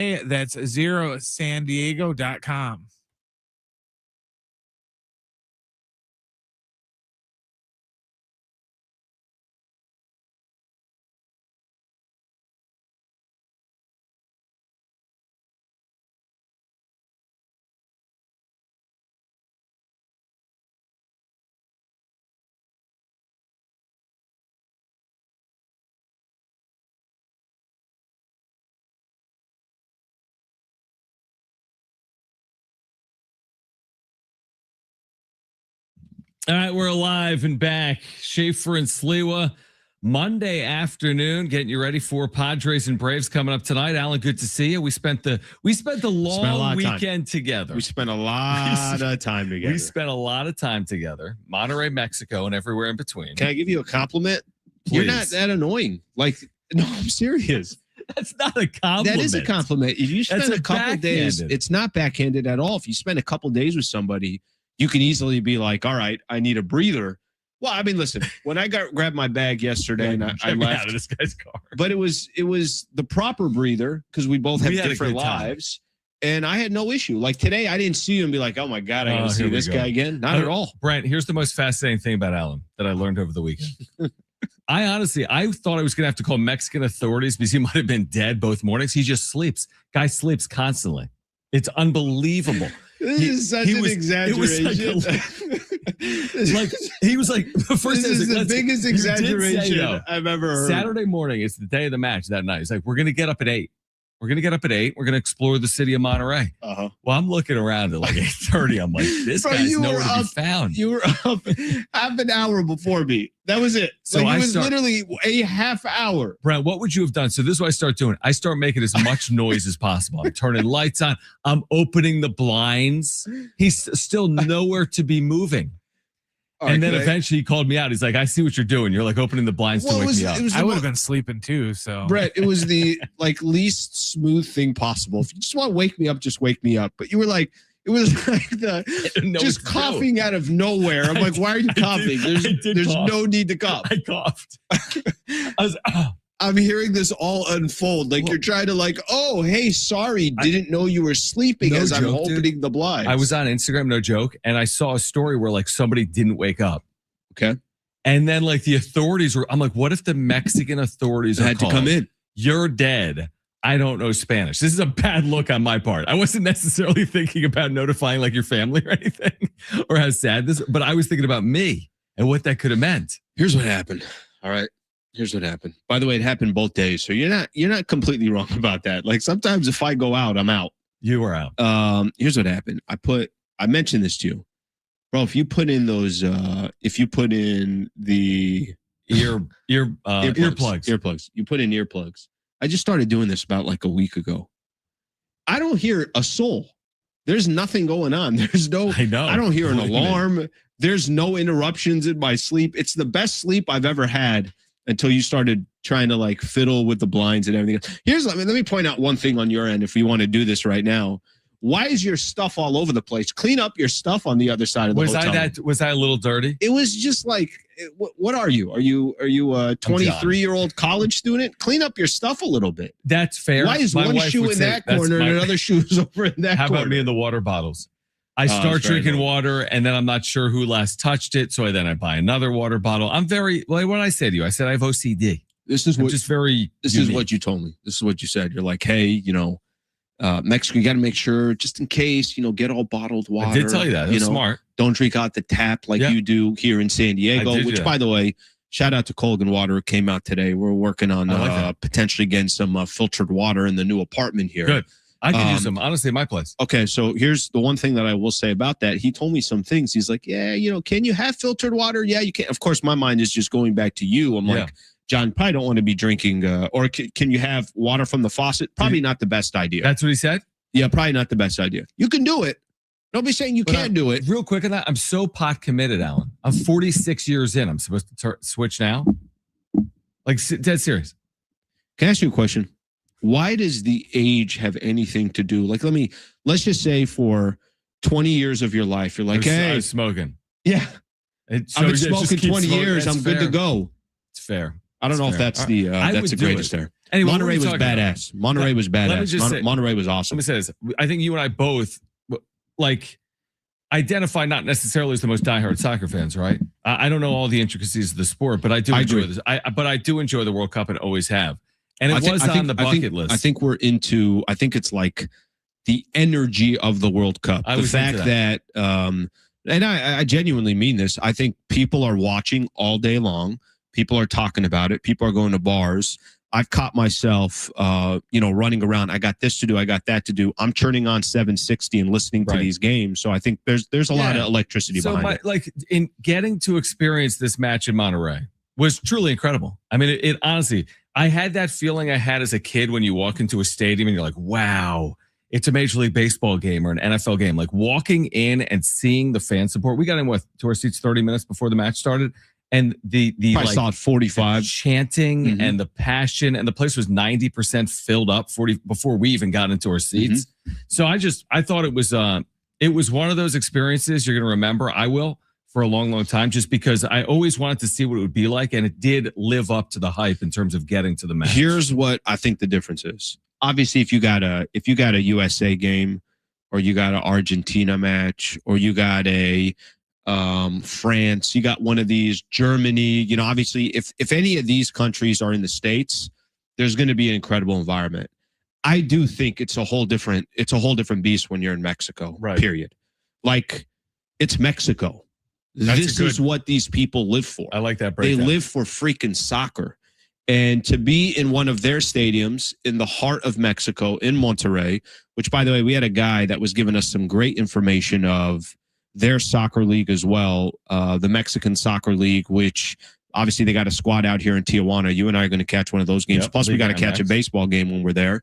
That's zerosandiego.com. All right, we're alive and back. Schaefer and Sliwa, Monday afternoon, getting you ready for Padres and Braves coming up tonight. Alan, good to see you. We spent the long weekend together. We spent a lot of time together. We spent a lot of time together. Monterrey, Mexico, and everywhere in between. Can I give you a compliment? Please. You're not that annoying. Like, no, I'm serious. That's not a compliment. That is a compliment. If you spend a couple days, it's not backhanded at all. If you spend a couple days with somebody, you can easily be like, all right, I need a breather. Well, I mean, listen, when I grabbed my bag yesterday and I left out of this guy's car, but it was the proper breather because we both have different lives. And I had no issue. Like today, I didn't see you and be like, oh my God, I got to see this guy again. Not at all. Brent, here's the most fascinating thing about Alan that I learned over the weekend. I thought I was going to have to call Mexican authorities because he might have been dead both mornings. He just sleeps. Guy sleeps constantly. It's unbelievable. This is such an exaggeration. He was like, the first this is the biggest exaggeration I've ever heard. Saturday morning, it's the day of the match that night. He's like, we're going to get up at 8. We're going to get up at 8. We're going to explore the city of Monterrey. Uh-huh. Well, I'm looking around at like 8:30. I'm like, this guy's nowhere to be found. You were up half an hour before me. That was it. So it was literally a half hour. Brent, what would you have done? So this is what I start doing. I start making as much noise as possible. I'm turning lights on. I'm opening the blinds. He's still nowhere to be moving. Right, and then eventually he called me out. He's like, I see what you're doing. You're like opening the blinds to wake me up. I would have been sleeping too. So Brett, it was the least smooth thing possible. If you just want to wake me up, just wake me up. But you were like, it was like just coughing out of nowhere. I'm like, why are you coughing? There's no need to cough. I coughed. I'm hearing this all unfold. Like you're trying to like, oh, hey, sorry, didn't know you were sleeping as I'm opening the blinds. I was on Instagram, no joke, and I saw a story where like somebody didn't wake up. Okay. And then like the authorities were, I'm like, what if the Mexican authorities had to come in? You're dead. I don't know Spanish. This is a bad look on my part. I wasn't necessarily thinking about notifying like your family or anything or how sad this, but I was thinking about me and what that could have meant. Here's what happened. All right. Here's what happened. By the way, it happened both days. So you're not completely wrong about that. Like sometimes if I go out, I'm out. You were out. Here's what happened. I mentioned this to you. Bro, if you put in those the earplugs. You put in earplugs. I just started doing this about like a week ago. I don't hear a soul. There's nothing going on. There's no I don't hear an alarm. There's no interruptions in my sleep. It's the best sleep I've ever had. Until you started trying to like fiddle with the blinds and everything. Let me point out one thing on your end if we want to do this right now. Why is your stuff all over the place? Clean up your stuff on the other side of the hotel. Was I a little dirty? It was just like, what are you? Are you a 23-year-old college student? Clean up your stuff a little bit. That's fair. Why is one shoe in that corner and another shoe is over in that corner? How about me and the water bottles? I start drinking water and then I'm not sure who last touched it. So I buy another water bottle. I'm very, what did I say to you? I said, I have OCD. This is what you told me. This is what you said. You're like, hey, Mexico, you got to make sure just in case, get all bottled water. I did tell you that. That's smart. Don't drink out the tap like you do here in San Diego, which by the way, shout out to Colgan Water. It came out today. We're working on potentially getting some filtered water in the new apartment here. Good. I could use some, honestly, in my place. Okay, so here's the one thing that I will say about that. He told me some things. He's like, yeah, can you have filtered water? Yeah, you can. Of course, my mind is just going back to you. I'm like, John, probably don't want to be drinking, or can you have water from the faucet? Probably not the best idea. That's what he said? Yeah, probably not the best idea. You can do it. Don't be saying you can't do it. Real quick on that, I'm so pot committed, Alan. I'm 46 years in. I'm supposed to switch now? Like, dead serious. Can I ask you a question? Why does the age have anything to do? Like, let's just say for 20 years of your life, you're like, hey, I was smoking. Yeah. I've been smoking 20 years. I'm good to go. It's fair. I don't know if that's the greatest there. Anyway, Monterey was badass. Monterey was badass. Monterey was awesome. Let me say this. I think you and I both identify not necessarily as the most diehard soccer fans, right? I don't know all the intricacies of the sport, but I do enjoy this. But I do enjoy the World Cup and always have. And it was on the bucket list. I think it's like the energy of the World Cup. The fact that and I genuinely mean this. I think people are watching all day long. People are talking about it. People are going to bars. I've caught myself, running around. I got this to do. I got that to do. I'm turning on 760 and listening to these games. So I think there's a lot of electricity behind it. Like in getting to experience this match in Monterey was truly incredible. I mean, it honestly, I had that feeling I had as a kid when you walk into a stadium and you're like, wow, it's a Major League Baseball game or an NFL game. Like walking in and seeing the fan support. We got in to our seats 30 minutes before the match started. And the solid 45 chanting and the passion, and the place was 90% filled up before we even got into our seats. So I thought it was one of those experiences you're going to remember. I will for a long, long time, just because I always wanted to see what it would be like, and it did live up to the hype in terms of getting to the match. Here's what I think the difference is. Obviously, if you got a USA game, or you got an Argentina match, or you got a France, you got one of these, Germany, obviously if any of these countries are in the States, there's going to be an incredible environment. I do think it's a whole different beast when you're in Mexico, period. Like, it's Mexico. This is what these people live for. I like that breakdown. They live for freaking soccer. And to be in one of their stadiums in the heart of Mexico, in Monterrey, which, by the way, we had a guy that was giving us some great information of their soccer league as well, the Mexican Soccer League, which obviously they got a squad out here in Tijuana. You and I are going to catch one of those games. Plus, we got to catch a baseball game when we're there.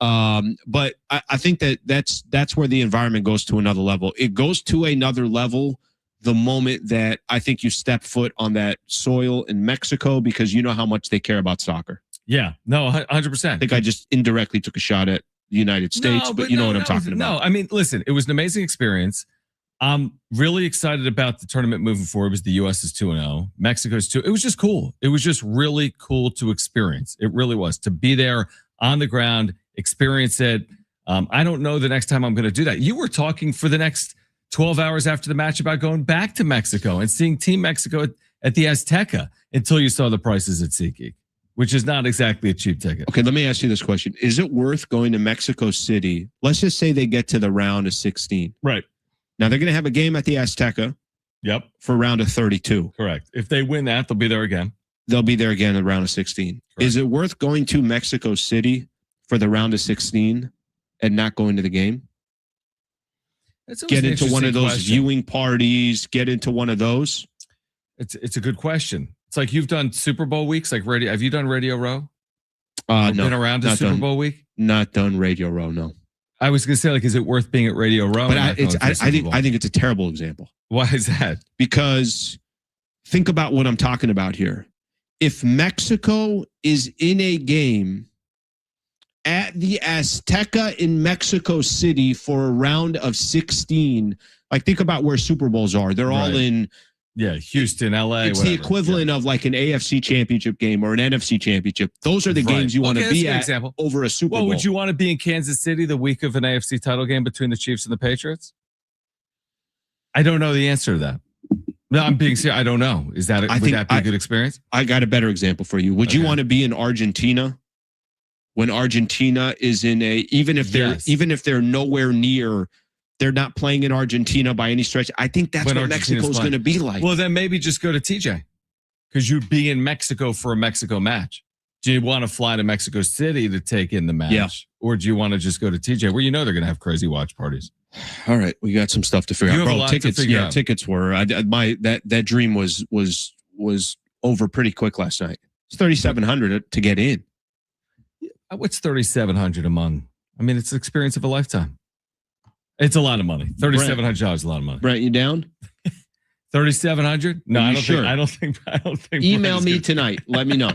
But I think that's where the environment goes to another level. It goes to another level the moment that I think you step foot on that soil in Mexico, because you know how much they care about soccer. Yeah, no, 100%. I think I just indirectly took a shot at the United States, but you know what I'm talking about. No, I mean, listen, it was an amazing experience. I'm really excited about the tournament moving forward because the U.S. is 2-0. Mexico's 2. It was just cool. It was just really cool to experience. It really was. To be there on the ground, experience it. I don't know the next time I'm going to do that. You were talking for the next 12 hours after the match about going back to Mexico and seeing Team Mexico at the Azteca until you saw the prices at SeatGeek, which is not exactly a cheap ticket. Okay, let me ask you this question. Is it worth going to Mexico City? Let's just say they get to the round of 16. Right. Now, they're going to have a game at the Azteca. Yep. For round of 32. Correct. If they win that, they'll be there again. They'll be there again in round of 16. Correct. Is it worth going to Mexico City for the round of 16 and not going to the game? Get into one of those viewing parties. Get into one of those. It's a good question. It's like you've done Super Bowl weeks, like radio. Have you done Radio Row? No. Been around to Super Bowl week? Not done Radio Row, no. I was going to say, like, is it worth being at Radio Row? But I think it's a terrible example. Why is that? Because think about what I'm talking about here. If Mexico is in a game at the Azteca in Mexico City for a round of 16, like, think about where Super Bowls are. They're all in Houston, LA. It's the equivalent of like an AFC championship game or an NFC championship. Those are the games you want to be at over a Super Bowl. Would you want to be in Kansas City the week of an AFC title game between the Chiefs and the Patriots? I don't know the answer to that. No, I'm being serious. I don't know. Would that be a good experience? I got a better example for you. Would you want to be in Argentina when Argentina is in even if they're nowhere near, they're not playing in Argentina by any stretch? I think that's what Mexico's going to be like. Well, then maybe just go to TJ, because you'd be in Mexico for a Mexico match. Do you want to fly to Mexico City to take in the match? Yeah. Or do you want to just go to TJ, where they're going to have crazy watch parties? All right, we got some stuff to figure out. Bro, tickets were that dream was over pretty quick last night. It's $3,700 to get in. What's $3,700 a month? I mean, it's the experience of a lifetime. It's a lot of money. $3,700 is a lot of money. Brent, you down? 3,700? No, I don't think. Email me tonight. Let me know.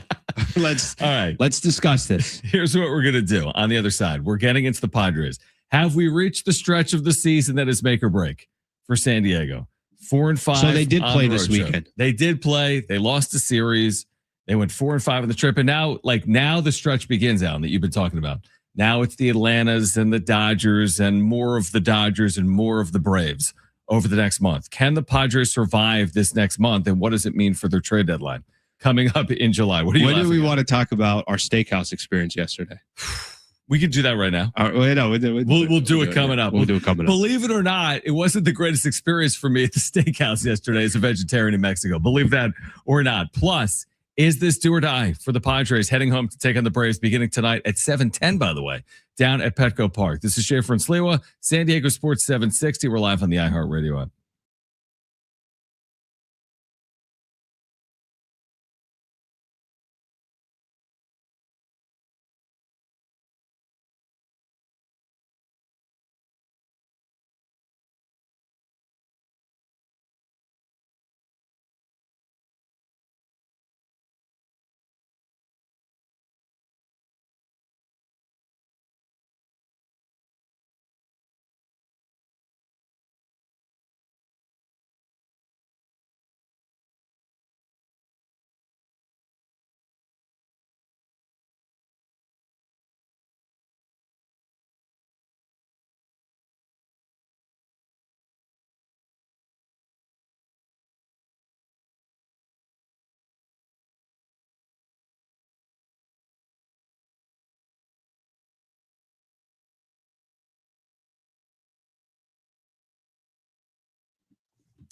Let's discuss this. Here's what we're gonna do. On the other side, we're getting into the Padres. Have we reached the stretch of the season that is make or break for San Diego? 4-5. So they did play this weekend. They did play. They lost the series. They went 4-5 on the trip, and now the stretch begins, Alan, that you've been talking about. Now it's the Atlantas and the Dodgers and more of the Dodgers and more of the Braves over the next month. Can the Padres survive this next month, and what does it mean for their trade deadline coming up in July? What are you When do we at? want to talk about our steakhouse experience yesterday? We can do that right now. We'll do it coming up. We'll do it coming up. Believe it or not, it wasn't the greatest experience for me at the steakhouse yesterday as a vegetarian in Mexico. Believe that or not. Plus, is this do or die for the Padres heading home to take on the Braves beginning tonight at 7:10, by the way, down at Petco Park? This is Schaefer and Sliwa, San Diego Sports 760. We're live on the iHeartRadio app.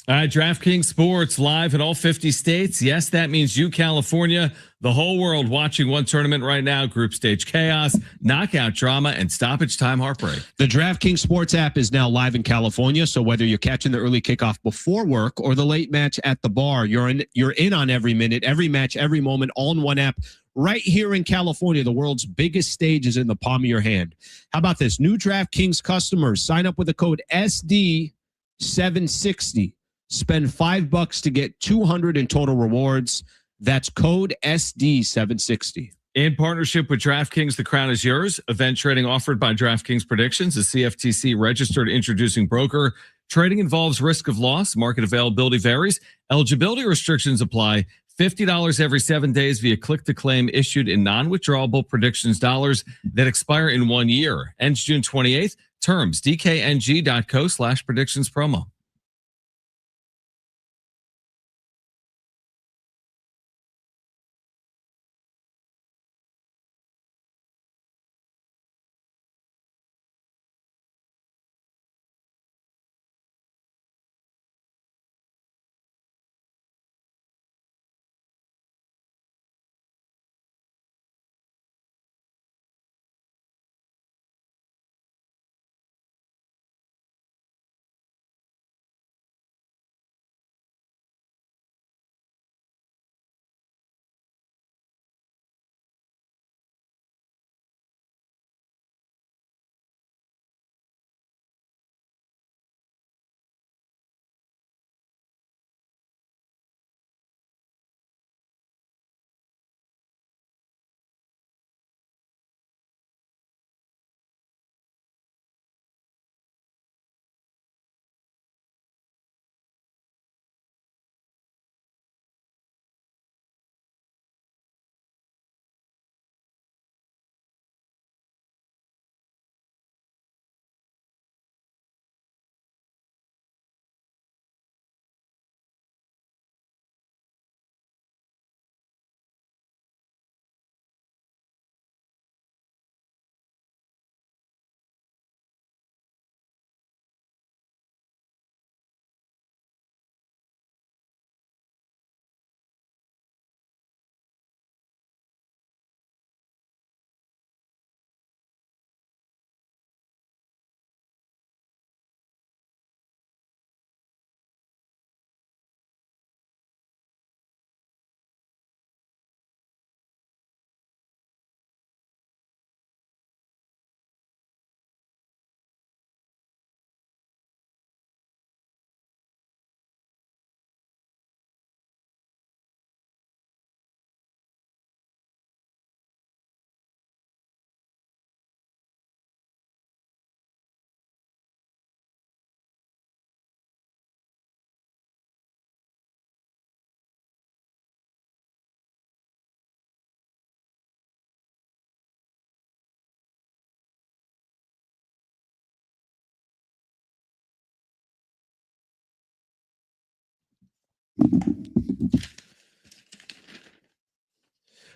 All right, DraftKings Sports live in all 50 states. Yes, that means you, California, the whole world watching one tournament right now. Group stage chaos, knockout drama, and stoppage time heartbreak. The DraftKings Sports app is now live in California, so whether you're catching the early kickoff before work or the late match at the bar, you're in on every minute, every match, every moment, all in one app. Right here in California, the world's biggest stage is in the palm of your hand. How about this? New DraftKings customers sign up with the code SD760. Spend $5 to get $200 in total rewards. That's code SD760. In partnership with DraftKings, the crown is yours. Event trading offered by DraftKings Predictions, a CFTC registered introducing broker. Trading involves risk of loss. Market availability varies. Eligibility restrictions apply. $50 every 7 days via click-to-claim issued in non-withdrawable predictions dollars that expire in 1 year. Ends June 28th. Terms, dkng.co/predictions promo.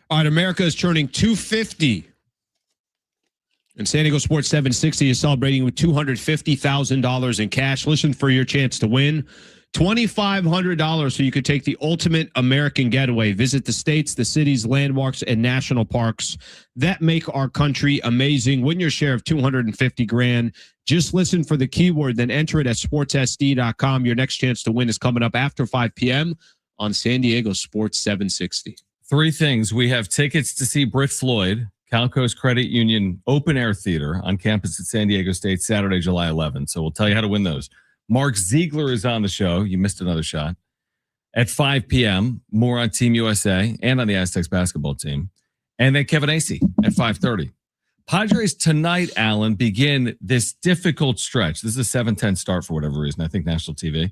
All right, America is turning 250. And San Diego Sports 760 is celebrating with $250,000 in cash. Listen for your chance to win $2,500 so you could take the ultimate American getaway. Visit the states, the cities, landmarks, and national parks that make our country amazing. Win your share of $250,000. Just listen for the keyword, then enter it at sportssd.com. Your next chance to win is coming up after 5 p.m. on San Diego Sports 760. Three things. We have tickets to see Britt Floyd, Cal Coast Credit Union Open Air Theater on campus at San Diego State, Saturday, July 11th. So we'll tell you how to win those. Mark Ziegler is on the show. You missed another shot. At 5 p.m., more on Team USA and on the Aztecs basketball team. And then Kevin Acee at 5:30. Padres tonight, Alan, begin this difficult stretch. This is a 7:10 start for whatever reason. I think national TV.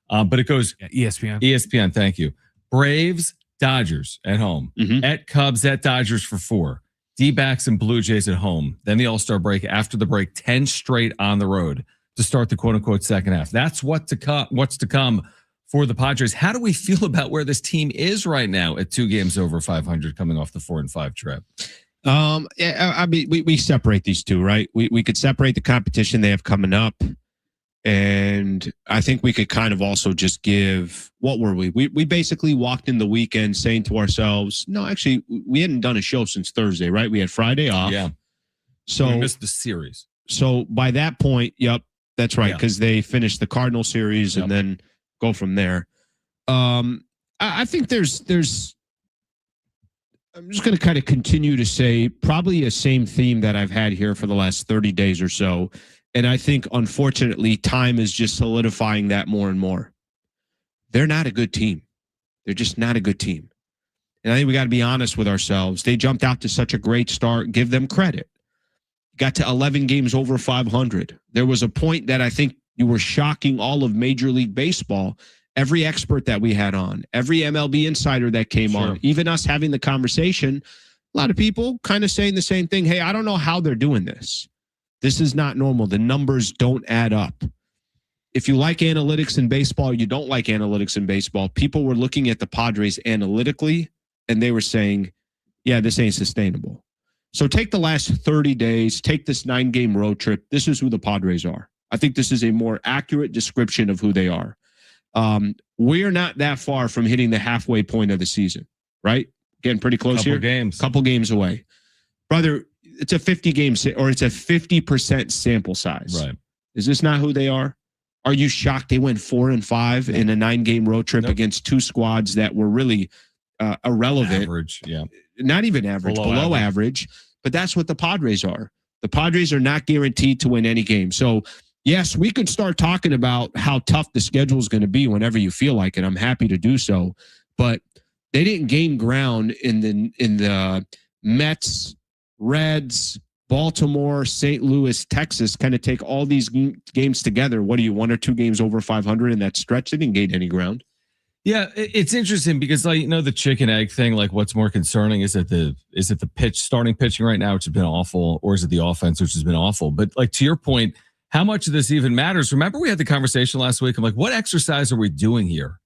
But it goes ESPN. ESPN, thank you. Braves, Dodgers at home. At Cubs, at Dodgers for 4. D-backs and Blue Jays at home. Then the All-Star break. After the break, 10 straight on the road to start the quote-unquote second half. That's what's to come for the Padres. How do we feel about where this team is right now at 2 games over 500 coming off the 4-5 trip? I mean, we separate these two, right? We could separate the competition they have coming up. And I think we could kind of also just give, what were we? We basically walked in the weekend saying to ourselves, no, actually, we hadn't done a show since Thursday, right? We had Friday off. Yeah. So we missed the series. So by that point, yep, that's right, because they finished the Cardinal series and then go from there. I think there's I'm just going to kind of continue to say probably a same theme that I've had here for the last 30 days or so. And I think, unfortunately, time is just solidifying that more and more. They're not a good team. They're just not a good team. And I think we got to be honest with ourselves. They jumped out to such a great start. Give them credit. Got to 11 games over 500. There was a point that I think you were shocking all of Major League Baseball. Every expert that we had on, every MLB insider that came on, even us having the conversation, a lot of people kind of saying the same thing. Hey, I don't know how they're doing this. This is not normal. The numbers don't add up. If you like analytics in baseball, you don't like analytics in baseball. People were looking at the Padres analytically, and they were saying, yeah, this ain't sustainable. So take the last 30 days, take this 9-game road trip. This is who the Padres are. I think this is a more accurate description of who they are. We're not that far from hitting the halfway point of the season, right? Getting pretty close here. Couple games away. Brother, it's a 50-game or it's a 50% sample size. Right. Is this not who they are? Are you shocked they went 4-5 in a 9-game road trip against 2 squads that were really irrelevant? Average, yeah. Not even average, below average. But that's what the Padres are. The Padres are not guaranteed to win any game. So, yes, we could start talking about how tough the schedule is going to be whenever you feel like it. I'm happy to do so. But they didn't gain ground in the Mets, Reds, Baltimore, St. Louis, Texas, kind of take all these games together. What are you, 1 or 2 games over 500 in that stretch? They didn't gain any ground. Yeah, it's interesting because, like, you know, the chicken egg thing, like, what's more concerning? Is it the starting pitching right now, which has been awful, or is it the offense, which has been awful? But, like, to your point, how much of this even matters? Remember we had the conversation last week. I'm like, what exercise are we doing here?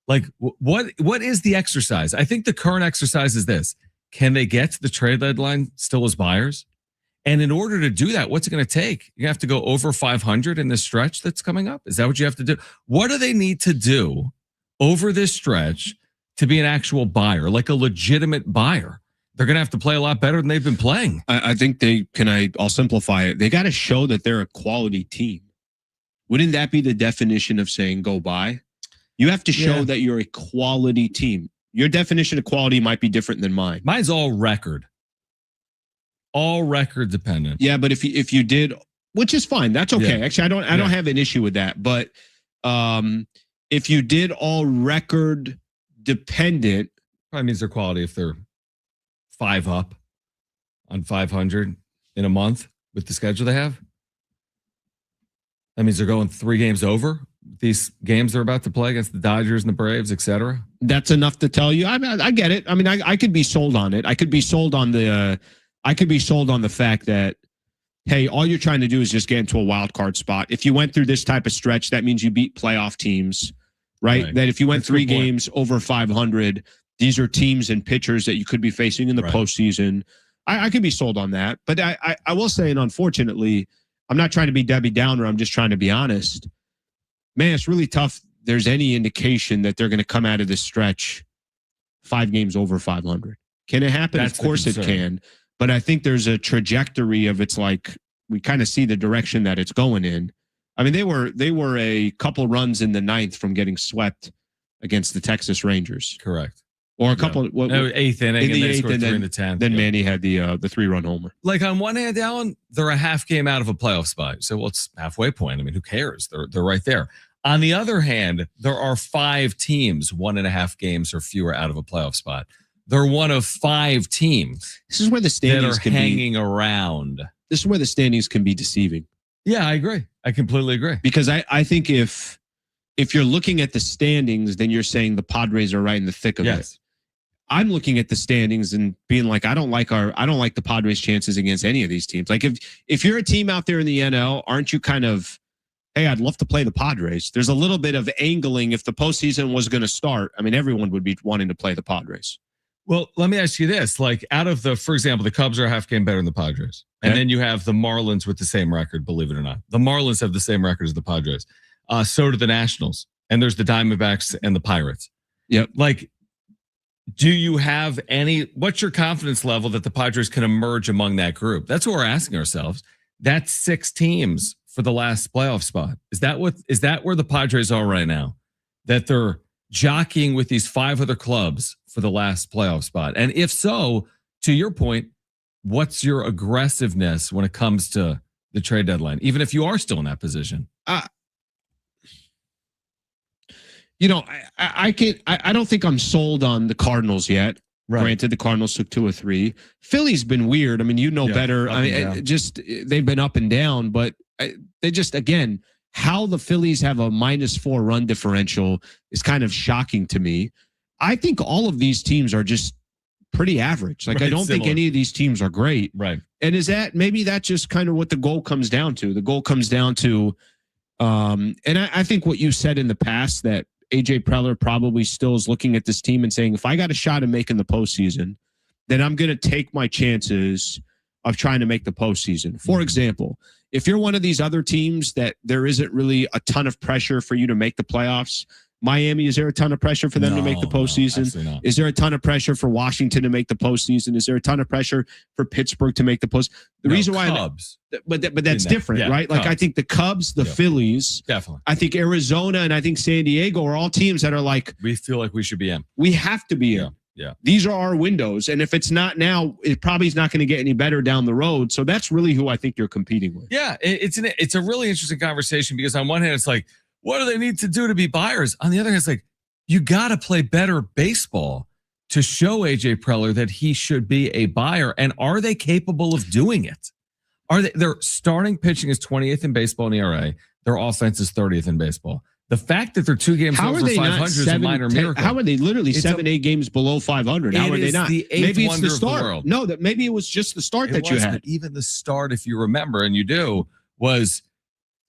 Like, what is the exercise? I think the current exercise is this. Can they get to the trade deadline still as buyers? And in order to do that, what's it going to take? You have to go over 500 in this stretch that's coming up? Is that what you have to do? What do they need to do over this stretch to be an actual buyer, like a legitimate buyer? They're going to have to play a lot better than they've been playing. I think I'll simplify it. They got to show that they're a quality team. Wouldn't that be the definition of saying go buy? You have to show that you're a quality team. Your definition of quality might be different than mine. Mine's all record dependent. Yeah, but if you did, which is fine, that's okay. Actually, I don't have an issue with that. But if you did all record dependent, probably means their quality if they're 5 up on 500 in a month with the schedule they have. That means they're going 3 games over these games they're about to play against the Dodgers and the Braves, etc. That's enough to tell you. I get it. I mean, I could be sold on it. I could be sold on the fact that, hey, all you're trying to do is just get into a wild card spot. If you went through this type of stretch, that means you beat playoff teams. right? That if you went 3 games over 500, these are teams and pitchers that you could be facing in the postseason. I can be sold on that. But I will say, and unfortunately, I'm not trying to be Debbie Downer. I'm just trying to be honest. Man, it's really tough. There's any indication that they're going to come out of this stretch 5 games over 500. Can it happen? Of course it can. But I think there's a trajectory of it's like we kind of see the direction that it's going in. I mean, they were a couple runs in the 9th from getting swept against the Texas Rangers. Correct. Or a couple. Eighth inning, in the and 8th, and then the 10th. Then Manny had the 3-run homer. Like on one hand, Alan, they're a half game out of a playoff spot. So, well, it's halfway point. I mean, who cares? They're right there. On the other hand, there are 5 teams 1.5 games or fewer out of a playoff spot. They're one of 5 teams. This is where the standings can hanging around. This is where the standings can be deceiving. Yeah, I agree. I completely agree. Because I think if you're looking at the standings, then you're saying the Padres are right in the thick of it. I'm looking at the standings and being like, I don't like the Padres' chances against any of these teams. Like if you're a team out there in the NL, aren't you kind of, hey, I'd love to play the Padres. There's a little bit of angling if the postseason was going to start. I mean, everyone would be wanting to play the Padres. Well, let me ask you this. Like out of for example, the Cubs are a half game better than the Padres. And then you have the Marlins with the same record, believe it or not. The Marlins have the same record as the Padres. So do the Nationals. And there's the Diamondbacks and the Pirates. Yep. Like, do you have what's your confidence level that the Padres can emerge among that group? That's what we're asking ourselves. That's 6 teams for the last playoff spot. Is that where the Padres are right now? That they're jockeying with these 5 other clubs for the last playoff spot? And if so, to your point, what's your aggressiveness when it comes to the trade deadline, even if you are still in that position? I don't think I'm sold on the Cardinals yet. Right. Granted, the Cardinals took 2 or 3. Philly's been weird. I mean, better. They've been up and down, but they just, again, how the Phillies have a -4 run differential is kind of shocking to me. I think all of these teams are just pretty average. Like, I don't think any of these teams are great. Right. And maybe that's just kind of what the goal comes down to. The goal comes down to, and I think what you said in the past, that AJ Preller probably still is looking at this team and saying, if I got a shot at making the postseason, then I'm going to take my chances of trying to make the postseason. For example, if you're one of these other teams that there isn't really a ton of pressure for you to make the playoffs, Miami, is there a ton of pressure for them to make the postseason? No, is there a ton of pressure for Washington to make the postseason? Is there a ton of pressure for Pittsburgh to make the post? The reason why, Cubs, but that's different, right? Like, Cubs. I think the Cubs, the Phillies, definitely. I think Arizona and I think San Diego are all teams that are like, we feel like we should be in. We have to be in. Yeah. These are our windows, and if it's not now, it probably is not going to get any better down the road. So that's really who I think you're competing with. Yeah, it's a really interesting conversation, because on one hand, it's like, what do they need to do to be buyers? On the other hand, it's like, you got to play better baseball to show AJ Preller that he should be a buyer. And are they capable of doing it? Their starting pitching is 28th in baseball in ERA. Their offense is 30th in baseball. The fact that they're 2 games over 500 is a minor miracle. How are they literally 8 games below 500? How are they not? Maybe it's the start. No, maybe it was just the start that you had. But even the start, if you remember, and you do, was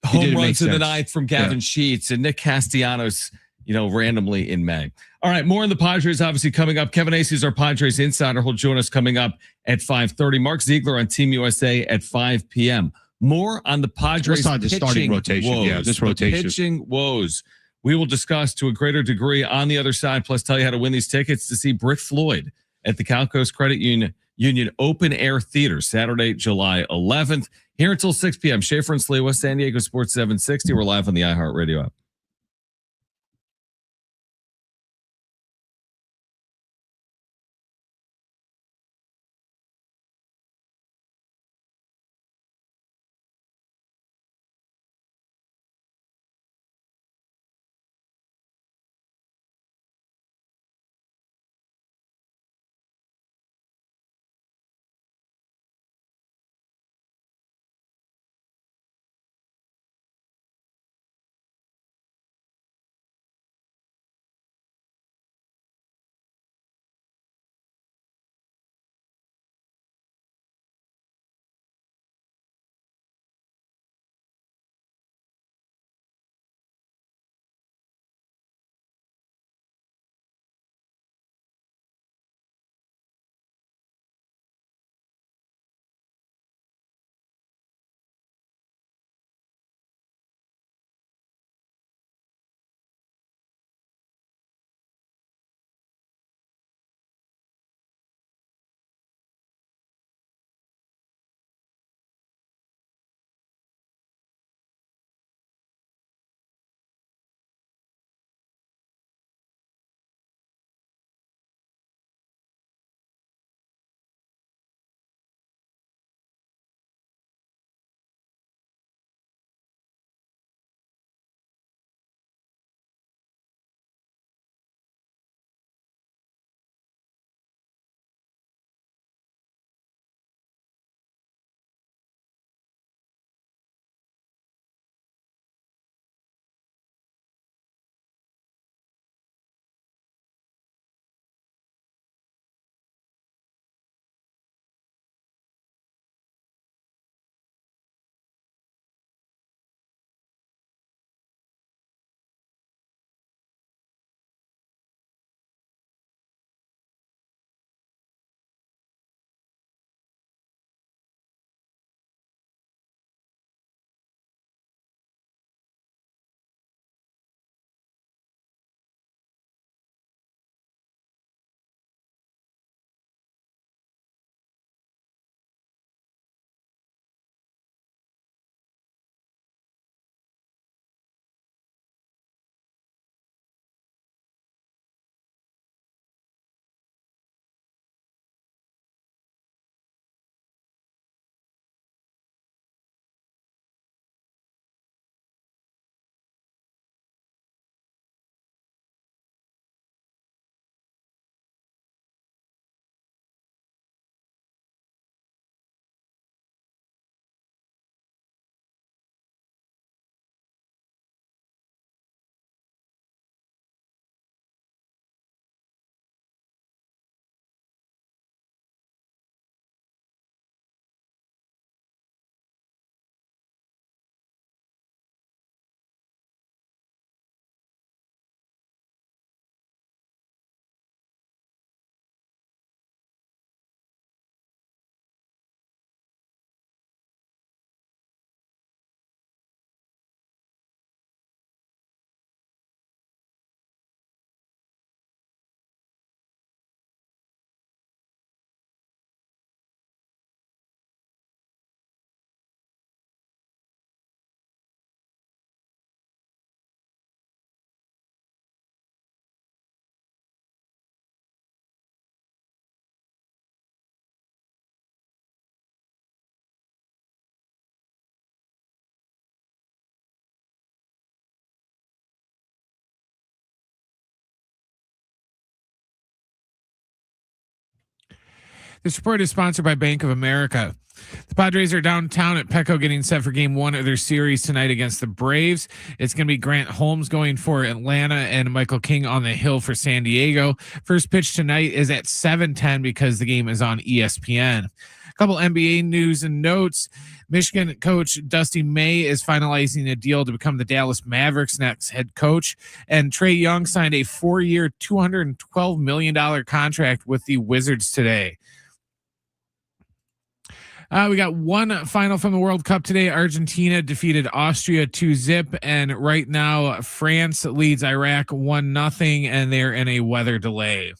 home runs in the 9th from Gavin Sheets and Nick Castellanos, randomly in May. All right, more on the Padres obviously coming up. Kevin Acee is our Padres Insider. He'll join us coming up at 5:30. Mark Ziegler on Team USA at 5 p.m. More on the Padres starting rotation. Woes, yeah, this rotation. Pitching woes. We will discuss to a greater degree on the other side, plus tell you how to win these tickets to see Britt Floyd at the Cal Coast Credit Union Open Air Theater, Saturday, July 11th. Here until 6 p.m. Schaefer and Sliwa, San Diego Sports 760. We're live on the iHeartRadio app. This report is sponsored by Bank of America. The Padres are downtown at Petco getting set for game 1 of their series tonight against the Braves. It's going to be Grant Holmes going for Atlanta and Michael King on the hill for San Diego. First pitch tonight is at 7:10 because the game is on ESPN. A couple NBA news and notes. Michigan coach Dusty May is finalizing a deal to become the Dallas Mavericks' next head coach. And Trae Young signed a 4-year, $212 million contract with the Wizards today. We got one final from the World Cup today. Argentina defeated Austria 2-0, and right now France leads Iraq 1-0, and they're in a weather delay.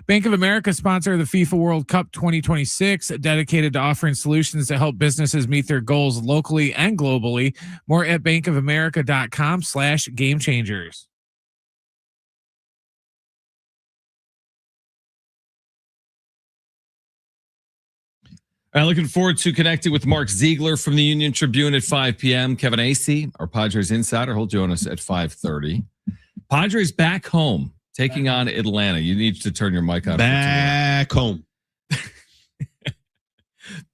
Bank of America sponsor the FIFA World Cup 2026, dedicated to offering solutions to help businesses meet their goals locally and globally. More at bankofamerica.com/gamechangers. All right, looking forward to connecting with Mark Ziegler from the Union Tribune at 5 p.m. Kevin Acee, our Padres Insider, he'll join us at 5:30. Padres back home, taking on Atlanta. You need to turn your mic on. Back home.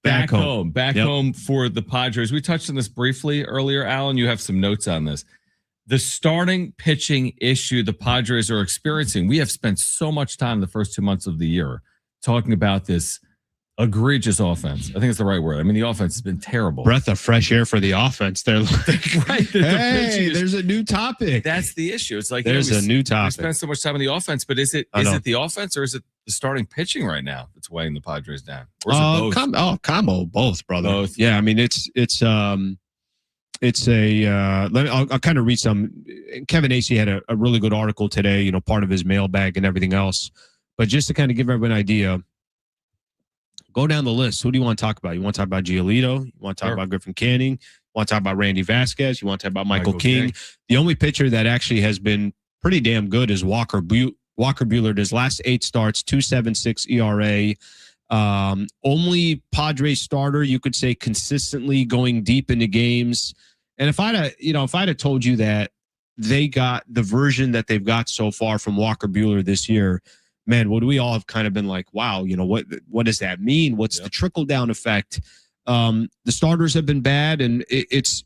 Back home for the Padres. We touched on this briefly earlier, Alan. You have some notes on this. The starting pitching issue the Padres are experiencing. We have spent so much time the first 2 months of the year talking about this egregious offense. I think it's the right word. I mean, the offense has been terrible. Breath of fresh air for the offense. They're like, right. Hey, there's a new topic. That's the issue. It's like there's a new topic. We spend so much time on the offense, but is it the offense or is it the starting pitching right now that's weighing the Padres down? Or is it both? Combo, both, brother. Both. Yeah, I mean, I'll kind of read some. Kevin Acee had a really good article today, you know, part of his mailbag and everything else. But just to kind of give everyone an idea, go down the list. Who do you want to talk about? You want to talk about Giolito? You want to talk about Griffin Canning? You want to talk about Randy Vasquez? You want to talk about Michael King? The only pitcher that actually has been pretty damn good is Walker Buehler. His last 8 starts, 2.76 ERA. Only Padres starter you could say consistently going deep into games. And if I'd have told you that they got the version that they've got so far from Walker Buehler this year, man, would we all have kind of been like, wow, you know, what does that mean? What's the trickle down effect? The starters have been bad, and it's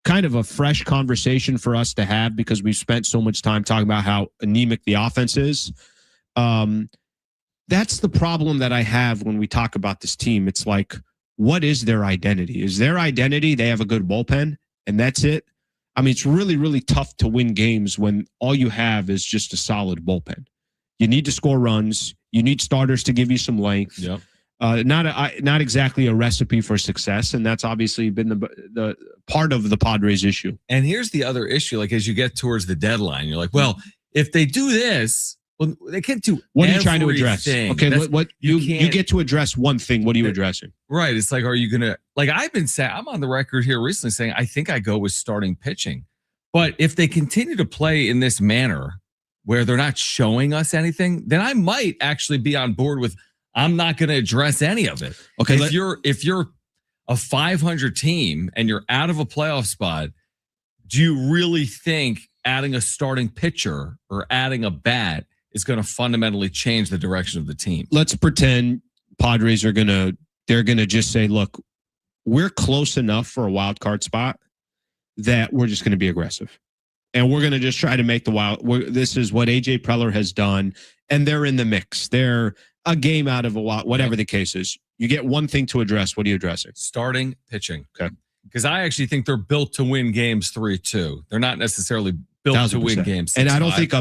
kind of a fresh conversation for us to have because we've spent so much time talking about how anemic the offense is. That's the problem that I have when we talk about this team. It's like, what is their identity? Is their identity they have a good bullpen and that's it? I mean, it's really, really tough to win games when all you have is just a solid bullpen. You need to score runs. You need starters to give you some length. Yep. Not exactly a recipe for success, and that's obviously been the part of the Padres issue. And here's the other issue: like as you get towards the deadline, you're like, well, if they do this, well, they can't do. What are you trying to address? Okay, what you get to address one thing. What are you addressing? Right. It's like, are you gonna like? I've been saying, I'm on the record here recently saying I think I go with starting pitching, but if they continue to play in this manner where they're not showing us anything, then I might actually be on board with. I'm not going to address any of it. Okay, if you're a 500 team and you're out of a playoff spot, do you really think adding a starting pitcher or adding a bat is going to fundamentally change the direction of the team? Let's pretend Padres are they're gonna just say, look, we're close enough for a wild card spot that we're just going to be aggressive. And we're going to just try to make the wild. This is what AJ Preller has done. And they're in the mix. They're a game out of a wild, whatever the case is. You get one thing to address. What are you addressing? Starting pitching. Okay. Because I actually think they're built to win games 3-2. They're not necessarily built 1,000%. To win games 6-5. And I don't think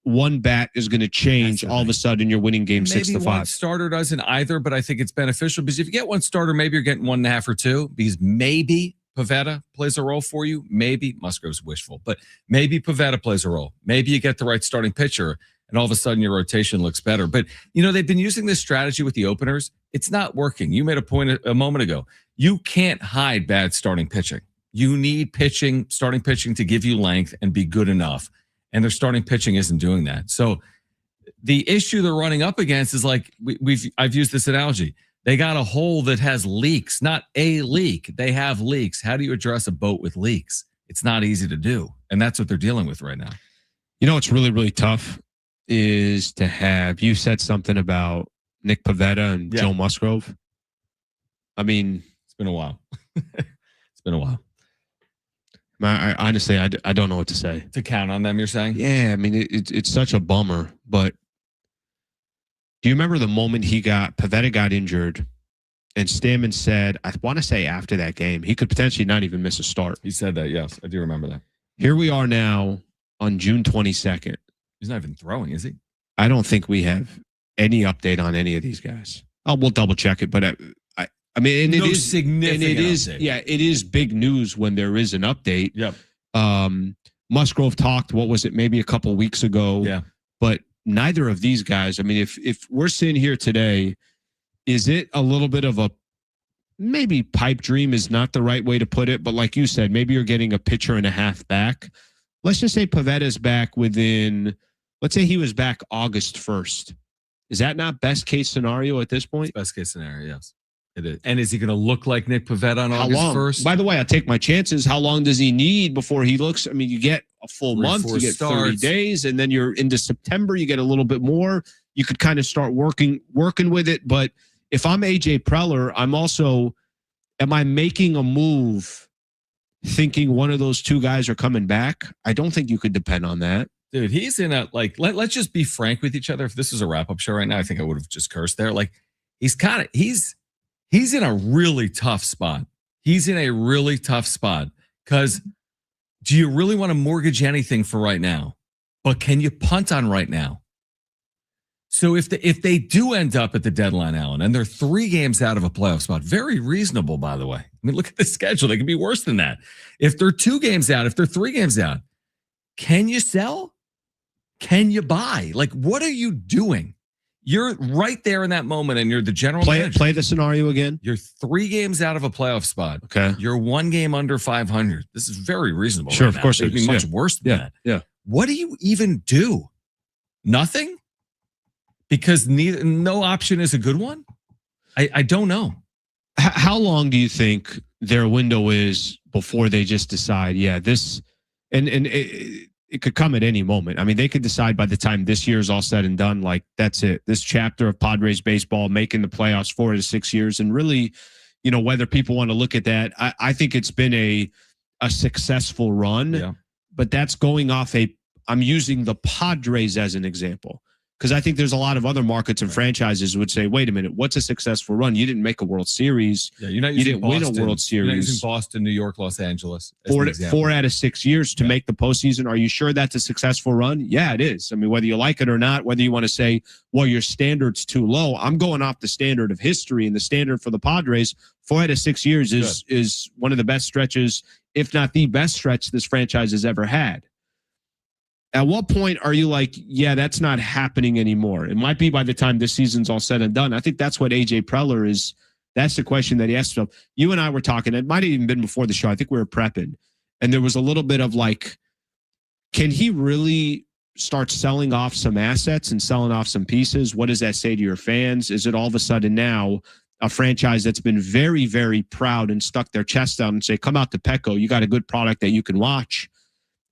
one bat is going to change all of a sudden you're winning game 6-5. Maybe one starter doesn't either, but I think it's beneficial because if you get one starter, maybe you're getting 1.5 or 2 because maybe Pivetta plays a role for you. Maybe Musgrove's wishful, but maybe Pivetta plays a role. Maybe you get the right starting pitcher and all of a sudden your rotation looks better. But, you know, they've been using this strategy with the openers. It's not working. You made a point a moment ago. You can't hide bad starting pitching. You need starting pitching to give you length and be good enough. And their starting pitching isn't doing that. So the issue they're running up against is like, I've used this analogy. They got a hole that has leaks, not a leak. They have leaks. How do you address a boat with leaks? It's not easy to do. And that's what they're dealing with right now. You know, what's really, really tough is to have, you said something about Nick Pivetta and Joe Musgrove? I mean, it's been a while. It's been a while. I honestly, I don't know what to say. To count on them, you're saying? Yeah, I mean, it's such a bummer. But do you remember the moment Pivetta got injured, and Stammen said, I want to say after that game, he could potentially not even miss a start. He said that, yes. I do remember that. Here we are now on June 22nd. He's not even throwing, is he? I don't think we have any update on any of these guys. We'll double check it, but I mean, and no it is significant. And it is, update. Yeah, it is big news when there is an update. Yep. Musgrove talked. What was it? Maybe a couple weeks ago. Yeah. But neither of these guys. I mean, if we're sitting here today, is it a little bit of a maybe pipe dream is not the right way to put it, but like you said, maybe you're getting a pitcher and a half back. Let's just say Pavetta's back within. Let's say he was back August 1st. Is that not best case scenario at this point? It's best case scenario, yes. It is. And is he going to look like Nick Pivetta on How August long? 1st? By the way, I'll take my chances. How long does he need before he looks? I mean, you get a full month, you get 30 days, and then you're into September, you get a little bit more. You could kind of start working with it. But if I'm AJ Preller, I'm also, am I making a move thinking one of those two guys are coming back? I don't think you could depend on that. Dude, he's in a, like, let's just be frank with each other. If this was a wrap-up show right now, I think I would have just cursed there. Like, he's in a really tough spot. He's in a really tough spot because do you really want to mortgage anything for right now? But can you punt on right now? So if they do end up at the deadline, Alan, and they're 3 games out of a playoff spot, very reasonable, by the way. I mean, look at the schedule. They could be worse than that. If they're 2 games out, if they're 3 games out, can you sell? Can you buy? Like, what are you doing? You're right there in that moment, and you're the general manager. Play the scenario again. You're 3 games out of a playoff spot. Okay. You're 1 game under 500. This is very reasonable. Sure, right of course it would be much worse than that. Yeah. What do you even do? Nothing? Because no option is a good one? I don't know. How long do you think their window is before they just decide, this, and it could come at any moment. I mean, they could decide by the time this year is all said and done, like, that's it. This chapter of Padres baseball, making the playoffs 4 to 6 years. And really, whether people want to look at that, I think it's been a successful run, but that's going off I'm using the Padres as an example. Because I think there's a lot of other markets and franchises would say, wait a minute, what's a successful run? You didn't make a World Series. Yeah, you didn't win a World Series. You're not using Boston, New York, Los Angeles. 4 out of 6 years to make the postseason. Are you sure that's a successful run? Yeah, it is. I mean, whether you like it or not, whether you want to say, well, your standard's too low. I'm going off the standard of history, and the standard for the Padres, 4 out of 6 years is one of the best stretches, if not the best stretch this franchise has ever had. At what point are you like, that's not happening anymore? It might be by the time this season's all said and done. I think that's what AJ Preller is. That's the question that he asked himself. You and I were talking. It might have even been before the show. I think we were prepping. And there was a little bit of like, can he really start selling off some assets and selling off some pieces? What does that say to your fans? Is it all of a sudden now a franchise that's been very, very proud and stuck their chest out and say, come out to Petco. You got a good product that you can watch.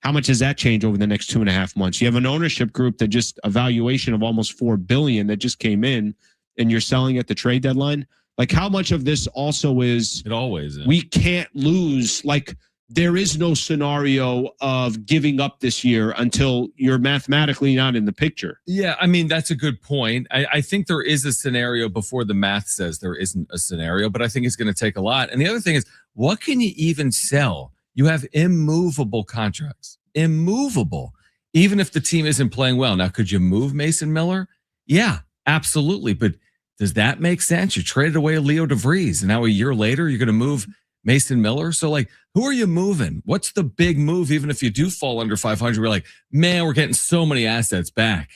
How much does that change over the next 2.5 months? You have an ownership group that just a valuation of almost $4 billion that just came in, and you're selling at the trade deadline. Like, how much of this also is? It always is. We can't lose. Like, there is no scenario of giving up this year until you're mathematically not in the picture. Yeah, I mean, that's a good point. I think there is a scenario before the math says there isn't a scenario, but I think it's going to take a lot. And the other thing is, what can you even sell? You have immovable contracts, immovable, even if the team isn't playing well. Now, could you move Mason Miller? Yeah, absolutely. But does that make sense? You traded away Leo DeVries, and now a year later, you're going to move Mason Miller. So, like, who are you moving? What's the big move? Even if you do fall under 500, we're like, man, we're getting so many assets back.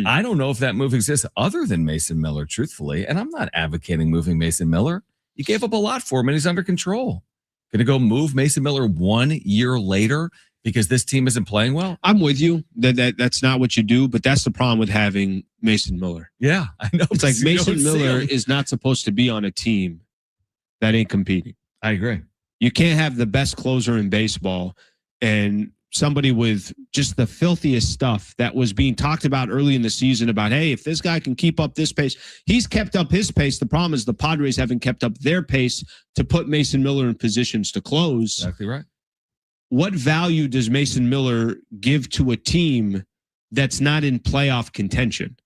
I don't know if that move exists other than Mason Miller, truthfully. And I'm not advocating moving Mason Miller. You gave up a lot for him, and he's under control. Going to go move Mason Miller 1 year later because this team isn't playing well? I'm with you. That's not what you do, but that's the problem with having Mason Miller. Yeah, I know. It's like Mason Miller is not supposed to be on a team that ain't competing. I agree. You can't have the best closer in baseball and somebody with just the filthiest stuff that was being talked about early in the season about, hey, if this guy can keep up this pace, he's kept up his pace. The problem is the Padres haven't kept up their pace to put Mason Miller in positions to close. Exactly right. What value does Mason Miller give to a team that's not in playoff contention?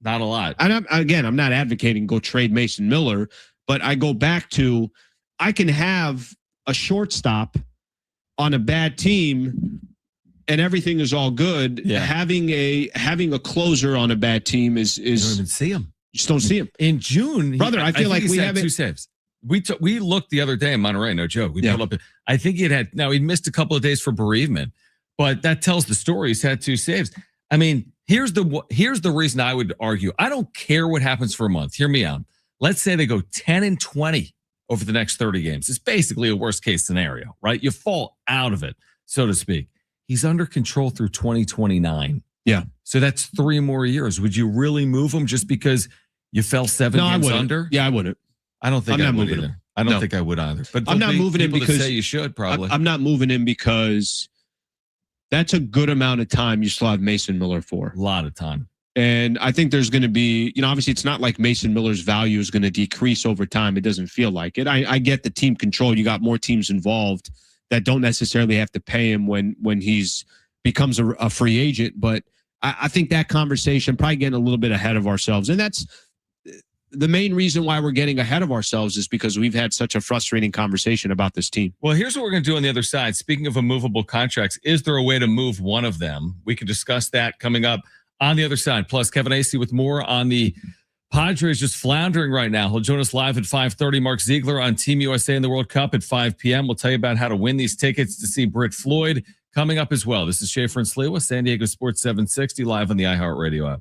Not a lot. And I'm not advocating go trade Mason Miller, but I go back to I can have a shortstop on a bad team and everything is all good. Yeah. Having a closer on a bad team is you don't even see him. You just don't see him. In June, brother, I feel like we have 2 saves. We looked the other day in Monterey, no joke. We pulled up. I think he missed a couple of days for bereavement, but that tells the story. He's had 2 saves. I mean, here's the reason I would argue. I don't care what happens for a month. Hear me out. Let's say they go 10-20 over the next 30 games. It's basically a worst case scenario, right? You fall out of it, so to speak. He's under control through 2029. Yeah. So that's 3 more years. Would you really move him just because you fell 7 games under? Yeah, I wouldn't. I don't think I would either. I don't think I would either. But I'm not moving him because say you should probably. I'm not moving him because that's a good amount of time you still have Mason Miller for. A lot of time. And I think there's going to be, obviously it's not like Mason Miller's value is going to decrease over time. It doesn't feel like it. I get the team control. You got more teams involved that don't necessarily have to pay him when he's becomes a free agent. But I think that conversation probably getting a little bit ahead of ourselves. And that's the main reason why we're getting ahead of ourselves is because we've had such a frustrating conversation about this team. Well, here's what we're going to do on the other side. Speaking of immovable contracts, is there a way to move one of them? We can discuss that coming up on the other side. Plus, Kevin Acee with more on the Padres just floundering right now. He'll join us live at 5:30. Mark Ziegler on Team USA in the World Cup at 5 p.m. We'll tell you about how to win these tickets to see Britt Floyd coming up as well. This is Schaefer and Sliwa, San Diego Sports 760, live on the iHeartRadio app.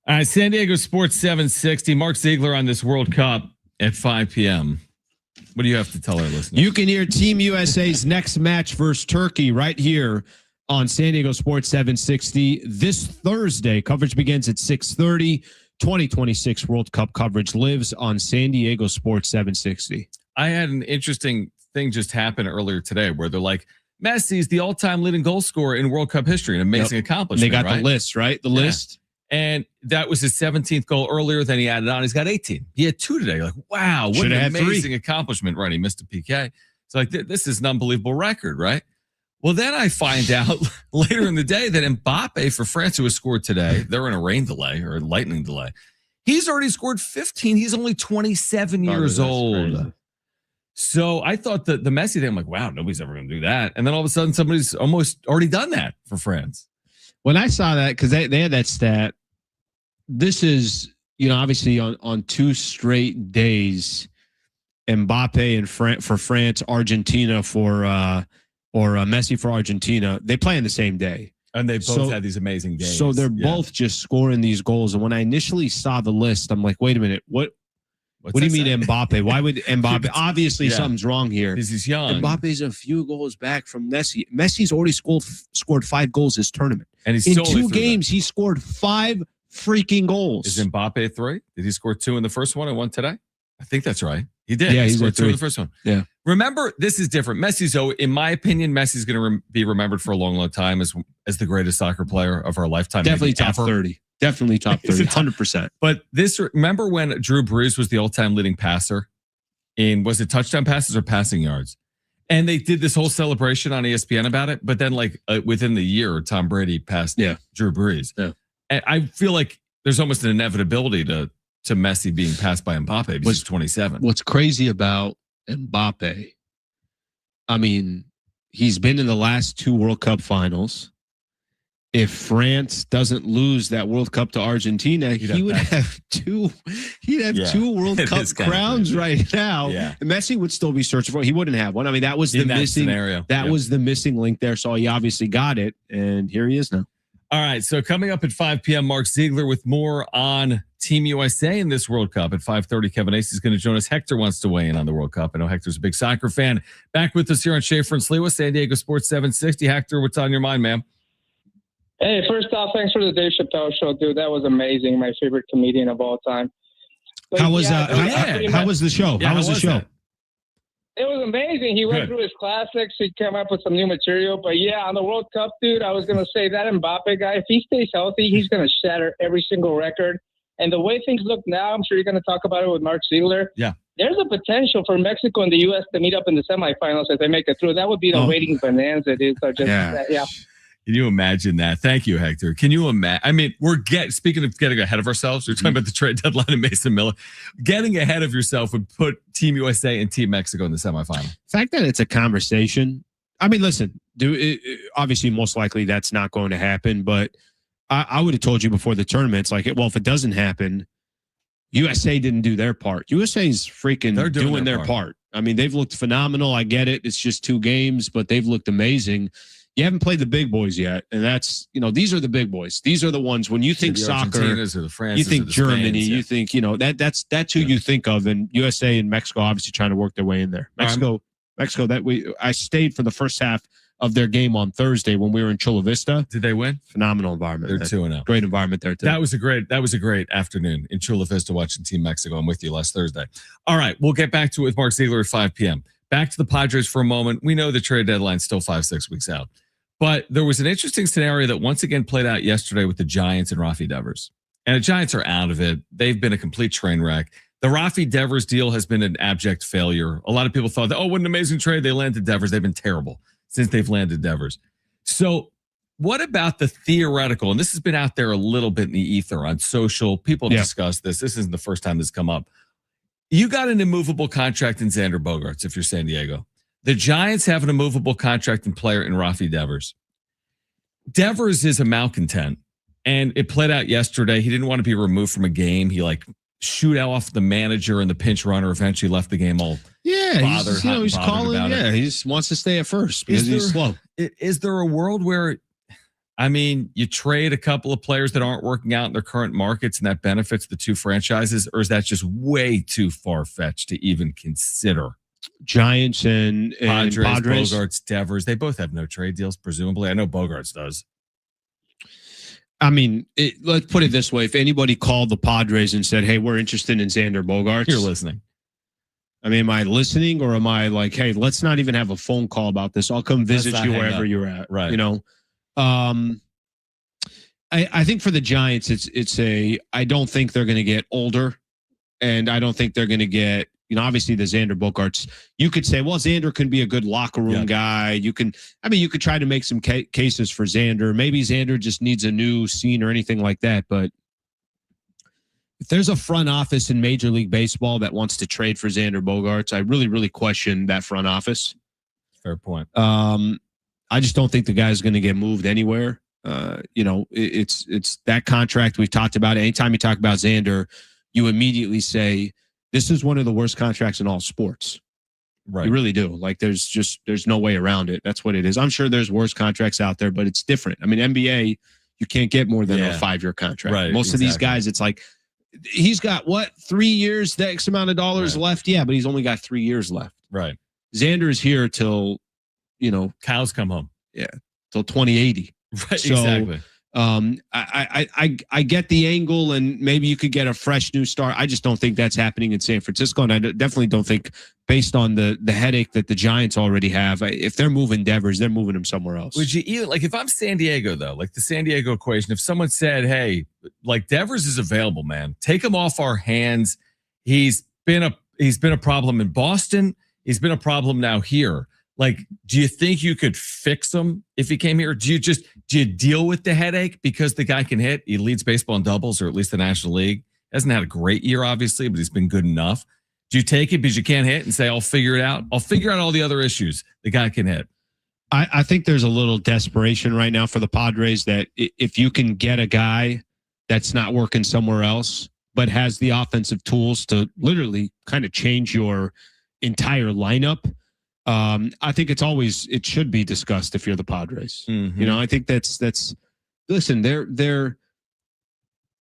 All right, San Diego Sports 760. Mark Ziegler on this World Cup at 5 p.m. What do you have to tell our listeners? You can hear Team USA's next match versus Turkey right here on San Diego Sports 760 this Thursday. Coverage begins at 6:30. 2026 World Cup coverage lives on San Diego Sports 760. I had an interesting thing just happen earlier today where they're like, Messi's the all-time leading goal scorer in World Cup history. An amazing accomplishment. They got the list, right? The list. And that was his 17th goal earlier. Then he added on. He's got 18. He had 2 today. Like, wow, what an amazing accomplishment. Right. He missed a PK. It's like, this is an unbelievable record, right? Well, then I find out later in the day that Mbappe for France, who has scored today, they're in a rain delay or a lightning delay. He's already scored 15. He's only 27 years old. Crazy. So I thought that the Messi thing, I'm like, wow, nobody's ever going to do that. And then all of a sudden, somebody's almost already done that for France. When I saw that, because they had that stat, this is, obviously on 2 straight days, Mbappe and for France, Argentina or Messi for Argentina, they play on the same day. And they both had these amazing days. So they're both just scoring these goals. And when I initially saw the list, I'm like, wait a minute, what do you mean Mbappe? Why would Mbappe? Obviously, something's wrong here. He's young. Mbappe's a few goals back from Messi. Messi's already scored 5 goals this tournament. And he's in 2 games, he scored 5 freaking goals. Is Mbappe 3? Did he score 2 in the first one and 1 today? I think that's right. He did. Yeah, he scored 2 in the first one. Yeah. Remember, this is different. Messi's, in my opinion, Messi's going to be remembered for a long, long time as the greatest soccer player of our lifetime. Definitely top 30. Definitely top 30, 100%. But remember when Drew Brees was the all-time leading passer was it touchdown passes or passing yards? And they did this whole celebration on ESPN about it. But then within the year, Tom Brady passed Drew Brees. Yeah. And I feel like there's almost an inevitability to Messi being passed by Mbappe because he's 27. What's crazy about Mbappe, I mean, he's been in the last 2 World Cup finals. If France doesn't lose that World Cup to Argentina, he would have 2 World Cup crowns right now. Yeah. Messi would still be searching for it. He wouldn't have one. I mean, that was the missing scenario. That was the missing link there. So he obviously got it, and here he is now. All right. So coming up at 5 p.m., Mark Ziegler with more on Team USA in this World Cup. At 5:30, Kevin Acee is going to join us. Hector wants to weigh in on the World Cup. I know Hector's a big soccer fan. Back with us here on Schaefer and Sliwa, San Diego Sports 760. Hector, what's on your mind, man? Hey, first off, thanks for the Dave Chappelle show, dude. That was amazing. My favorite comedian of all time. But how was the show? Yeah, how was the show? That? It was amazing. He went through his classics. He came up with some new material. But yeah, on the World Cup, dude, I was going to say that Mbappe guy, if he stays healthy, he's going to shatter every single record. And the way things look now, I'm sure you're going to talk about it with Mark Ziegler. Yeah. There's a potential for Mexico and the U.S. to meet up in the semifinals if they make it through. That would be the waiting bonanza, dude. So yeah. Can you imagine that? Thank you, Hector. Can you imagine? I mean, speaking of getting ahead of ourselves, we're talking about the trade deadline and Mason Miller. Getting ahead of yourself would put Team USA and Team Mexico in the semifinal. The fact that it's a conversation. I mean, listen, obviously, most likely that's not going to happen. But I would have told you before the tournament, it's like, well, if it doesn't happen, USA didn't do their part. USA's freaking doing their part. I mean, they've looked phenomenal. I get it. It's just 2 games, but they've looked amazing. You haven't played the big boys yet, and that's these are the big boys. These are the ones when you think soccer, or the France's, you think Germany, Spains, you think that's who you think of, and USA and Mexico obviously trying to work their way in there. Mexico. I stayed for the first half of their game on Thursday when we were in Chula Vista. Did they win? Phenomenal environment. They're 2-0. Great environment there too. That was a great afternoon in Chula Vista watching Team Mexico. I'm with you last Thursday. All right, we'll get back to it with Mark Ziegler at 5 p.m. Back to the Padres for a moment. We know the trade deadline's still 5-6 weeks out. But there was an interesting scenario that once again played out yesterday with the Giants and Rafi Devers. And the Giants are out of it. They've been a complete train wreck. The Rafi Devers deal has been an abject failure. A lot of people thought, what an amazing trade. They landed Devers. They've been terrible since they've landed Devers. So what about the theoretical, and this has been out there a little bit in the ether on social. People have discussed this. This isn't the first time this has come up. You got an immovable contract in Xander Bogaerts if you're San Diego. The Giants have an immovable contract and player in Rafi Devers. Devers is a malcontent, and it played out yesterday. He didn't want to be removed from a game. He shoot off the manager and the pinch runner. Eventually left the game all bothered. He's calling. He just wants to stay at first because he's slow. Is there a world where I mean, you trade a couple of players that aren't working out in their current markets and that benefits the two franchises, or is that just way too far-fetched to even consider? Giants and Padres. Bogarts, Devers, they both have no trade deals, presumably. I know Bogarts does. I mean, let's put it this way. If anybody called the Padres and said, hey, we're interested in Xander Bogaerts. You're listening. I mean, am I listening or am I like, hey, let's not even have a phone call about this. I'll come visit you wherever you're at. Right. You know, I think for the Giants, I don't think they're going to get older, and I don't think they're going to get, obviously the Xander Bogaerts. You could say, well, Xander can be a good locker room guy. You could try to make some cases for Xander. Maybe Xander just needs a new scene or anything like that. But if there's a front office in Major League Baseball that wants to trade for Xander Bogaerts, I really, really question that front office. Fair point. I just don't think the guy's going to get moved anywhere. It's that contract we've talked about. Anytime you talk about Xander, you immediately say, this is one of the worst contracts in all sports. Right. You really do. Like there's no way around it. That's what it is. I'm sure there's worse contracts out there, but it's different. I mean, NBA, you can't get more than a 5-year contract. Right, Most of these guys, it's like, he's got 3 years, the X amount of dollars left. Yeah, but he's only got 3 years left. Right. Xander is here till, cows come home. Yeah. Till 2080. Right. So, exactly. I get the angle, and maybe you could get a fresh new start. I just don't think that's happening in San Francisco, and I definitely don't think, based on the headache that the Giants already have, if they're moving Devers, they're moving him somewhere else. Would you even, like, if I'm San Diego though, like the San Diego equation, if someone said, hey, like Devers is available, man, take him off our hands. He's been a problem in Boston. He's been a problem now here. Like, do you think you could fix him if he came here? Do you deal with the headache because the guy can hit? He leads baseball in doubles, or at least the National League. Hasn't had a great year, obviously, but he's been good enough. Do you take it because you can't hit and say, I'll figure it out? I'll figure out all the other issues the guy can hit. I think there's a little desperation right now for the Padres that if you can get a guy that's not working somewhere else, but has the offensive tools to literally kind of change your entire lineup, I think it should be discussed if you're the Padres. Mm-hmm. I think that's listen, they're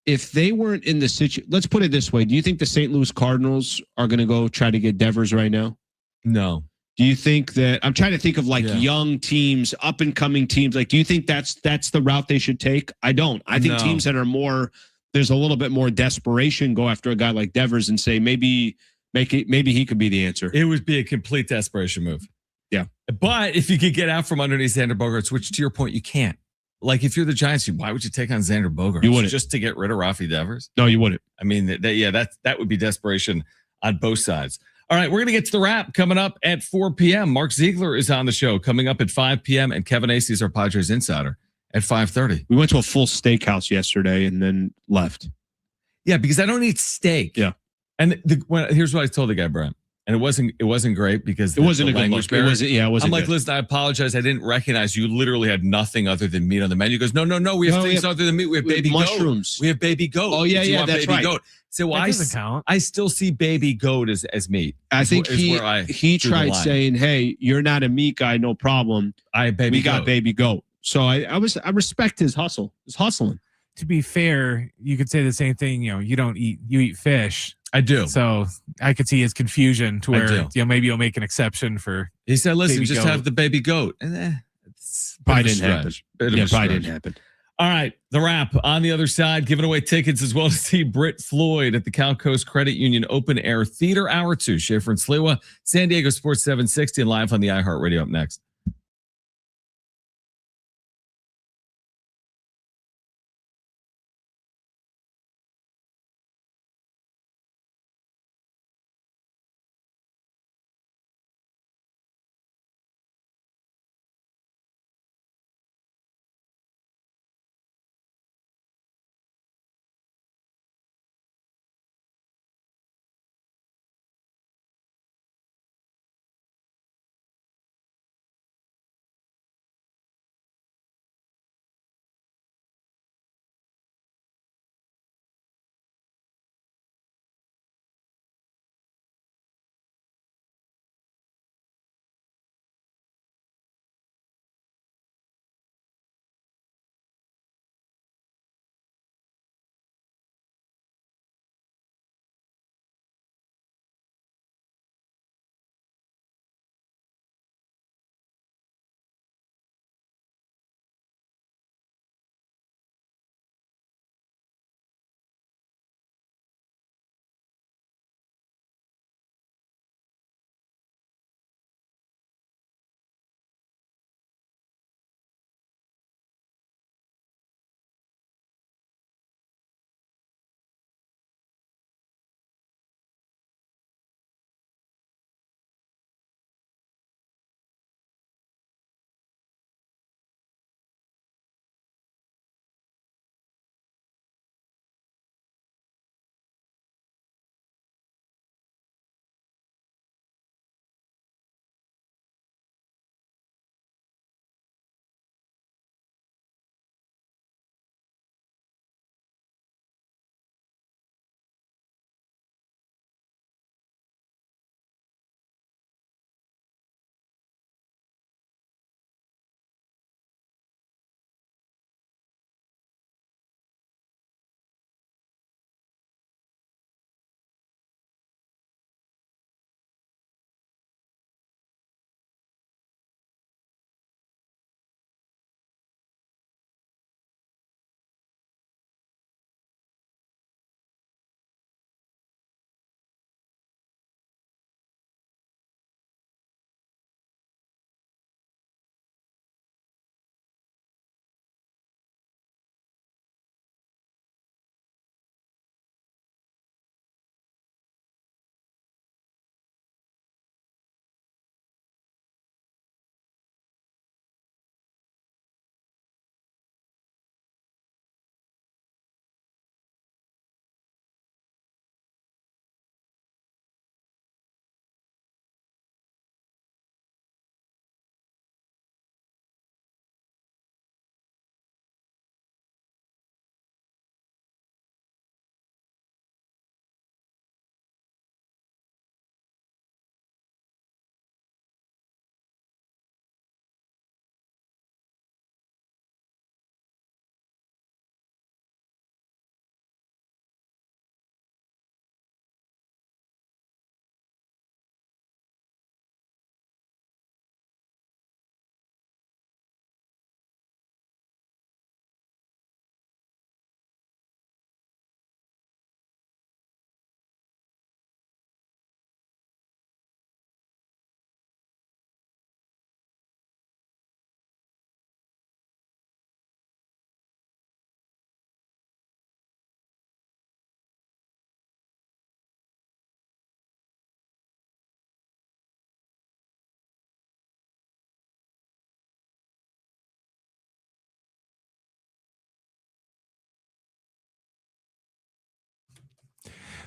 if they weren't in the situation, let's put it this way. Do you think the St. Louis Cardinals are going to go try to get Devers right now? No. Do you think that, I'm trying to think of young teams, up and coming teams. Like, do you think that's the route they should take? I don't. I think teams that are there's a little bit more desperation, go after a guy like Devers and say, maybe he could be the answer. It would be a complete desperation move. Yeah. But if you could get out from underneath Xander Bogaerts, which to your point, you can't. Like, if you're the Giants, why would you take on Xander Bogaerts? You wouldn't. Just to get rid of Rafi Devers? No, you wouldn't. I mean, that would be desperation on both sides. All right, we're going to get to the wrap coming up at 4 p.m. Mark Ziegler is on the show coming up at 5 p.m. and Kevin Acee is our Padres Insider at 5:30. We went to a full steakhouse yesterday and then left. Yeah, because I don't eat steak. Yeah. And here's what I told the guy, Brent. And it wasn't great because it wasn't a good look. It wasn't I'm like, good. listen, I apologize. I didn't recognize you literally had nothing other than meat on the menu. He goes, no. We have things other than meat. We have baby mushrooms. Goat. We have baby goat. Oh, yeah, that's right. Goat. So that doesn't count. I still see baby goat as meat. I think he tried saying, hey, you're not a meat guy, no problem. We got baby goat. So I respect his hustle. He's hustling. To be fair, you could say the same thing. You eat fish. I do. So I could see his confusion to where maybe you'll make an exception for. He said, "Listen, just goat. Have the baby goat." And probably didn't happen. Probably didn't happen. All right, the wrap on the other side, giving away tickets as well to see Britt Floyd at the Cal Coast Credit Union Open Air Theater Hour 2. Schaefer and Sliwa, San Diego Sports 760, and live on the iHeartRadio up next.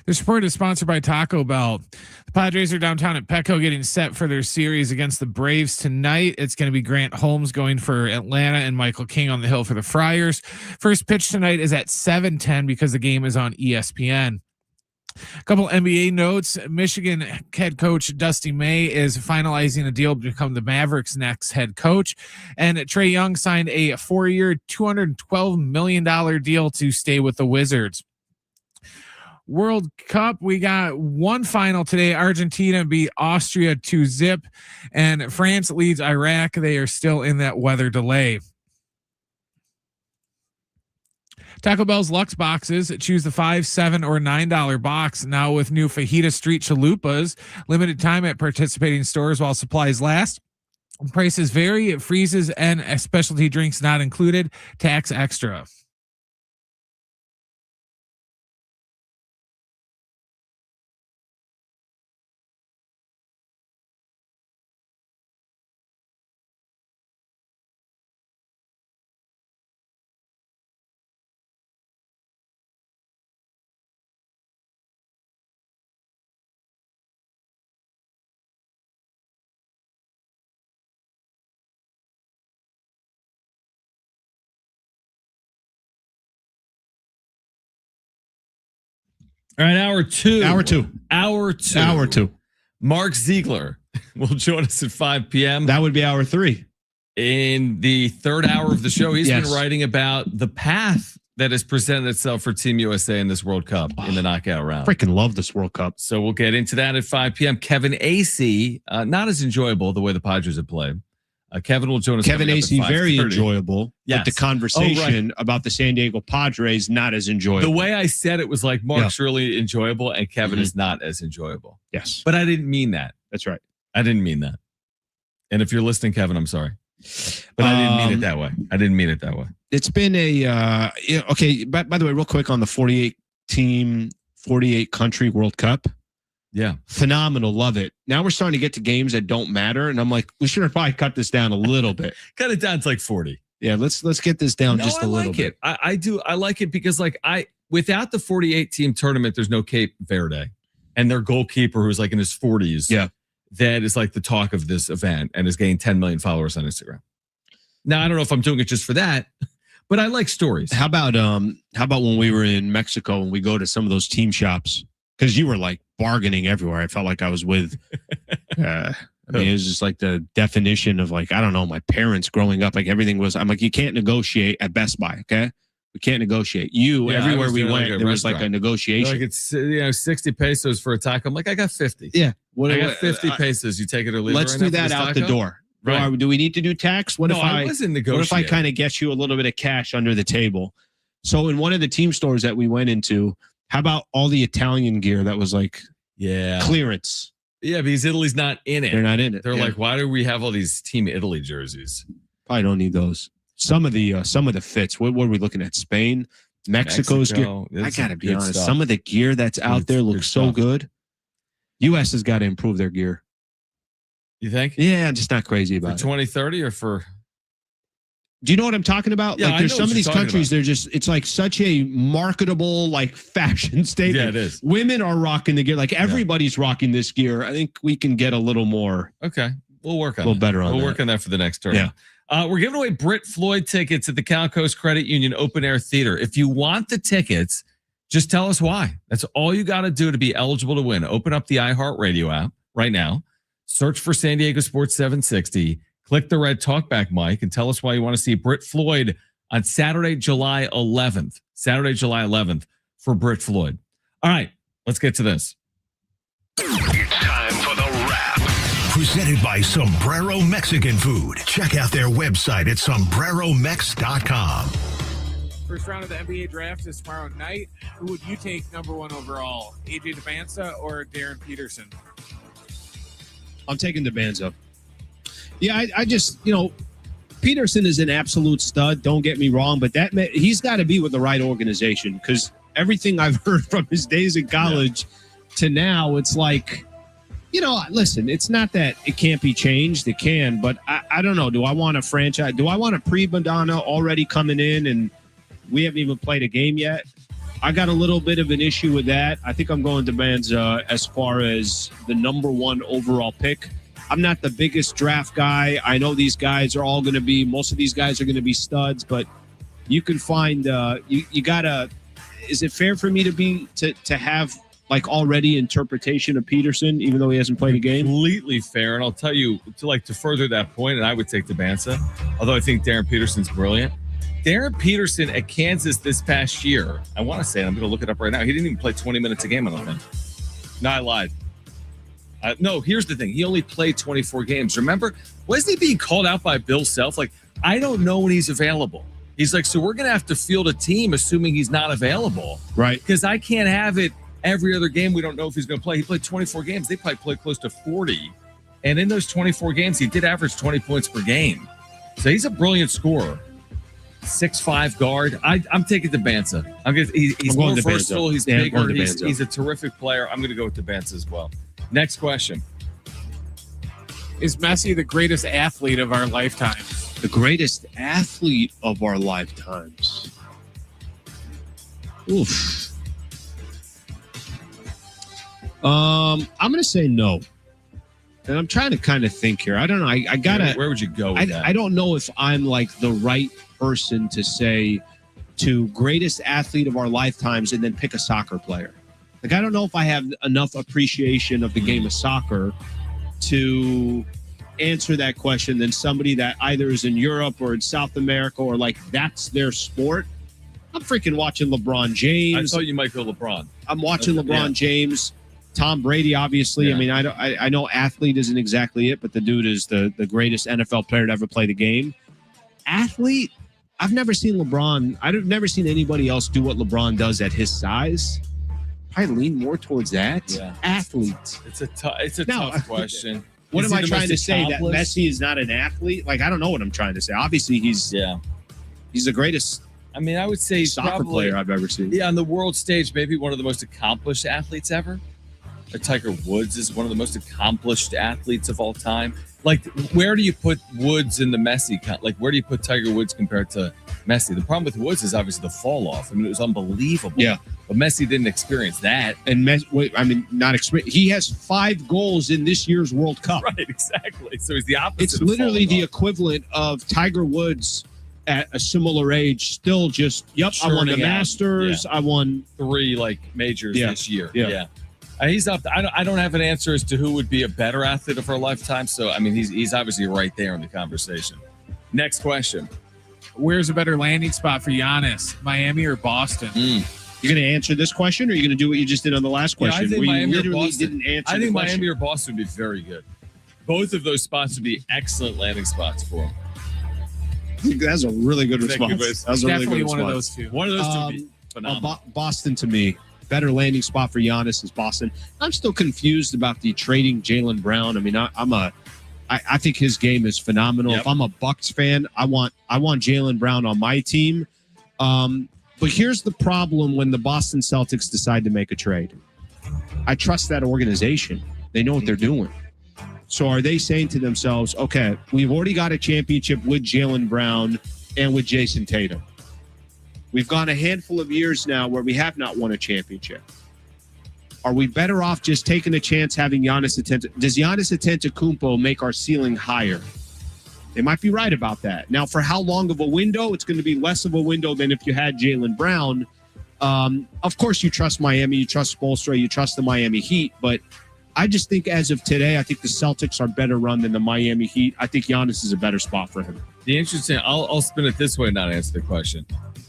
This report is sponsored by Taco Bell. The Padres are downtown at Petco getting set for their series against the Braves tonight. It's going to be Grant Holmes going for Atlanta and Michael King on the hill for the Friars. First pitch tonight is at 7:10 because the game is on ESPN. A couple NBA notes. Michigan head coach Dusty May is finalizing a deal to become the Mavericks' next head coach. And Trae Young signed a 4-year, $212 million deal to stay with the Wizards. World Cup, we got one final today. Argentina beat Austria 2-0, and France leads Iraq. They are still in that weather delay. Taco Bell's Lux boxes. Choose the $5, $7, or $9 box now with new Fajita Street Chalupas. Limited time at participating stores while supplies last. Prices vary. It freezes and specialty drinks not included. Tax extra. All right, hour two. Mark Ziegler will join us at 5 p.m. That would be hour 3. In the third hour of the show, he's been writing about the path that has presented itself for Team USA in this World Cup in the knockout round. Freaking love this World Cup. So we'll get into that at 5 p.m. Kevin Acee, not as enjoyable the way the Padres have played. Kevin will join us. Kevin Acee, very enjoyable. Yes. But the conversation about the San Diego Padres, not as enjoyable. The way I said it was like Mark's really enjoyable and Kevin is not as enjoyable. Yes. But I didn't mean that. That's right. I didn't mean that. And if you're listening, Kevin, I'm sorry. But I didn't mean it that way. I didn't mean it that way. It's been a, okay, by the way, real quick on the 48-team, 48-country World Cup. Yeah. Phenomenal. Love it. Now we're starting to get to games that don't matter. And I'm like, we should have probably cut this down a little bit. Cut it down to like 40. Yeah, let's get this down just a little bit. I do. I like it because without the 48-team tournament, there's no Cape Verde. And their goalkeeper, who's like in his 40s, that is like the talk of this event and is getting 10 million followers on Instagram. Now, I don't know if I'm doing it just for that, but I like stories. How about when we were in Mexico and we go to some of those team shops? Because you were like bargaining everywhere. I felt like I was with, I mean, it was just like the definition of like, I don't know, my parents growing up, like everything was, I'm like, you can't negotiate at Best Buy, okay? We can't negotiate. Everywhere we went, there was like a negotiation. Like it's 60 pesos for a taco. I'm like, I got 50. Yeah. I got 50 pesos. You take it or leave it. Let's do that out the door. Right. Do we need to do tax? What if I wasn't negotiating? What if I kind of get you a little bit of cash under the table? So in one of the team stores that we went into, how about all the Italian gear that was like clearance? Yeah, because Italy's not in it. They're not in it. They're like, why do we have all these Team Italy jerseys? Probably don't need those. Some of the fits. What were we looking at? Spain, Mexico's gear. I gotta be honest. Some of the gear that's out there looks so good. U.S. has got to improve their gear. You think? Yeah, I'm just not crazy about it. For 2030 or for? Do you know what I'm talking about? Yeah, like there's some of these countries, they're just, it's like such a marketable, like fashion statement. Yeah, it is. Women are rocking the gear. Like everybody's rocking this gear. I think we can get a little more. Okay. We'll work on a little better on that. We'll work on that for the next turn. Yeah. We're giving away Britt Floyd tickets at the Cal Coast Credit Union Open Air Theater. If you want the tickets, just tell us why. That's all you got to do to be eligible to win. Open up the iHeartRadio app right now. Search for San Diego Sports 760. Click the red talkback mic and tell us why you want to see Britt Floyd on Saturday, July 11th. Saturday, July 11th for Britt Floyd. All right, let's get to this. It's time for the wrap. Presented by Sombrero Mexican Food. Check out their website at sombreromex.com. First round of the NBA draft is tomorrow night. Who would you take number 1 overall? AJ DeBanza or Darren Peterson? I'm taking DeBanza. Yeah, I just, Peterson is an absolute stud. Don't get me wrong, but he's got to be with the right organization because everything I've heard from his days in college to now, it's like, listen, it's not that it can't be changed. It can, but I don't know. Do I want a franchise? Do I want a pre-Madonna already coming in and we haven't even played a game yet? I got a little bit of an issue with that. I think I'm going to Banza as far as the number 1 overall pick. I'm not the biggest draft guy. I know these guys are all going to be, most of these guys are going to be studs, but you can find, you got to, is it fair for me to have like already interpretation of Peterson, even though he hasn't played a game? Completely fair. And I'll tell you, to further that point, and I would take Dabanza, although I think Darren Peterson's brilliant. Darren Peterson at Kansas this past year, I want to say, and I'm going to look it up right now, he didn't even play 20 minutes a game, I don't think. No, I lied. No, here's the thing. He only played 24 games. Remember, wasn't he being called out by Bill Self? Like, I don't know when he's available. He's like, so we're going to have to field a team assuming he's not available. Right. Because I can't have it every other game. We don't know if he's going to play. He played 24 games. They probably played close to 40. And in those 24 games, he did average 20 points per game. So he's a brilliant scorer. 6'5" guard. I'm taking Dabanza. He's more versatile. He's bigger. He's a terrific player. I'm going to go with Dabanza as well. Next question. Is Messi the greatest athlete of our lifetimes? The greatest athlete of our lifetimes. Oof. I'm going to say no. And I'm trying to kind of think here. I don't know. I gotta. Where would you go with that? I don't know if I'm like the right person to say to greatest athlete of our lifetimes and then pick a soccer player. Like, I don't know if I have enough appreciation of the game of soccer to answer that question than somebody that either is in Europe or in South America or like that's their sport. I'm freaking watching LeBron James. I thought you might go LeBron. I'm watching LeBron James. Tom Brady, obviously. Yeah. I mean, I know athlete isn't exactly it, but the dude is the greatest NFL player to ever play the game. Athlete, I've never seen LeBron. I've never seen anybody else do what LeBron does at his size. I lean more towards that. Yeah. Athlete. It's a tough question. What am I trying to say? That Messi is not an athlete? Like, I don't know what I'm trying to say. Obviously, he's the greatest. I mean, I would say he's soccer player I've ever seen. Yeah, on the world stage, maybe one of the most accomplished athletes ever. Tiger Woods is one of the most accomplished athletes of all time. Like, where do you put Woods in the Messi count? Like, where do you put Tiger Woods compared to Messi? The problem with Woods is obviously the fall off. I mean, it was unbelievable. Yeah. But Messi didn't experience that. And not experience. He has 5 goals in this year's World Cup. Right, exactly. So he's the opposite. It's literally the equivalent of Tiger Woods at a similar age, still just, I won the Masters. Yeah. I won 3 majors this year. Yeah. He's up. I don't have an answer as to who would be a better athlete of our lifetime. So, I mean, he's obviously right there in the conversation. Next question. Where's a better landing spot for Giannis, Miami or Boston? You're going to answer this question, or are you going to do what you just did on the last question? I think Miami or Boston. Didn't answer I think Miami or Boston would be very good. Both of those spots would be excellent landing spots for him. I think that's a really good response. That was a really good response. One of those two. One of those two would be phenomenal. Boston to me. Better landing spot for Giannis is Boston. I'm still confused about the trading Jaylen Brown. I mean, I think his game is phenomenal. Yep. If I'm a Bucks fan, I want Jaylen Brown on my team. But here's the problem when the Boston Celtics decide to make a trade. I trust that organization. They know what they're doing. So are they saying to themselves, okay, we've already got a championship with Jaylen Brown and with Jason Tatum. We've gone a handful of years now where we have not won a championship. Are we better off just taking a chance having Giannis Antetokounmpo? Does Giannis Antetokounmpo make our ceiling higher? They might be right about that. Now, for how long of a window? It's going to be less of a window than if you had Jaylen Brown. Of course, you trust Miami, you trust Spoelstra, you trust the Miami Heat, but I just think as of today, I think the Celtics are better run than the Miami Heat. I think Giannis is a better spot for him. The interesting, I'll spin it this way and not answer the question.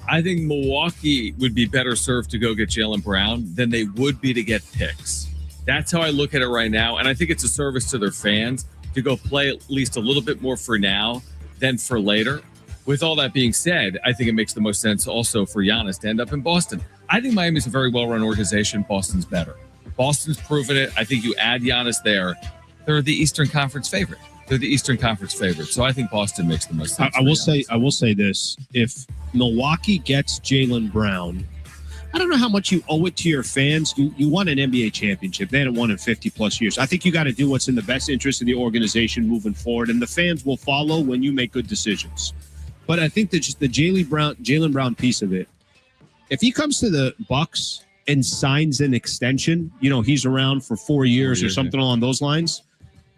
I think Milwaukee would be better served to go get Jaylen Brown than they would be to get picks. That's how I look at it right now. And I think it's a service to their fans to go play at least a little bit more for now than for later. With all that being said, I think it makes the most sense also for Giannis to end up in Boston. I think Miami's a very well-run organization. Boston's better. Boston's proven it. I think you add Giannis there. They're the Eastern Conference favorite. So I think Boston makes the most sense. I will say this. If Milwaukee gets Jaylen Brown, I don't know how much you owe it to your fans. You won an NBA championship. They hadn't won in 50 plus years. I think you got to do what's in the best interest of the organization moving forward, and the fans will follow when you make good decisions. But I think that just the Jaylen Brown piece of it, if he comes to the Bucks and signs an extension, he's around for 4 years or something along those lines,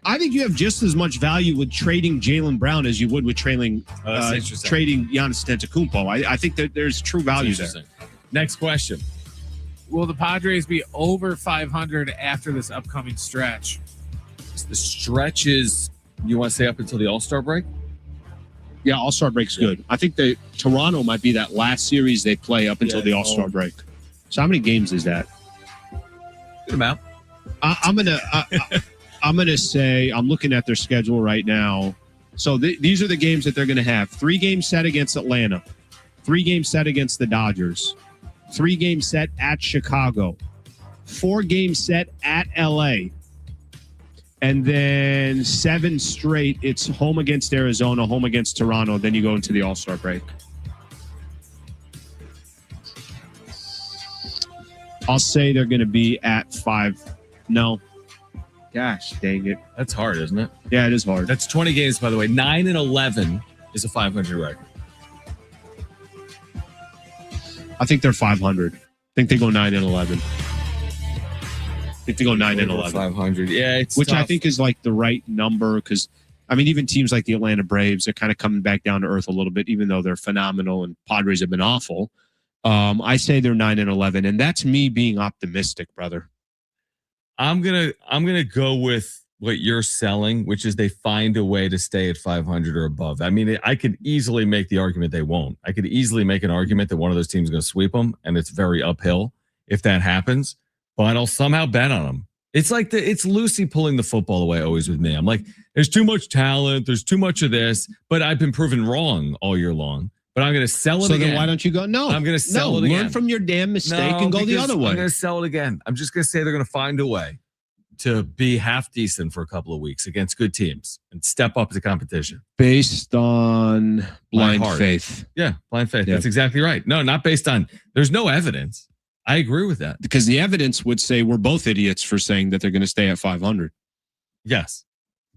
I think you have just as much value with trading Jaylen Brown as you would with trading Giannis Antetokounmpo. I think that there's true value there. Next question. Will the Padres be over 500 after this upcoming stretch? The stretch is, you want to say up until the All-Star break? Yeah, All-Star break's good. I think Toronto might be that last series they play up until the All-Star break. So how many games is that? Good amount. I'm gonna say, I'm looking at their schedule right now. So these are the games that they're gonna have: 3 games set against Atlanta, 3 games set against the Dodgers, 3 games set at Chicago, 4 games set at LA, and then 7 straight. It's home against Arizona, home against Toronto. Then you go into the All-Star break. I'll say they're going to be at 5. No. Gosh, dang it. That's hard, isn't it? Yeah, it is hard. That's 20 games, by the way. 9-11 is a 500 record. I think they're 500. I think they go 9-11. I think they go 9-11. 500. Yeah, it's which tough. I think is like the right number because, even teams like the Atlanta Braves are kind of coming back down to earth a little bit, even though they're phenomenal and Padres have been awful. I say they're 9-11, and that's me being optimistic, brother. I'm gonna go with what you're selling, which is they find a way to stay at 500 or above. I could easily make the argument they won't. I could easily make an argument that one of those teams is going to sweep them, and it's very uphill if that happens. But I'll somehow bet on them. It's like it's Lucy pulling the football away always with me. I'm like, there's too much talent, there's too much of this, but I've been proven wrong all year long. But I'm going to sell it again. So then why don't you go? No, I'm going to sell it again. Learn from your damn mistake and go the other way. I'm going to sell it again. I'm just going to say they're going to find a way to be half decent for a couple of weeks against good teams and step up the competition. Based on blind faith. Yeah, blind faith. Yeah. That's exactly right. No, not based on, there's no evidence. I agree with that. Because the evidence would say we're both idiots for saying that they're going to stay at 500. Yes.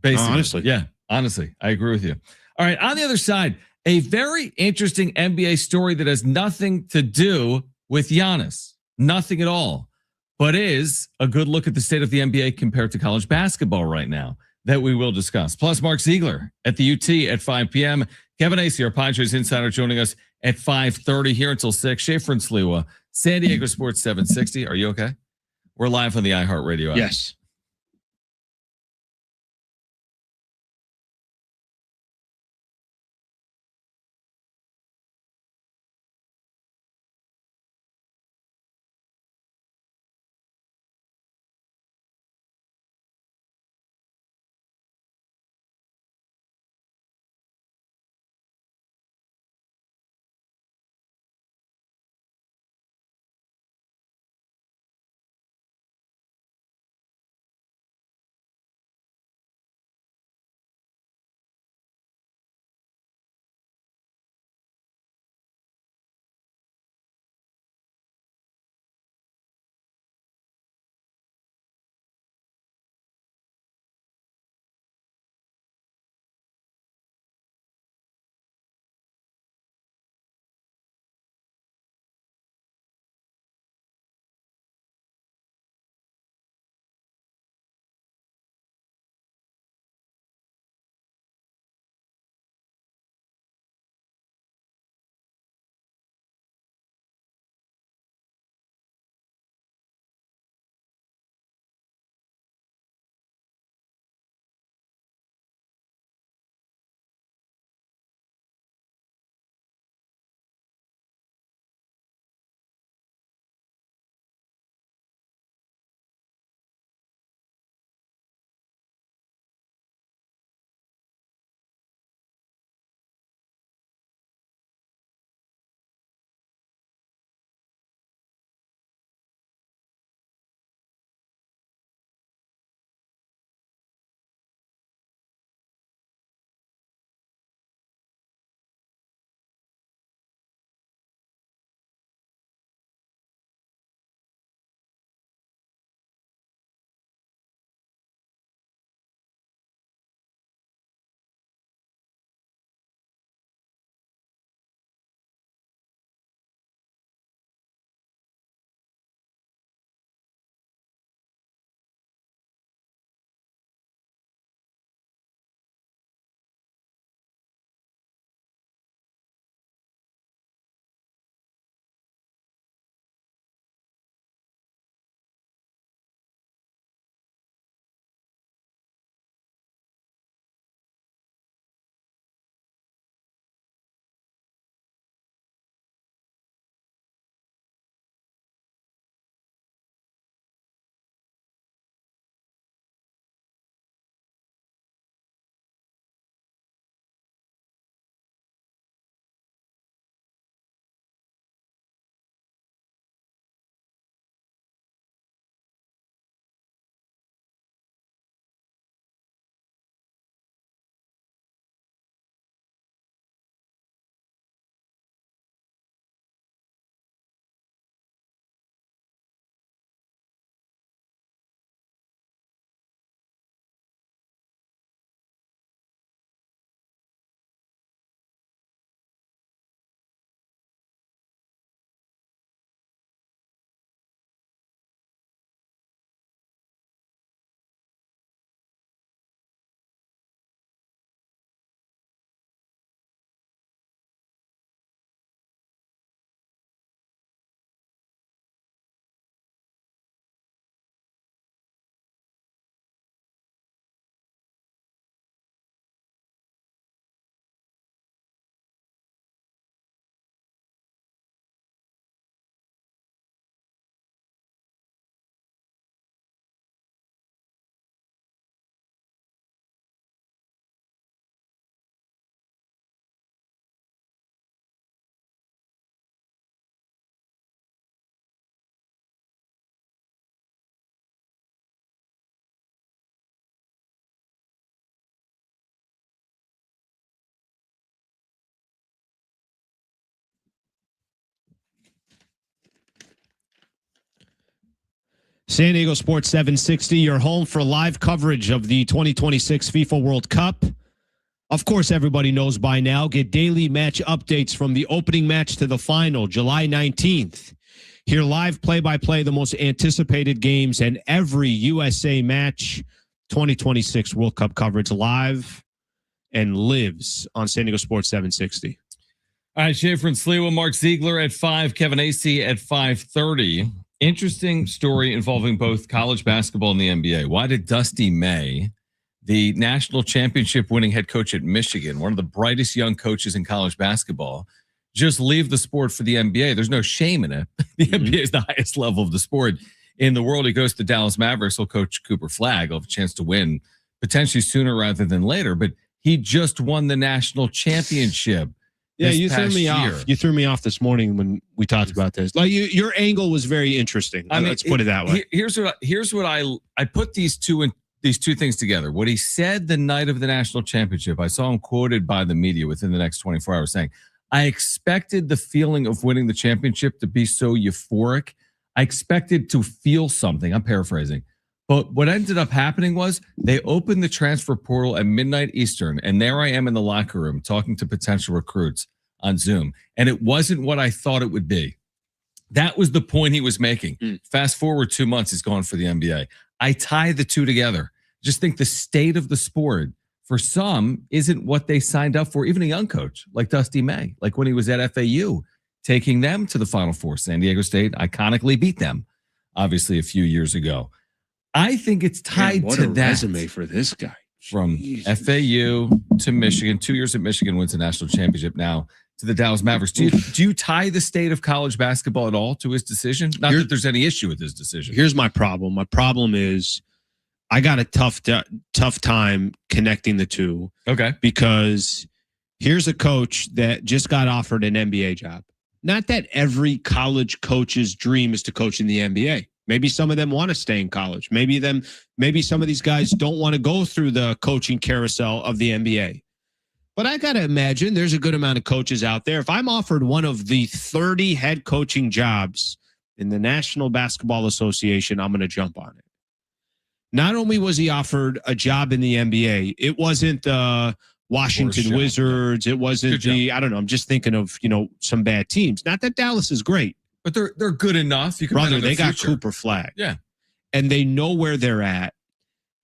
Basically. Honestly. Yeah, honestly. I agree with you. All right, on the other side, a very interesting NBA story that has nothing to do with Giannis. Nothing at all. But is a good look at the state of the NBA compared to college basketball right now that we will discuss. Plus, Mark Ziegler at the UT at 5 p.m. Kevin Acee, our Padres Insider, joining us at 5:30 here until 6. Schaefer and Sliwa, San Diego Sports 760. Are you okay? We're live on the iHeartRadio app. Yes. San Diego Sports 760, your home for live coverage of the 2026 FIFA World Cup. Of course, everybody knows by now. Get daily match updates from the opening match to the final, July 19th. Hear live play-by-play, the most anticipated games, and every USA match. 2026 World Cup coverage live and lives on San Diego Sports 760. All right, Schaefer and Sliwa, Mark Ziegler at 5, Kevin Acee at 5:30. Interesting story involving both college basketball and the NBA. Why did Dusty May, the national championship winning head coach at Michigan, one of the brightest young coaches in college basketball, just leave the sport for the NBA? There's no shame in it. The NBA is the highest level of the sport in the world. He goes to Dallas Mavericks. He'll coach Cooper Flagg. He'll have a chance to win potentially sooner rather than later. But he just won the national championship. Yeah, you threw me off. You threw me off this morning when we talked about this. Like your angle was very interesting. I mean, let's put it that way. Here's what I put these two things together. What he said the night of the national championship, I saw him quoted by the media within the next 24 hours saying, "I expected the feeling of winning the championship to be so euphoric. I expected to feel something." I'm paraphrasing. But what ended up happening was they opened the transfer portal at midnight Eastern, and there I am in the locker room talking to potential recruits on Zoom, and it wasn't what I thought it would be. That was the point he was making. Fast forward 2 months, he's gone for the NBA. I tie the two together. Just think the state of the sport for some isn't what they signed up for, even a young coach like Dusty May, like when he was at FAU, taking them to the Final Four. San Diego State iconically beat them, obviously, a few years ago. I think it's tied to that resume for this guy. From FAU to Michigan, 2 years at Michigan, wins a national championship, now to the Dallas Mavericks. Do you tie the state of college basketball at all to his decision? Not that there's any issue with his decision. Here's my problem. My problem is I got a tough time connecting the two. Okay. Because here's a coach that just got offered an NBA job. Not that every college coach's dream is to coach in the NBA. Maybe some of them want to stay in college. Maybe some of these guys don't want to go through the coaching carousel of the NBA. But I got to imagine there's a good amount of coaches out there. If I'm offered one of the 30 head coaching jobs in the National Basketball Association, I'm going to jump on it. Not only was he offered a job in the NBA, it wasn't the Washington Wizards. It wasn't I don't know. I'm just thinking of, some bad teams. Not that Dallas is great. But they're good enough. You can Brother, they got Cooper Flagg. Yeah. And they know where they're at.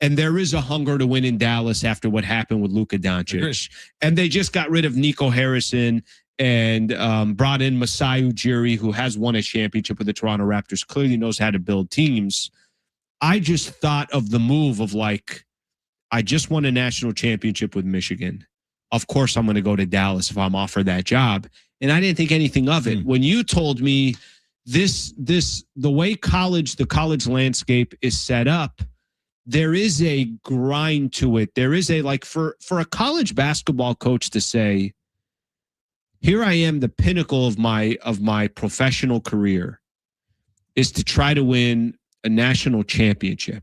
And there is a hunger to win in Dallas after what happened with Luka Doncic. And they just got rid of Nico Harrison and brought in Masai Ujiri, who has won a championship with the Toronto Raptors, clearly knows how to build teams. I just thought of the move of I just won a national championship with Michigan. Of course, I'm going to go to Dallas if I'm offered that job. And I didn't think anything of it. When you told me the way the college landscape is set up, there is a grind to it. There is for a college basketball coach to say, here I am, the pinnacle of my professional career is to try to win a national championship.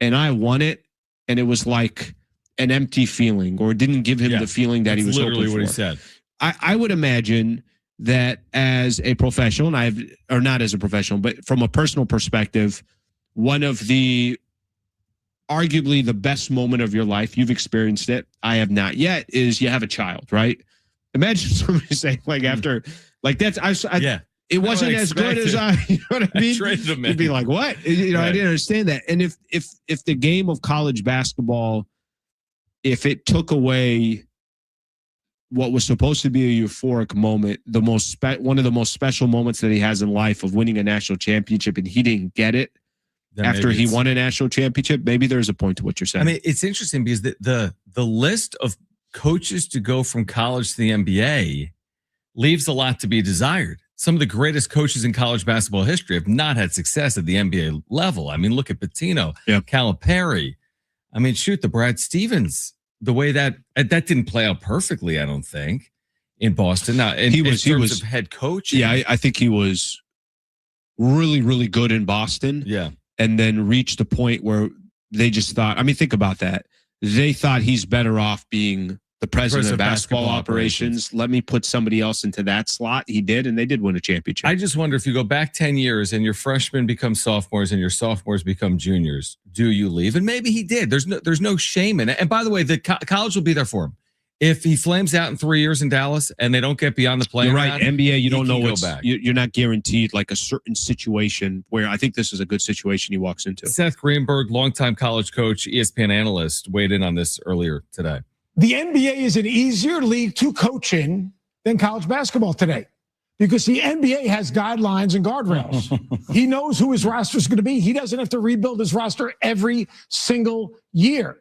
And I won it. And it was like an empty feeling, or didn't give him the feeling that he was hoping for. Literally what he said. I would imagine that as a professional, or not as a professional, but from a personal perspective, one of the arguably the best moment of your life, you've experienced it, I have not yet, is you have a child, right? Imagine somebody saying after, that's, it wasn't as good as you know what I mean? You'd be like, what? I didn't understand that. And if the game of college basketball, if it took away what was supposed to be a euphoric moment, one of the most special moments that he has in life of winning a national championship, and he didn't get it after he won a national championship, maybe there's a point to what you're saying. I mean, it's interesting because the list of coaches to go from college to the NBA leaves a lot to be desired. Some of the greatest coaches in college basketball history have not had success at the NBA level. I mean, look at Pitino, Calipari. I mean, the Brad Stevens. The way that didn't play out perfectly, I don't think, in Boston. Now, in terms of head coach. Yeah, I think he was really, really good in Boston. Yeah. And then reached a point where they just thought, think about that. They thought he's better off being the president of basketball operations. Let me put somebody else into that slot. He did, and they did win a championship. I just wonder if you go back 10 years and your freshmen become sophomores and your sophomores become juniors, do you leave? And maybe he did. There's no shame in it. And by the way, the college will be there for him. If he flames out in 3 years in Dallas and they don't get beyond the playing You're right. round, NBA, you don't know what's back. You're not guaranteed like a certain situation where I think this is a good situation he walks into. Seth Greenberg, longtime college coach, ESPN analyst, weighed in on this earlier today. The NBA is an easier league to coach in than college basketball today because the NBA has guidelines and guardrails. He knows who his roster is going to be. He doesn't have to rebuild his roster every single year.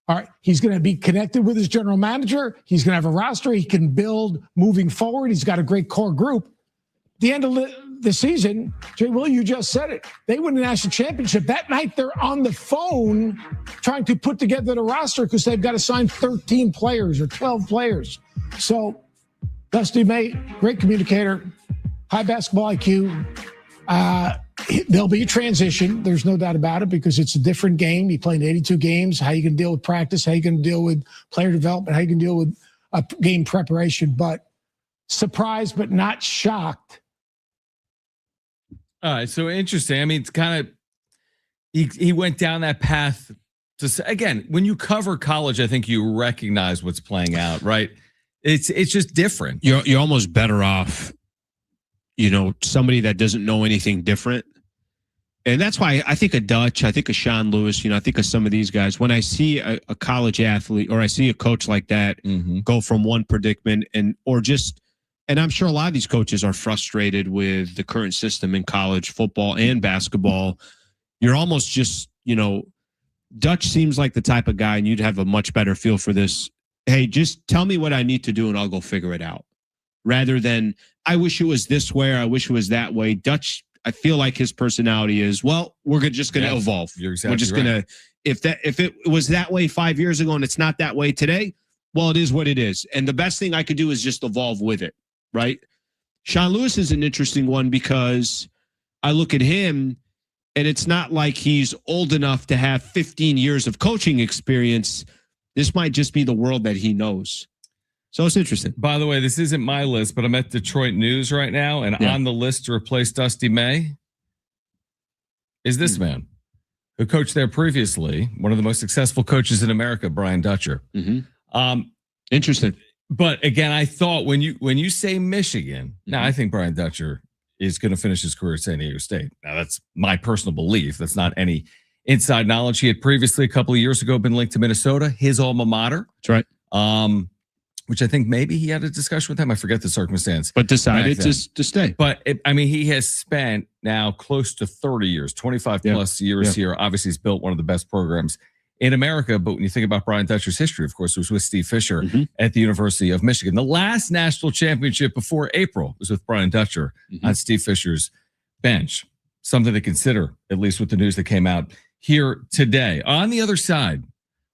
All right. He's going to be connected with his general manager. He's going to have a roster he can build moving forward. He's got a great core group. The end of the season, Jay Will, you just said it. They win the national championship. That night, they're on the phone trying to put together the roster because they've got to sign 13 players or 12 players. So, Dusty May, great communicator, high basketball IQ. There'll be a transition. There's no doubt about it because it's a different game. You played 82 games. How you can deal with practice, how you can deal with player development, how you can deal with game preparation. But surprised but not shocked. All right, so interesting. I mean, it's kind of he went down that path to say, again, when you cover college, I think you recognize what's playing out, right? It's just different. You're almost better off, somebody that doesn't know anything different. And that's why I think of Dutch, I think of Sean Lewis, I think of some of these guys. When I see a college athlete or I see a coach like that go from one predicament and I'm sure a lot of these coaches are frustrated with the current system in college football and basketball. You're almost just, Dutch seems like the type of guy, and you'd have a much better feel for this. Hey, just tell me what I need to do and I'll go figure it out. Rather than, I wish it was this way or I wish it was that way. Dutch, I feel like his personality is, well, we're just going to evolve. You're exactly we're just right. going to, if it was that way 5 years ago and it's not that way today, well, it is what it is. And the best thing I could do is just evolve with it. Right. Sean Lewis is an interesting one because I look at him and it's not like he's old enough to have 15 years of coaching experience. This might just be the world that he knows. So it's interesting. By the way, this isn't my list, but I'm at Detroit News right now. And on the list to replace Dusty May is this man who coached there previously. One of the most successful coaches in America, Brian Dutcher. Interesting. But again, I thought when you say Michigan, now I think Brian Dutcher is going to finish his career at San Diego State. Now that's my personal belief. That's not any inside knowledge. He had previously a couple of years ago been linked to Minnesota, his alma mater. That's right. Which I think maybe he had a discussion with him. I forget the circumstance. But decided to stay. But he has spent now close to 30 years, 25 plus years here. Obviously, he's built one of the best programs in America. But when you think about Brian Dutcher's history, of course, it was with Steve Fisher at the University of Michigan. The last national championship before April was with Brian Dutcher on Steve Fisher's bench. Something to consider, at least with the news that came out here today. On the other side,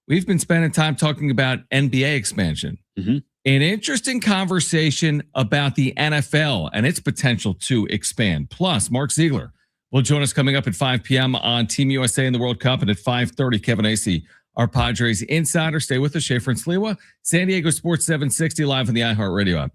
we've been spending time talking about NBA expansion. An interesting conversation about the NFL and its potential to expand. Plus, Mark Ziegler will join us coming up at 5 p.m. on Team USA in the World Cup. And at 5:30, Kevin Acee, our Padres Insider. Stay with us, Schaefer and Sliwa. San Diego Sports 760 live on the iHeartRadio app.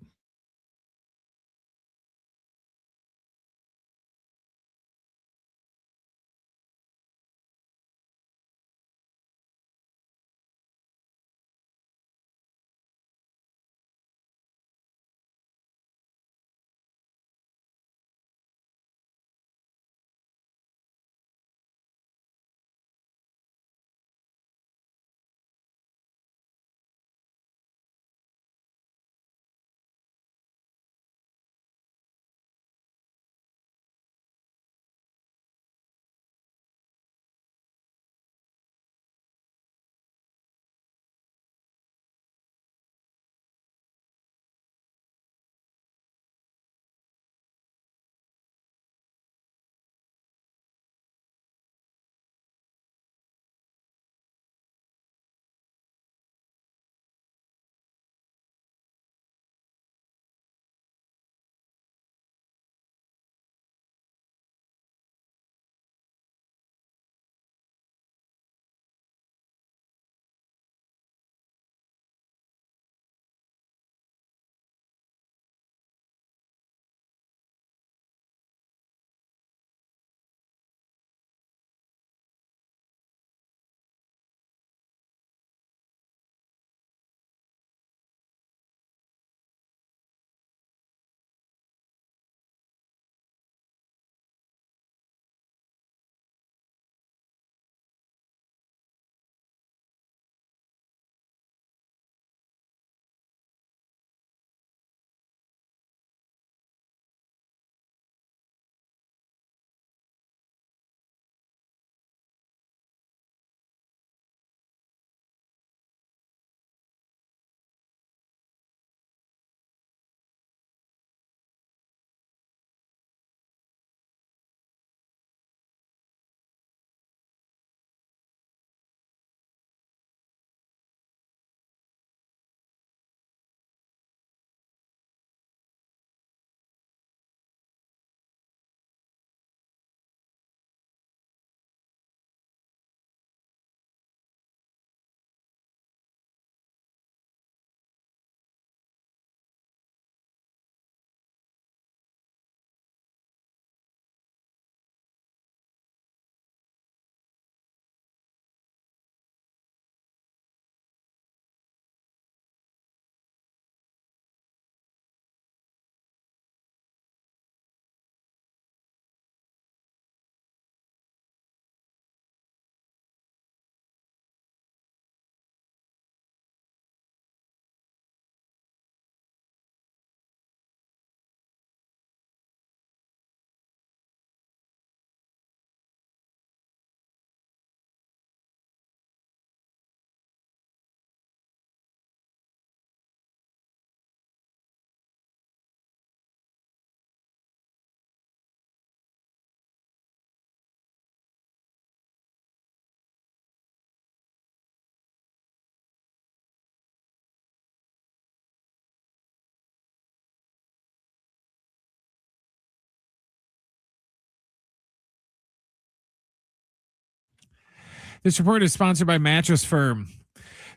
This report is sponsored by Mattress Firm.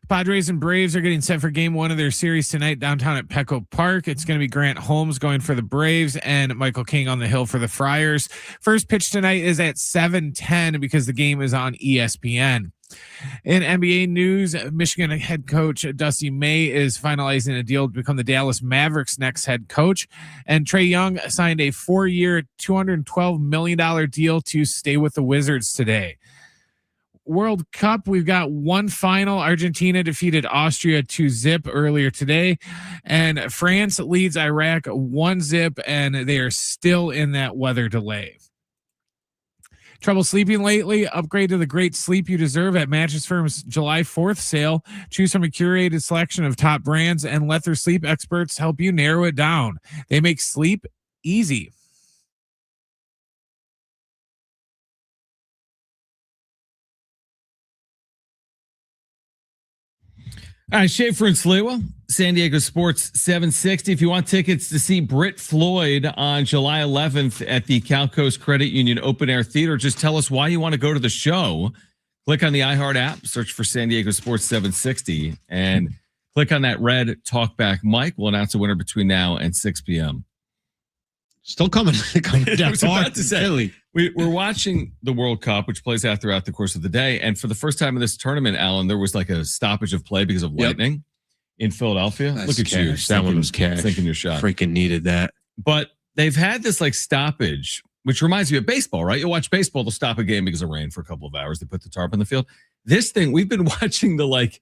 Padres and Braves are getting set for game one of their series tonight downtown at Petco Park. It's going to be Grant Holmes going for the Braves and Michael King on the hill for the Friars. First pitch tonight is at 7:10 because the game is on ESPN. In NBA news, Michigan head coach Dusty May is finalizing a deal to become the Dallas Mavericks' next head coach. And Trae Young signed a 4-year, $212 million deal to stay with the Wizards today. World Cup, we've got one final. Argentina defeated Austria 2-0 earlier today, and France leads Iraq 1-0, and they are still in that weather delay. Trouble sleeping lately? Upgrade to the great sleep you deserve at Mattress Firm's July 4th sale. Choose from a curated selection of top brands and let their sleep experts help you narrow it down. They make sleep easy. All right, Schaefer and Sliwa, San Diego Sports 760. If you want tickets to see Britt Floyd on July 11th at the Cal Coast Credit Union Open Air Theater, just tell us why you want to go to the show. Click on the iHeart app, search for San Diego Sports 760, and click on that red talkback mic. We'll announce a winner between now and 6 p.m. Still coming down. I was about to say, we're watching the World Cup, which plays out throughout the course of the day. And for the first time in this tournament, Alan, there was like a stoppage of play because of lightning in Philadelphia. That's Look at cash. you. That one was cash. Thinking your shot. Freaking needed that. But they've had this like stoppage, which reminds me of baseball, right? You watch baseball, they'll stop a game because of rain for a couple of hours. They put the tarp on the field. This thing, we've been watching the like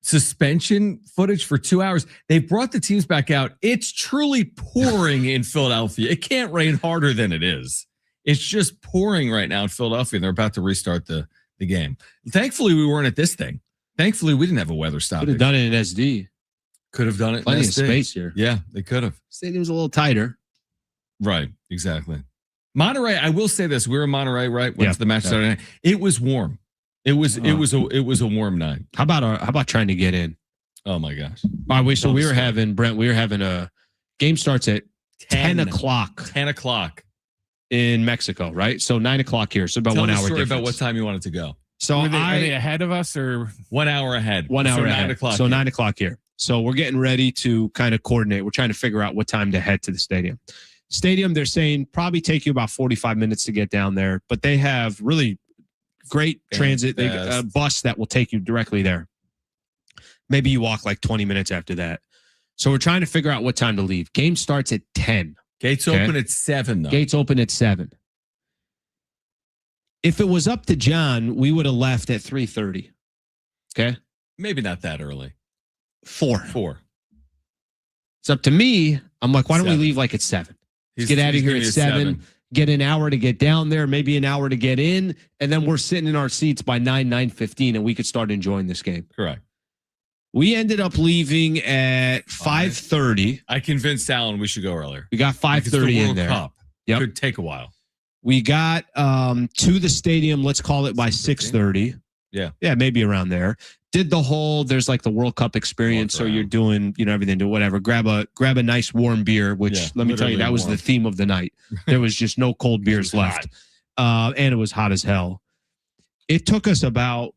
suspension footage for 2 hours. They brought the teams back out. It's truly pouring in Philadelphia. It can't rain harder than it is. It's just pouring right now in Philadelphia. They're about to restart the game. Thankfully, we weren't at this thing. Thankfully, we didn't have a weather stoppage. Could have done it in SD. Could have done it. Plenty in of SD. space here. Yeah, they could have. Stadium's a little tighter. Right, exactly. Monterey, I will say this. We were in Monterey, right? Went to the match Saturday night. It was warm. It was a warm night. How about trying to get in? Oh my gosh. By the way, so we were having a game starts at 10 o'clock. 10 o'clock in Mexico, right? So 9 o'clock here. So about Tell 1 hour story difference. about what time you wanted to go. So are they ahead of us or 1 hour ahead? 1 hour so ahead. 9 o'clock. So 9 o'clock here. So we're getting ready to kind of coordinate. We're trying to figure out what time to head to the stadium. They're saying probably take you about 45 minutes to get down there, but they have really great transit. They a bus that will take you directly there. Maybe you walk like 20 minutes after that. So we're trying to figure out what time to leave. Game starts at 10. Gates open at 7, though. Gates open at 7. If it was up to John, we would have left at 3:30. Okay? Maybe not that early. 4. It's up to me. I'm like, why don't we leave like at 7? Get out of here at 7. Get an hour to get down there, maybe an hour to get in, and then we're sitting in our seats by 9:15, and we could start enjoying this game. Correct. We ended up leaving at 5:30. I convinced Alan we should go earlier. We got 5:30 in there. Cup. Yep. Could take a while. We got to the stadium, let's call it by 6:30. Yeah. Yeah, maybe around there. Did the whole, there's like the World Cup experience. So you're doing, everything, do whatever. Grab a nice warm beer, which let me tell you, that was the theme of the night. There was just no cold beers left. And it was hot as hell. It took us about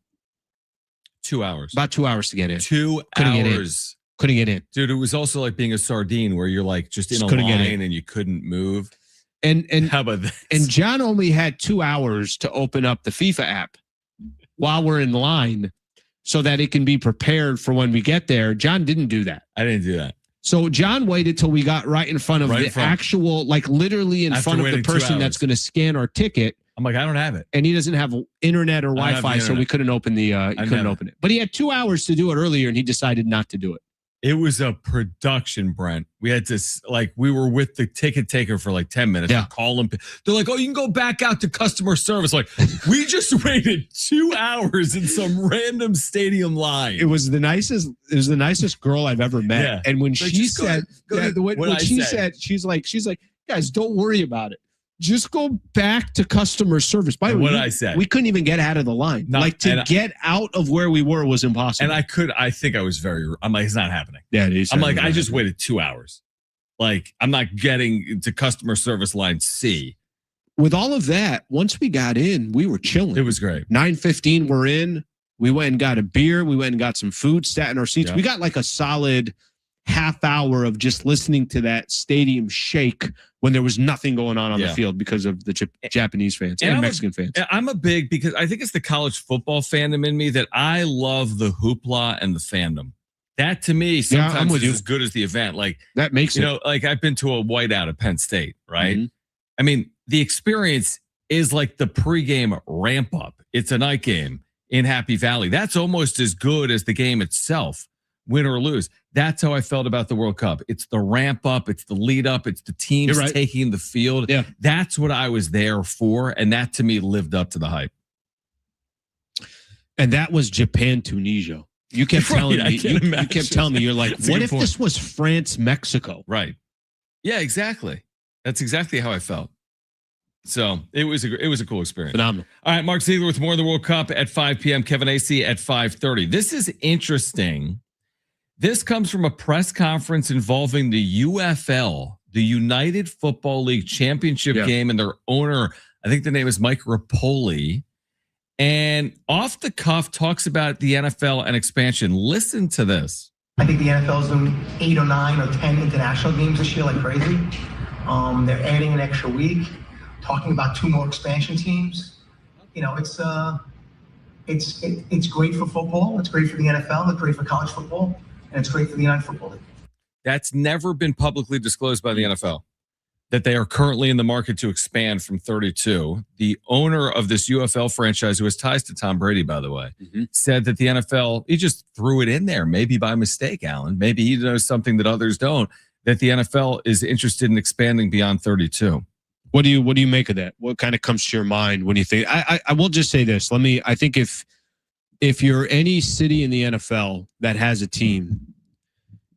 2 hours. About 2 hours to get in. 2 Couldn't hours. Couldn't get in. Dude, it was also like being a sardine where you're like just in a line and you couldn't move. And how about this? And John only had 2 hours to open up the FIFA app while we're in line so that it can be prepared for when we get there. John didn't do that. I didn't do that. So John waited till we got right in front of actual, like literally in front of the person that's going to scan our ticket. I'm like, I don't have it. And he doesn't have internet or Wi-Fi, so we couldn't open open it. But he had 2 hours to do it earlier, and he decided not to do it. It was a production, Brent. We had to, like, we were with the ticket taker for like 10 minutes. Yeah. Call them. They're like, oh, you can go back out to customer service. Like, we just waited 2 hours in some random stadium line. It was the nicest girl I've ever met. Yeah. And when she said, she's like, guys, don't worry about it. Just go back to customer service. By the way, I said, we couldn't even get out of the line. To get out of where we were was impossible. And I think I was I'm like, it's not happening. Yeah, it is. I'm like, I just waited 2 hours. Like, I'm not getting to customer service line C. with all of that, once we got in, we were chilling. It was great. 9:15, we're in. We went and got a beer. We went and got some food, sat in our seats. Yeah. We got like a solid half hour of just listening to that stadium shake when there was nothing going on the field because of the Japanese fans and Mexican fans. I'm a big, because I think it's the college football fandom in me that I love the hoopla and the fandom. That to me sometimes is as good as the event. Like that makes it. Like I've been to a whiteout at Penn State, right? Mm-hmm. I mean, the experience is like the pregame ramp up. It's a night game in Happy Valley. That's almost as good as the game itself, win or lose. That's how I felt about the World Cup. It's the ramp up, it's the lead up, it's the teams taking the field. Yeah. That's what I was there for, and that to me lived up to the hype. And that was Japan, Tunisia. You kept telling me. You kept telling me. You're like, what if this was France, Mexico? Right. Yeah, exactly. That's exactly how I felt. So it was a cool experience. Phenomenal. All right, Mark Ziegler with more of the World Cup at 5 p.m. Kevin Acee at 5:30. This is interesting. This comes from a press conference involving the UFL, the United Football League Championship game, and their owner, I think the name is Mike Rapoli. And off the cuff talks about the NFL and expansion. Listen to this. I think the NFL is doing 8 or 9 or 10 international games this year like crazy. They're adding an extra week, talking about 2 more expansion teams. You know, it's great for football. It's great for the NFL. It's great for college football. And it's great for the United Football League. That's never been publicly disclosed by the NFL, that they are currently in the market to expand from 32. The owner of this UFL franchise, who has ties to Tom Brady, by the way, said that the NFL, he just threw it in there, maybe by mistake, Alan. Maybe he knows something that others don't, that the NFL is interested in expanding beyond 32. What do you make of that? What kind of comes to your mind when you think? I will just say this. I think if you're any city in the NFL that has a team,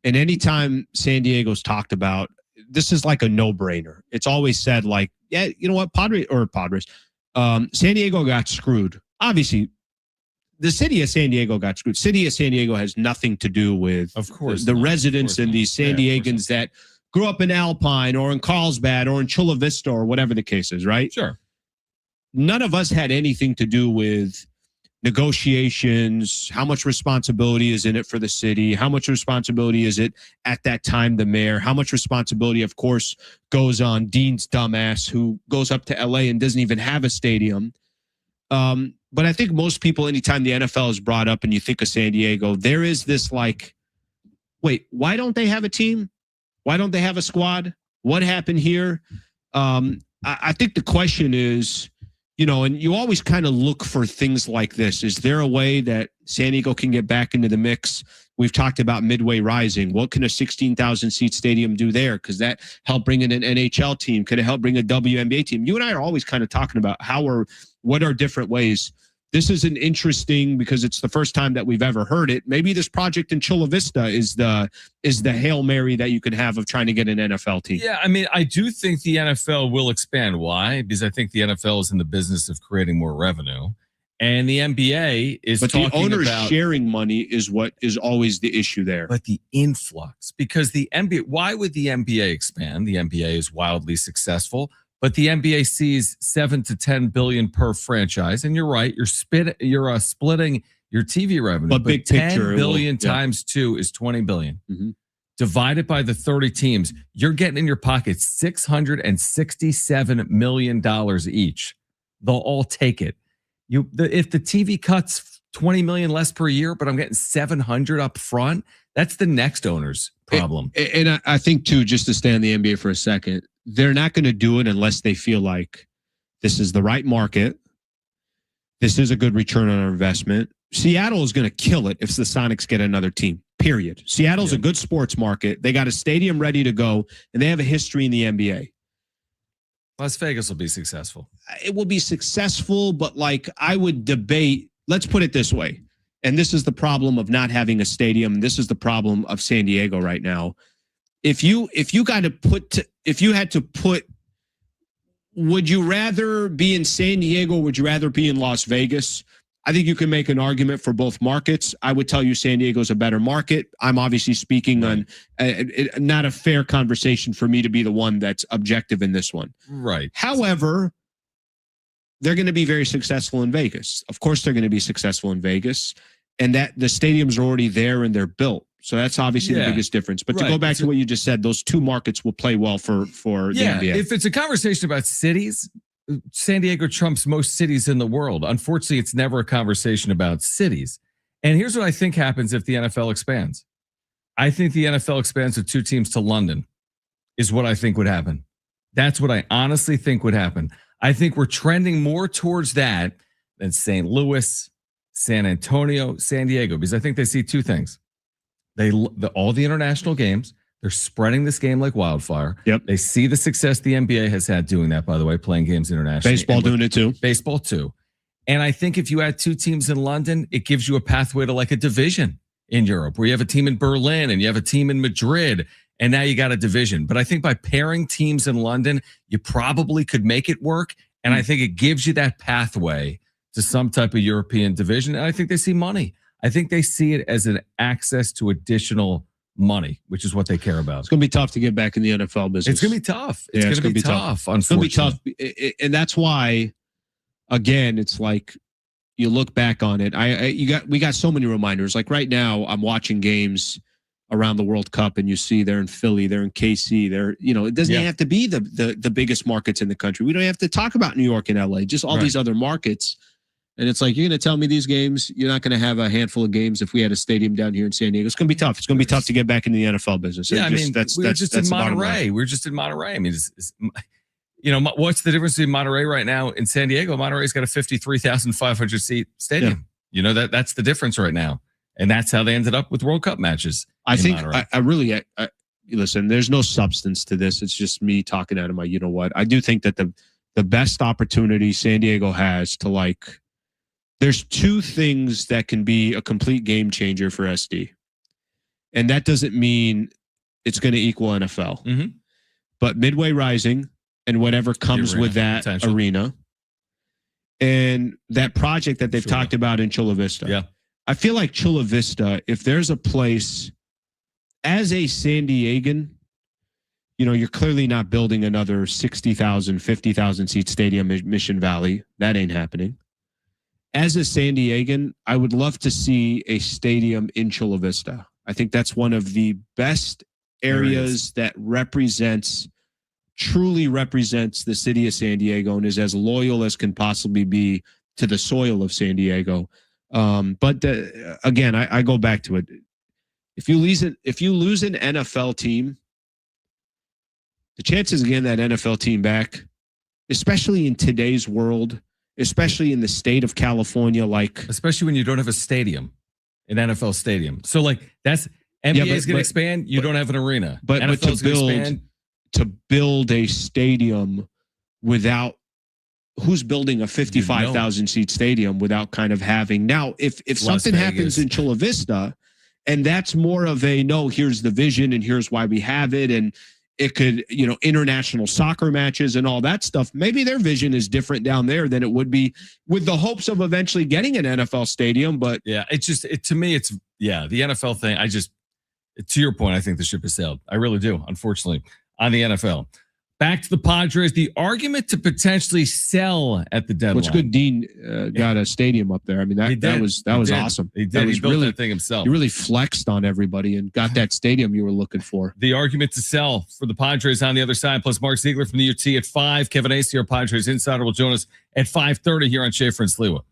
and anytime San Diego's talked about, this is like a no-brainer. It's always said like, yeah, you know what, Padres. San Diego got screwed. Obviously, the city of San Diego got screwed. City of San Diego has nothing to do with, of course, the residents and these San Diegans that grew up in Alpine or in Carlsbad or in Chula Vista or whatever the case is, right? Sure. None of us had anything to do with negotiations, how much responsibility is in it for the city, how much responsibility is it at that time the mayor, how much responsibility, of course, goes on Dean's dumbass who goes up to LA and doesn't even have a stadium. But I think most people, anytime the NFL is brought up and you think of San Diego, there is this like, wait, why don't they have a team? Why don't they have a squad? What happened here? I think the question is, you know, and you always kind of look for things like this. Is there a way that San Diego can get back into the mix? We've talked about Midway Rising. What can a 16,000 seat stadium do there? Because that helped bring in an NHL team. Could it help bring a WNBA team? You and I are always kind of talking about what are different ways. This is an interesting, because it's the first time that we've ever heard it. Maybe this project in Chula Vista is the Hail Mary that you could have of trying to get an NFL team. Yeah, I mean, I do think the NFL will expand. Why? Because I think the NFL is in the business of creating more revenue. And the NBA is talking about... But the owners sharing money is what is always the issue there. But the influx, because the NBA... Why would the NBA expand? The NBA is wildly successful. But the NBA sees 7 to 10 billion per franchise, and you're right. You're splitting your TV revenue, but big 10 picture, billion times 2 is 20 billion. Mm-hmm. Divided by the 30 teams, you're getting in your pocket $667 million each. They'll all take it. If the TV cuts 20 million less per year, but I'm getting 700 up front, that's the next owner's problem. And I think too, just to stay on the NBA for a second, they're not going to do it unless they feel like this is the right market. This is a good return on our investment. Seattle is going to kill it if the Sonics get another team, period. Seattle's a good sports market. They got a stadium ready to go, and they have a history in the NBA. Las Vegas will be successful. It will be successful, but like I would debate, let's put it this way. And this is the problem of not having a stadium. This is the problem of San Diego right now. If you had to put, would you rather be in San Diego? Or would you rather be in Las Vegas? I think you can make an argument for both markets. I would tell you San Diego's a better market. I'm obviously speaking on not a fair conversation for me to be the one that's objective in this one. Right. However, they're going to be very successful in Vegas. Of course, they're going to be successful in Vegas, and that the stadiums are already there and they're built. So that's obviously the biggest difference. But to go back to what you just said, those two markets will play well for the NBA. If it's a conversation about cities, San Diego trumps most cities in the world. Unfortunately, it's never a conversation about cities. And here's what I think happens if the NFL expands. I think the NFL expands with 2 teams to London is what I think would happen. That's what I honestly think would happen. I think we're trending more towards that than St. Louis, San Antonio, San Diego, because I think they see 2 things. All the international games, they're spreading this game like wildfire. Yep. They see the success the NBA has had doing that, by the way, playing games internationally. Baseball doing it too. Baseball too. And I think if you add 2 teams in London, it gives you a pathway to like a division in Europe, where you have a team in Berlin and you have a team in Madrid, and now you got a division. But I think by pairing teams in London, you probably could make it work. And I think it gives you that pathway to some type of European division. And I think they see money. I think they see it as an access to additional money, which is what they care about. It's going to be tough to get back in the NFL business. It's going to be tough. It's going to be tough. It's going to be tough. And that's why, again, it's like you look back on it. We got so many reminders. Like right now, I'm watching games around the World Cup, and you see they're in Philly, they're in KC, it doesn't have to be the biggest markets in the country. We don't have to talk about New York and LA, just all these other markets. And it's like, you're going to tell me these games, you're not going to have a handful of games if we had a stadium down here in San Diego. It's going to be tough. It's going to be tough to get back into the NFL business. Yeah, we're just in Monterey. We're just in Monterey. I mean, what's the difference between Monterey right now and San Diego? Monterey's got a 53,500 seat stadium. Yeah. That's the difference right now. And that's how they ended up with World Cup matches. I think I really listen, there's no substance to this. It's just me talking out of my, I do think that the best opportunity San Diego has to there's 2 things that can be a complete game changer for SD. And that doesn't mean it's going to equal NFL. Mm-hmm. But Midway Rising and whatever comes with that arena and that project that they've talked about in Chula Vista. Yeah. I feel like Chula Vista, if there's a place as a San Diegan, you're clearly not building another 60,000, 50,000 seat stadium in Mission Valley. That ain't happening. As a San Diegan, I would love to see a stadium in Chula Vista. I think that's one of the best areas that truly represents the city of San Diego and is as loyal as can possibly be to the soil of San Diego. But again, I go back to it. If you lose an NFL team, the chances of getting that NFL team back, especially in today's world, especially in the state of California, especially when you don't have a stadium, an NFL stadium. So that's NBA is going to expand. You don't have an arena, but to build a stadium without who's building a 55,000 seat stadium without kind of having now, if something happens in Chula Vista and that's more of here's the vision and here's why we have it. And it could, international soccer matches and all that stuff. Maybe their vision is different down there than it would be with the hopes of eventually getting an NFL stadium. But to me, it's the NFL thing. To your point, I think the ship has sailed. I really do, unfortunately, on the NFL. Back to the Padres, the argument to potentially sell at the deadline. What's good, Dean got a stadium up there. I mean, that was awesome. He did. He built that thing himself. He really flexed on everybody and got that stadium you were looking for. The argument to sell for the Padres on the other side, plus Mark Ziegler from the UT at 5. Kevin Acee, our Padres Insider, will join us at 5:30 here on Schaefer and Sliwa.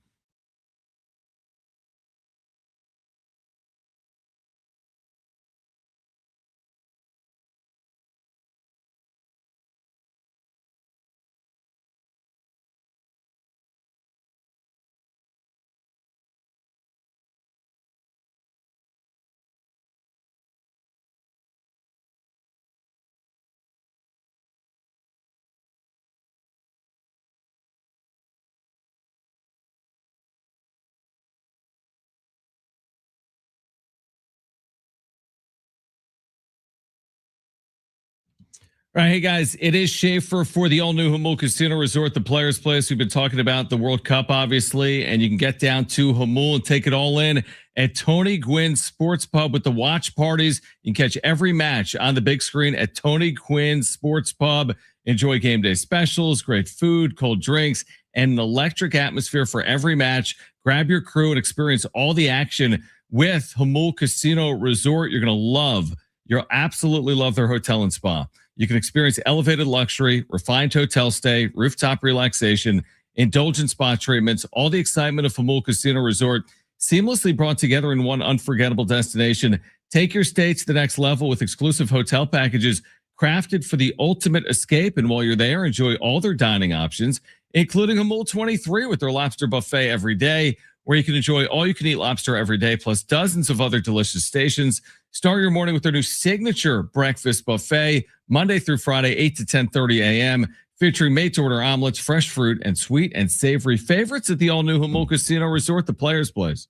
All right, hey guys, it is Schaefer for the all-new Jamul Casino Resort, the Players Place. We've been talking about the World Cup, obviously, and you can get down to Jamul and take it all in at Tony Gwynn's Sports Pub with the watch parties. You can catch every match on the big screen at Tony Gwynn's Sports Pub. Enjoy game day specials, great food, cold drinks, and an electric atmosphere for every match. Grab your crew and experience all the action with Hamul Casino Resort. You're going to love, you'll absolutely love their hotel and spa. You can experience elevated luxury, refined hotel stay, rooftop relaxation, indulgent spa treatments, all the excitement of Hamul Casino Resort seamlessly brought together in one unforgettable destination. Take your stay to the next level with exclusive hotel packages crafted for the ultimate escape. And while you're there, enjoy all their dining options, including Hamul 23 with their lobster buffet every day, where you can enjoy all-you-can-eat lobster every day, plus dozens of other delicious stations. Start your morning with their new signature breakfast buffet, Monday through Friday, 8 to 10:30 a.m., featuring made-to-order omelets, fresh fruit, and sweet and savory favorites at the all-new Hamul Casino Resort, the Players' Place.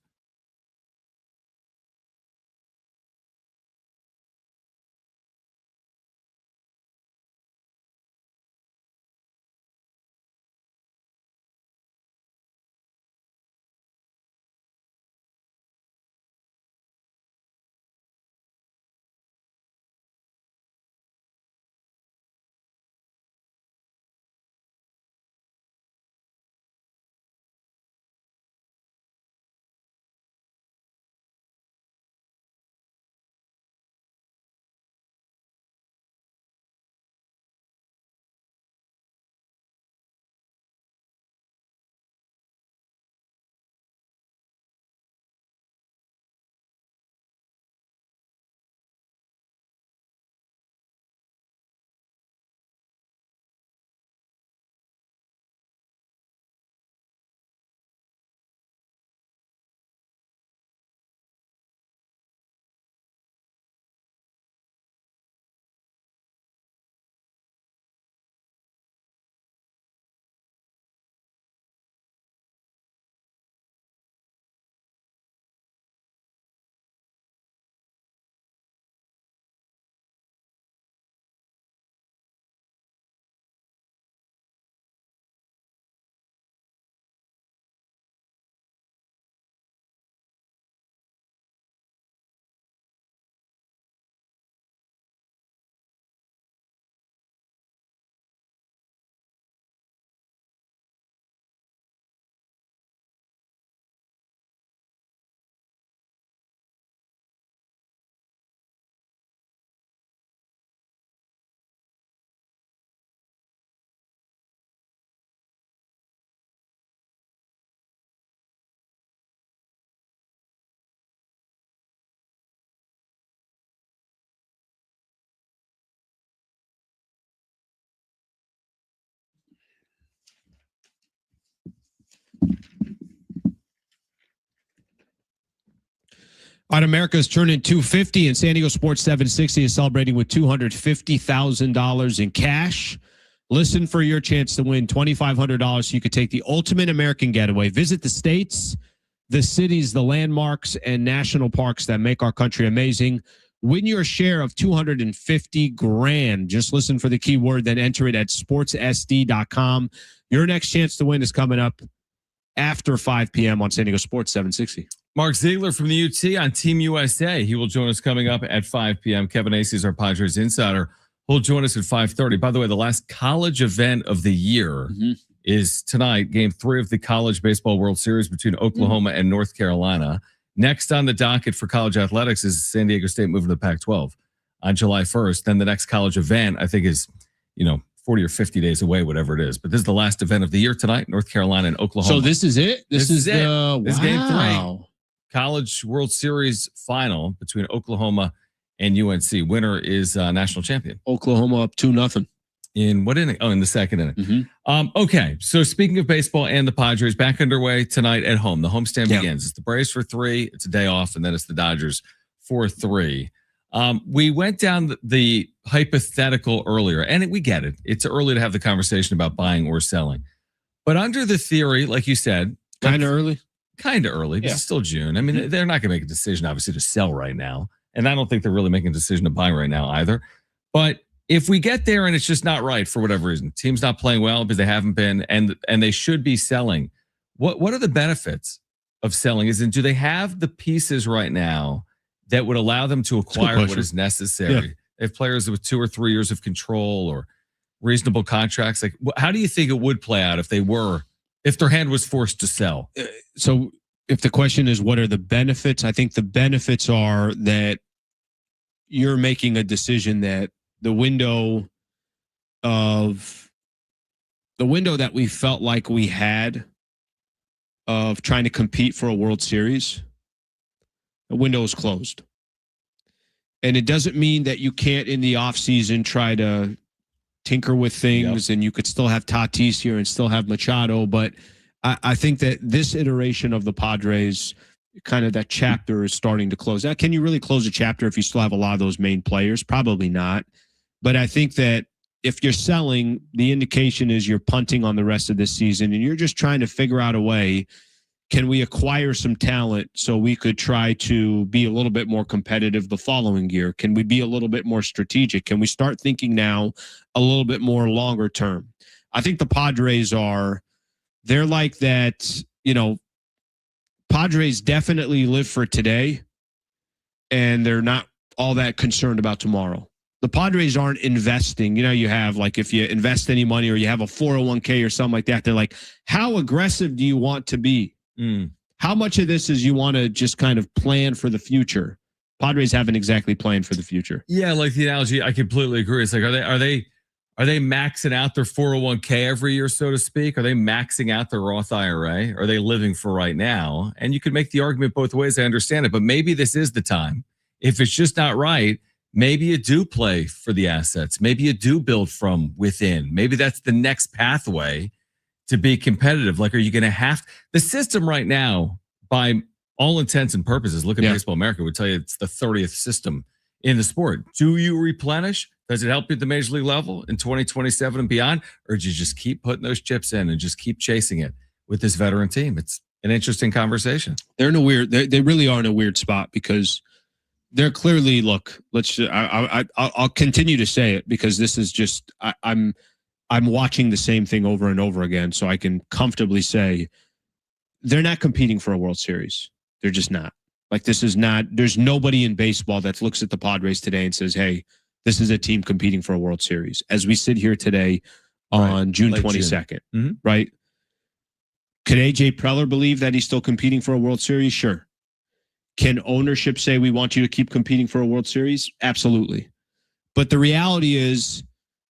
All right, America's turning 250, and San Diego Sports 760 is celebrating with $250,000 in cash. Listen for your chance to win $2,500 so you could take the ultimate American getaway. Visit the states, the cities, the landmarks, and national parks that make our country amazing. Win your share of $250,000. Just listen for the keyword, then enter it at sportssd.com. Your next chance to win is coming up after 5 p.m. on San Diego Sports 760. Mark Ziegler from the UT on Team USA. He will join us coming up at 5 p.m. Kevin Acee is our Padres Insider. He'll join us at 5:30. By the way, the last college event of the year is tonight, Game 3 of the College Baseball World Series between Oklahoma and North Carolina. Next on the docket for college athletics is San Diego State moving to the Pac-12 on July 1st. Then the next college event, I think, is 40 or 50 days away, whatever it is. But this is the last event of the year tonight, North Carolina and Oklahoma. So this is it? This is it. This is Game 3. Wow. College World Series final between Oklahoma and UNC. Winner is national champion. Oklahoma up 2-0. In what inning? Oh, in the second inning. Okay, so speaking of baseball and the Padres, back underway tonight at home. The homestand begins. It's the Braves for 3. It's a day off, and then it's the Dodgers for 3. We went down the hypothetical earlier, and we get it. It's early to have the conversation about buying or selling. But under the theory, like you said. Kind of early? Kind of early, but it's still June. I mean, they're not going to make a decision, obviously, to sell right now. And I don't think they're really making a decision to buy right now either. But if we get there and it's just not right for whatever reason, team's not playing well because they haven't been, and they should be selling, what are the benefits of selling? Do they have the pieces right now that would allow them to acquire what is necessary? They have players with 2 or 3 years of control, or reasonable contracts? Like, how do you think it would play out if their hand was forced to sell? So if the question is what are the benefits, I think the benefits are that you're making a decision that the window that we felt like we had of trying to compete for a World Series, the window is closed. And it doesn't mean that you can't in the offseason try to tinker with things, and you could still have Tatis here and still have Machado. But I think that this iteration of the Padres, kind of that chapter is starting to close. Now, can you really close a chapter if you still have a lot of those main players? Probably not. But I think that if you're selling, the indication is you're punting on the rest of this season and you're just trying to figure out a way, can we acquire some talent so we could try to be a little bit more competitive the following year? Can we be a little bit more strategic? Can we start thinking now a little bit more longer term? I think the Padres they're like that, Padres definitely live for today and they're not all that concerned about tomorrow. The Padres aren't investing. You have like if you invest any money or you have a 401k or something like that, they're like, how aggressive do you want to be? How much of this is you want to just kind of plan for the future? Padres haven't exactly planned for the future. Yeah, like the analogy, I completely agree. It's like, are they maxing out their 401k every year, so to speak? Are they maxing out their Roth IRA? Are they living for right now? And you could make the argument both ways. I understand it, but maybe this is the time. If it's just not right, maybe you do play for the assets. Maybe you do build from within. Maybe that's the next pathway to be competitive. Like, are you going to have the system right now, by all intents and purposes, look at Baseball America, would tell you it's the 30th system in the sport. Do you replenish? Does it help you at the major league level in 2027 and beyond? Or do you just keep putting those chips in and just keep chasing it with this veteran team? It's an interesting conversation. They're in a weird, they really are in a weird spot because they're clearly, I'll continue to say it because this is just, I'm watching the same thing over and over again. So I can comfortably say they're not competing for a World Series. They're just not. Like, this is not, there's nobody in baseball that looks at the Padres today and says, hey, this is a team competing for a World Series. As we sit here today on June 22nd, right? Could AJ Preller believe that he's still competing for a World Series? Sure. Can ownership say we want you to keep competing for a World Series? Absolutely. But the reality is,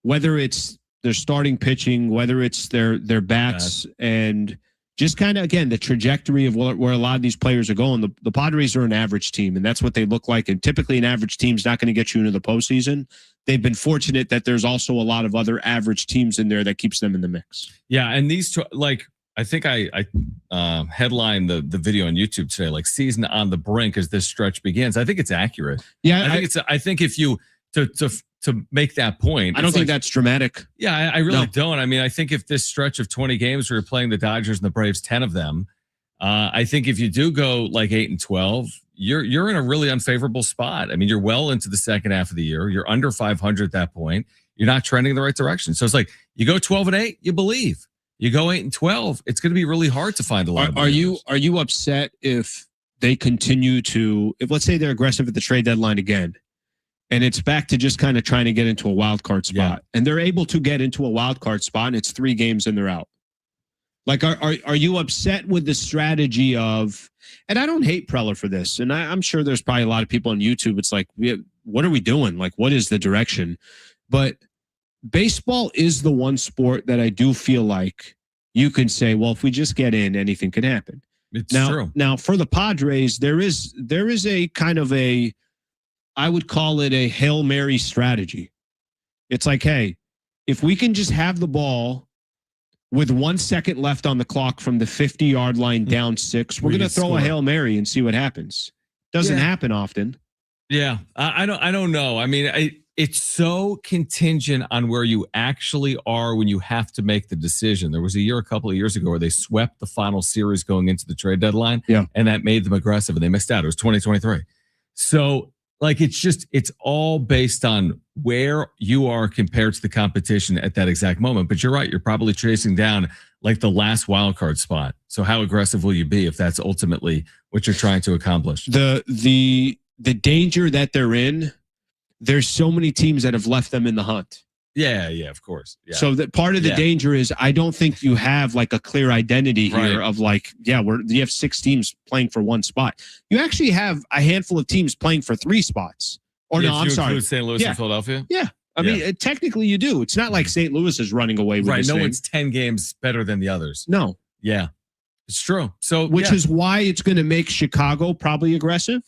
whether it's their starting pitching, whether it's their bats, and just kind of, again, the trajectory of where a lot of these players are going, the Padres are an average team, and that's what they look like. And typically an average team's not going to get you into the postseason. They've been fortunate that there's also a lot of other average teams in there that keeps them in the mix. Yeah, and these two, like, I think I headlined the video on YouTube today, like, season on the brink as this stretch begins. I think it's accurate. Yeah, I think if you to make that point, I don't think that's dramatic. Yeah, I really don't. I mean, I think if this stretch of 20 games where you're playing the Dodgers and the Braves, 10 of them, I think if you do go like 8-12, you're in a really unfavorable spot. I mean, you're well into the second half of the year. You're under 500 at that point. You're not trending in the right direction. So it's like, you go 12-8, you believe. You go 8-12, it's going to be really hard to find a lot. Are you upset if they continue to, if let's say they're aggressive at the trade deadline again, and it's back to just kind of trying to get into a wild card spot, and they're able to get into a wild card spot, and it's 3 games and they're out? Like, are you upset with the strategy of? And I don't hate Preller for this, and I'm sure there's probably a lot of people on YouTube. It's like, what are we doing? Like, what is the direction? But baseball is the one sport that I do feel like you can say, well, if we just get in, anything can happen. It's true. Now, for the Padres, there is a kind of a, I would call it a Hail Mary strategy. It's like, hey, if we can just have the ball with 1 second left on the clock from the 50-yard line down 6, we're going to throw a Hail Mary and see what happens. Doesn't happen often. Yeah, I don't know. I mean, it's so contingent on where you actually are when you have to make the decision. There was a couple of years ago where they swept the final series going into the trade deadline, and that made them aggressive, and they missed out. It was 2023. So, like, it's all based on where you are compared to the competition at that exact moment. But you're right. You're probably chasing down like the last wild card spot. So how aggressive will you be if that's ultimately what you're trying to accomplish? The danger that they're in, there's so many teams that have left them in the hunt. Yeah, of course. Yeah. So that part of the danger is I don't think you have like a clear identity here of like, you have 6 teams playing for one spot. You actually have a handful of teams playing for 3 spots. Or no, I'm sorry. St. Louis and Philadelphia? Yeah. I mean, technically you do. It's not like St. Louis is running away with this no thing. one's 10 games better than the others. No. Yeah. It's true. So which is why it's going to make Chicago probably aggressive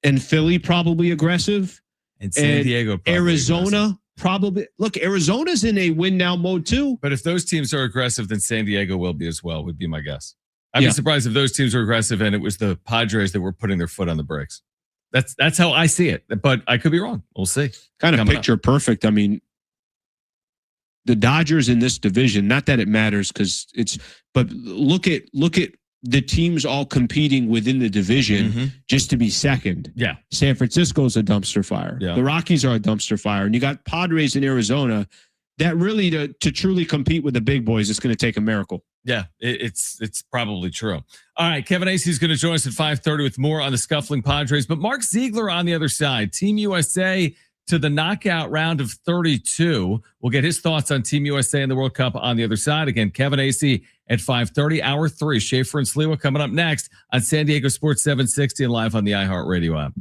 and Philly probably aggressive. And San Diego probably Arizona aggressive. Probably. Look, Arizona's in a win now mode too. But if those teams are aggressive, then San Diego will be as well, would be my guess. I'd be surprised if those teams were aggressive and it was the Padres that were putting their foot on the brakes. That's how I see it. But I could be wrong. We'll see. Kind of picture perfect. I mean, the Dodgers in this division, not that it matters but look at the teams all competing within the division just to be second. Yeah. San Francisco's a dumpster fire. Yeah. The Rockies are a dumpster fire. And you got Padres in Arizona that really to truly compete with the big boys, it's going to take a miracle. Yeah, it's probably true. All right, Kevin Acee is going to join us at 5:30 with more on the scuffling Padres. But Mark Ziegler on the other side, Team USA to the knockout round of 32. We'll get his thoughts on Team USA in the World Cup on the other side. Again, Kevin Acee at 5:30, hour 3. Schaefer and Sliwa coming up next on San Diego Sports 760 and live on the iHeartRadio app.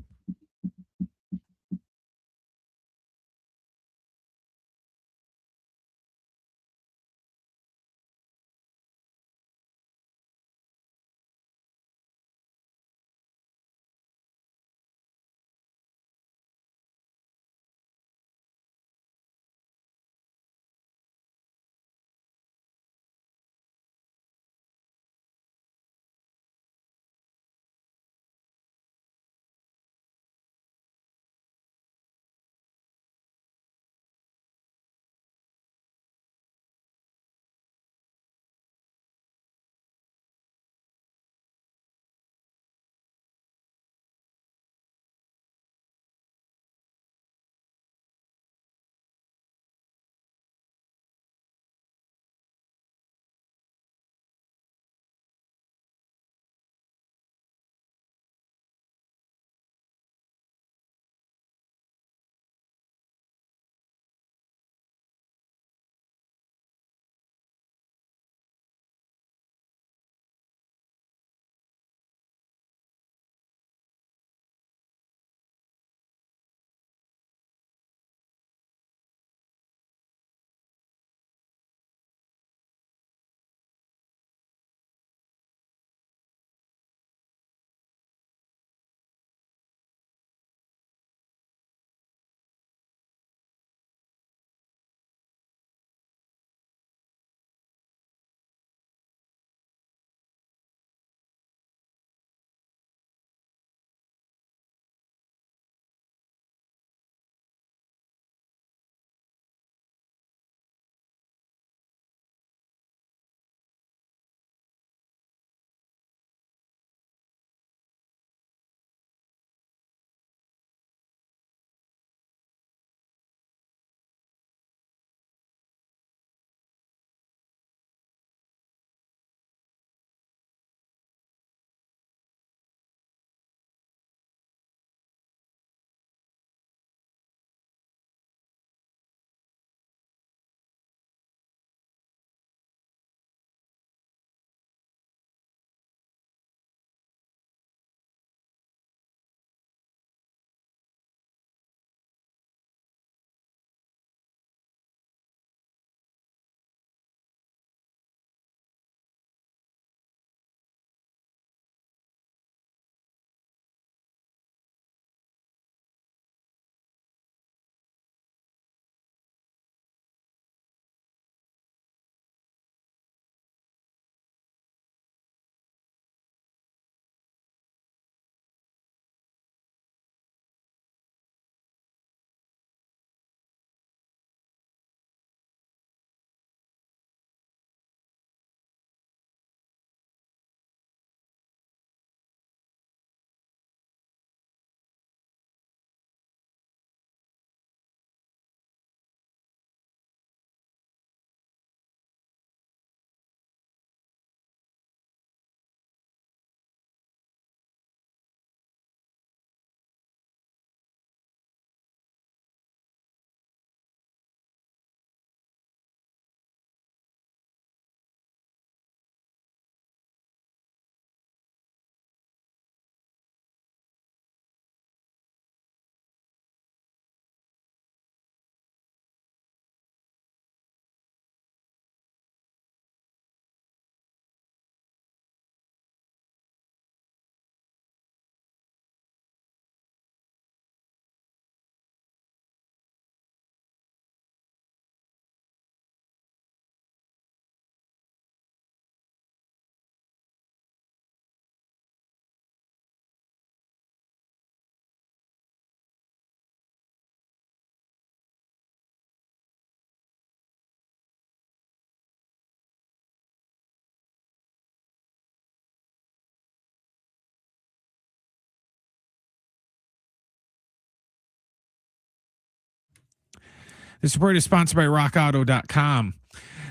The support is sponsored by rockauto.com.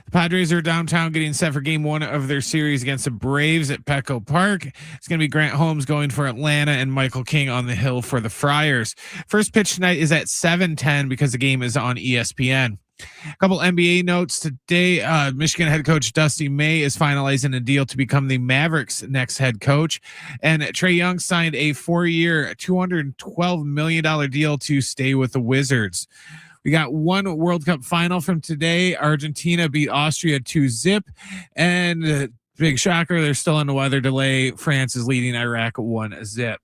The Padres are downtown getting set for game one of their series against the Braves at Petco Park. It's going to be Grant Holmes going for Atlanta and Michael King on the hill for the Friars. First pitch tonight is at 7:10 because the game is on ESPN. A couple NBA notes today. Michigan head coach Dusty May is finalizing a deal to become the Mavericks' next head coach. And Trae Young signed a 4-year, $212 million deal to stay with the Wizards. We got one World Cup final from today. Argentina beat Austria 2-0. And big shocker, they're still in the weather delay. France is leading Iraq 1-0.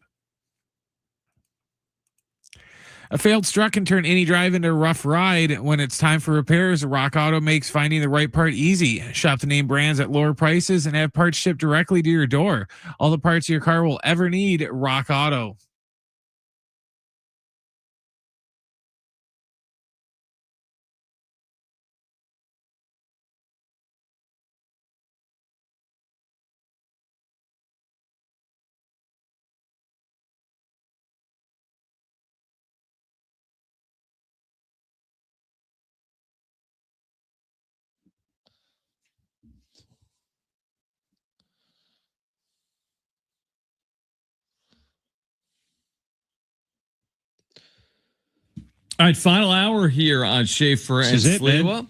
A failed strut can turn any drive into a rough ride. When it's time for repairs, Rock Auto makes finding the right part easy. Shop the name brands at lower prices and have parts shipped directly to your door. All the parts your car will ever need, Rock Auto. All right, final hour here on Schaefer and Sliwa.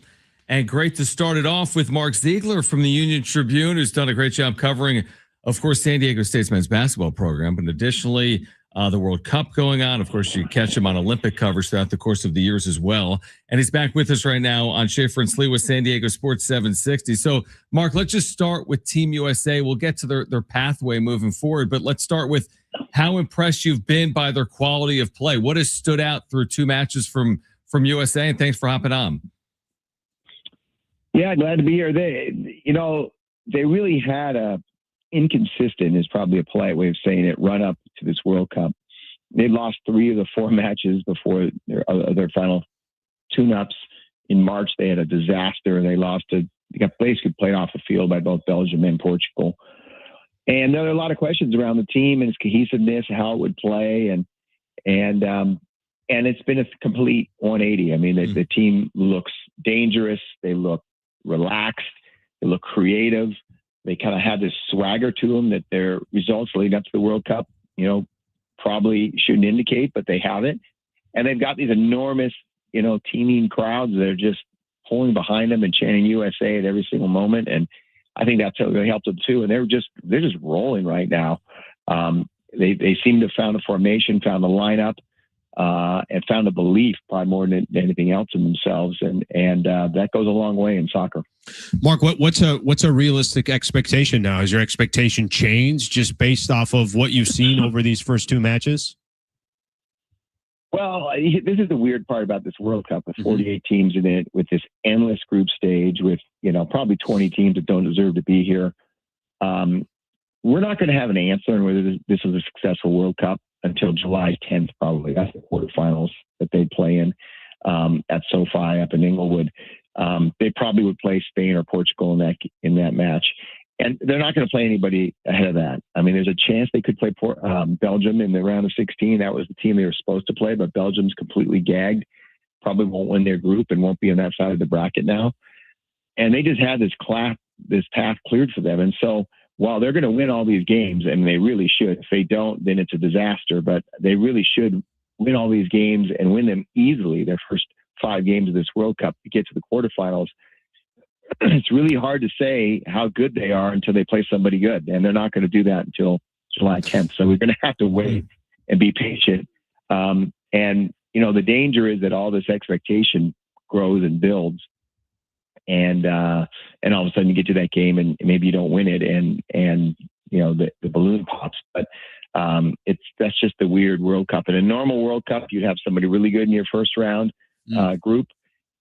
And great to start it off with Mark Ziegler from the Union Tribune, who's done a great job covering, of course, San Diego State's men's basketball program, but additionally, the World Cup going on. Of course, you catch him on Olympic coverage throughout the course of the years as well. And he's back with us right now on Schaefer and Sliwa, San Diego Sports 760. So, Mark, let's just start with Team USA. We'll get to their pathway moving forward, but let's start with how impressed you've been by their quality of play. What has stood out through two matches from USA? And thanks for hopping on. Yeah, glad to be here. They really had inconsistent is probably a polite way of saying it, run up to this World Cup. They lost 3 of the 4 matches before their final tune-ups. In March, they had a disaster. They got basically played off the field by both Belgium and Portugal. And there are a lot of questions around the team and its cohesiveness, how it would play, and it's been a complete 180. I mean, the team looks dangerous. They look relaxed. They look creative. They kind of have this swagger to them that their results leading up to the World Cup, probably shouldn't indicate, but they have it. And they've got these enormous, teeming crowds that are just pulling behind them and chanting USA at every single moment. And I think that's really helped them too. And they're just rolling right now. They seem to have found a formation, found a lineup, and found a belief probably more than anything else in themselves. And that goes a long way in soccer. Mark, what's a realistic expectation now? Has your expectation changed just based off of what you've seen over these first 2 matches? Well, this is the weird part about this World Cup with 48 teams in it, with this endless group stage, with probably 20 teams that don't deserve to be here. We're not going to have an answer on whether this was a successful World Cup until July 10th, probably. That's the quarterfinals that they play in at SoFi up in Inglewood. They probably would play Spain or Portugal in that match. And they're not going to play anybody ahead of that. I mean, there's a chance they could play Belgium in the round of 16. That was the team they were supposed to play, but Belgium's completely gagged. Probably won't win their group and won't be on that side of the bracket now. And they just had this path cleared for them. And so while they're going to win all these games, and they really should, if they don't, then it's a disaster. But they really should win all these games and win them easily, their first 5 games of this World Cup, to get to the quarterfinals. It's really hard to say how good they are until they play somebody good, and they're not going to do that until July 10th. So we're going to have to wait and be patient. And the danger is that all this expectation grows and builds, and all of a sudden you get to that game and maybe you don't win it, and the balloon pops. But that's just the weird World Cup. In a normal World Cup, you'd have somebody really good in your first round group.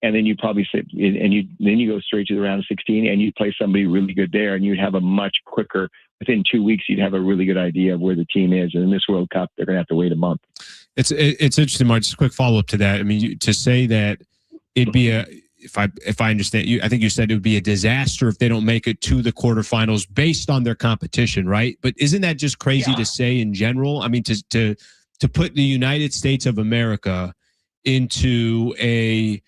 And then you probably sit, and you go straight to the round of 16, and you play somebody really good there, and you'd have a much quicker. Within 2 weeks, you'd have a really good idea of where the team is. And in this World Cup, they're going to have to wait a month. It's interesting, Mark. Just a quick follow up to that. I mean, to say that it'd be if I understand you, I think you said it would be a disaster if they don't make it to the quarterfinals based on their competition, right? But isn't that just crazy to say in general? I mean, to put the United States of America into a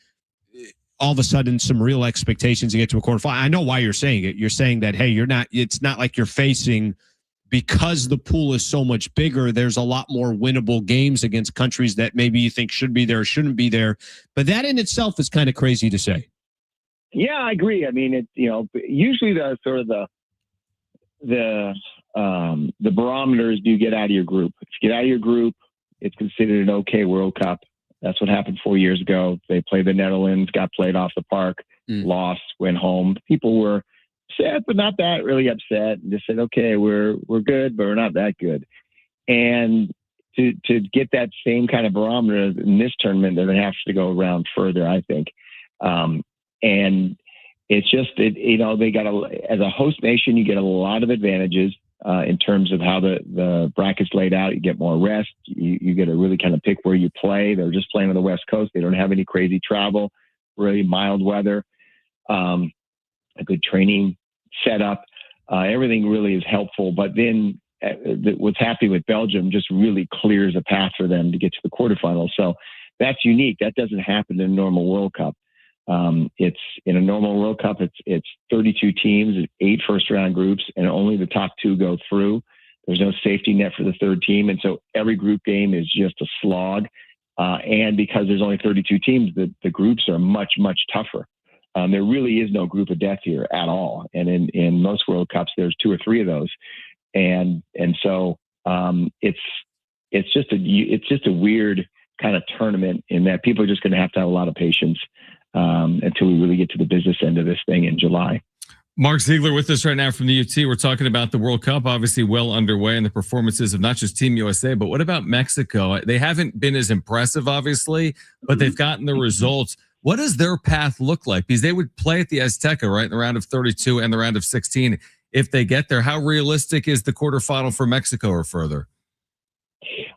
all of a sudden some real expectations to get to a quarterfinal. I know why you're saying it. You're saying that, hey, it's not like you're facing, because the pool is so much bigger, there's a lot more winnable games against countries that maybe you think should be there or shouldn't be there. But that in itself is kind of crazy to say. Yeah, I agree. I mean, usually the sort of the barometer is, do you get out of your group? If you get out of your group, it's considered an okay World Cup. That's what happened 4 years ago. They played the Netherlands, got played off the park, lost, went home. People were upset, but not that really upset. And just said, okay, we're good, but we're not that good. And to get that same kind of barometer in this tournament, they're going to have to go around further, I think. And it's just, they got as a host nation, you get a lot of advantages in terms of how the bracket's laid out. You get more rest. You get to really kind of pick where you play. They're just playing on the West Coast. They don't have any crazy travel, really mild weather, a good training setup. Everything really is helpful. But then what's happening with Belgium just really clears a path for them to get to the quarterfinals. So that's unique. That doesn't happen in a normal World Cup. It's in a normal World Cup. It's 32 teams, 8 first-round groups, and only the top 2 go through. There's no safety net for the third team, and so every group game is just a slog. And because there's only 32 teams, the groups are much, much tougher. There really is no group of death here at all. And in most World Cups, there's 2 or 3 of those. And so it's just a weird kind of tournament in that people are just going to have a lot of patience until we really get to the business end of this thing in July. Mark Ziegler with us right now from the UT. We're talking about the World Cup, obviously well underway, and the performances of not just Team USA, but what about Mexico? They haven't been as impressive, obviously, but they've gotten the results. What does their path look like? Because they would play at the Azteca, right, in the round of 32 and the round of 16. If they get there, how realistic is the quarterfinal for Mexico or further?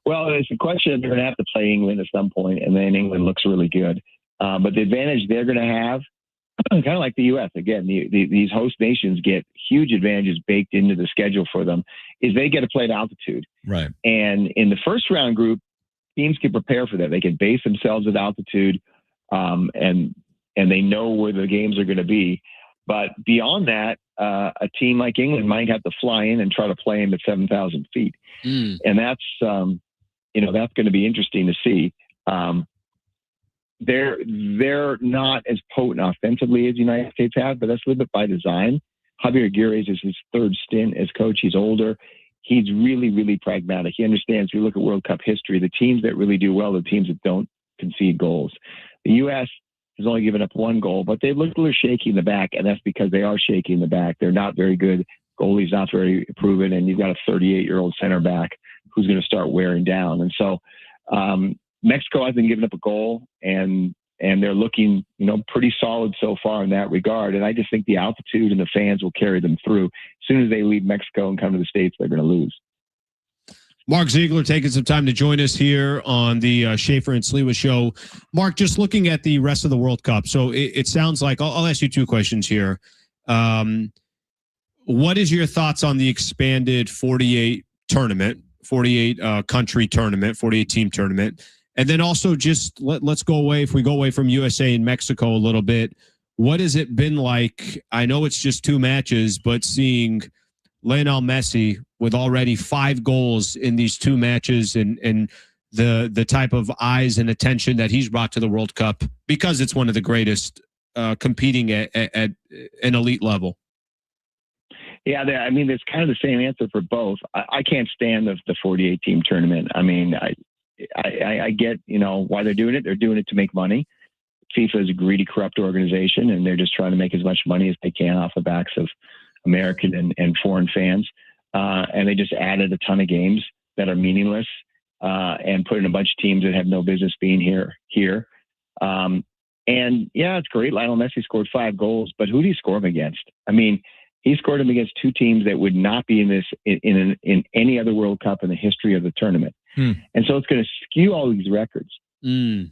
Well, it's a question. They're going to have to play England at some point, and then England looks really good. But the advantage they're going to have, kind of like the U.S., again, these host nations get huge advantages baked into the schedule for them, is they get to play at altitude. Right. And in the first round group, teams can prepare for that. They can base themselves at altitude, and they know where the games are going to be. But beyond that, a team like England might have to fly in and try to play them at 7,000 feet. And that's, that's going to be interesting to see. They're not as potent offensively as the United States have, but that's a little bit by design. Javier Aguirre is his 3rd stint as coach. He's older. He's really, really pragmatic. He understands, if you look at World Cup history, the teams that really do well are the teams that don't concede goals. The U.S. has only given up 1 goal, but they look a little shaky in the back, and that's because they are shaky in the back. They're not very good. Goalie's not very proven, and you've got a 38-year-old center back who's going to start wearing down. And so Mexico hasn't given up a goal, and they're looking, pretty solid so far in that regard. And I just think the altitude and the fans will carry them through. As soon as they leave Mexico and come to the States, they're going to lose. Mark Ziegler taking some time to join us here on the Schaefer and Sliwa show. Mark, just looking at the rest of the World Cup. So it sounds like, I'll ask you 2 questions here. What is your thoughts on the expanded 48 tournament, 48 country tournament, 48 team tournament? And then also just let's go away, if we go away from USA and Mexico a little bit, what has it been like? I know it's just 2 matches, but seeing Lionel Messi with already 5 goals in these 2 matches and the type of eyes and attention that he's brought to the World Cup, because it's one of the greatest competing at an elite level. Yeah, I mean, it's kind of the same answer for both. I can't stand the 48 team tournament. I mean, I get, why they're doing it. They're doing it to make money. FIFA is a greedy, corrupt organization, and they're just trying to make as much money as they can off the backs of American and foreign fans. And they just added a ton of games that are meaningless and put in a bunch of teams that have no business being here. And yeah, it's great. Lionel Messi scored 5 goals, but who did he score them against? I mean, he scored them against 2 teams that would not be in this in any other World Cup in the history of the tournament. And so it's going to skew all these records. And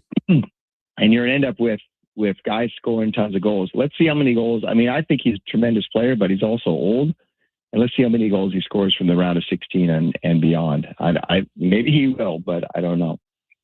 you're going to end up with guys scoring tons of goals. Let's see how many goals. I mean, I think he's a tremendous player, but he's also old. And let's see how many goals he scores from the round of 16 and beyond. I maybe he will, but I don't know.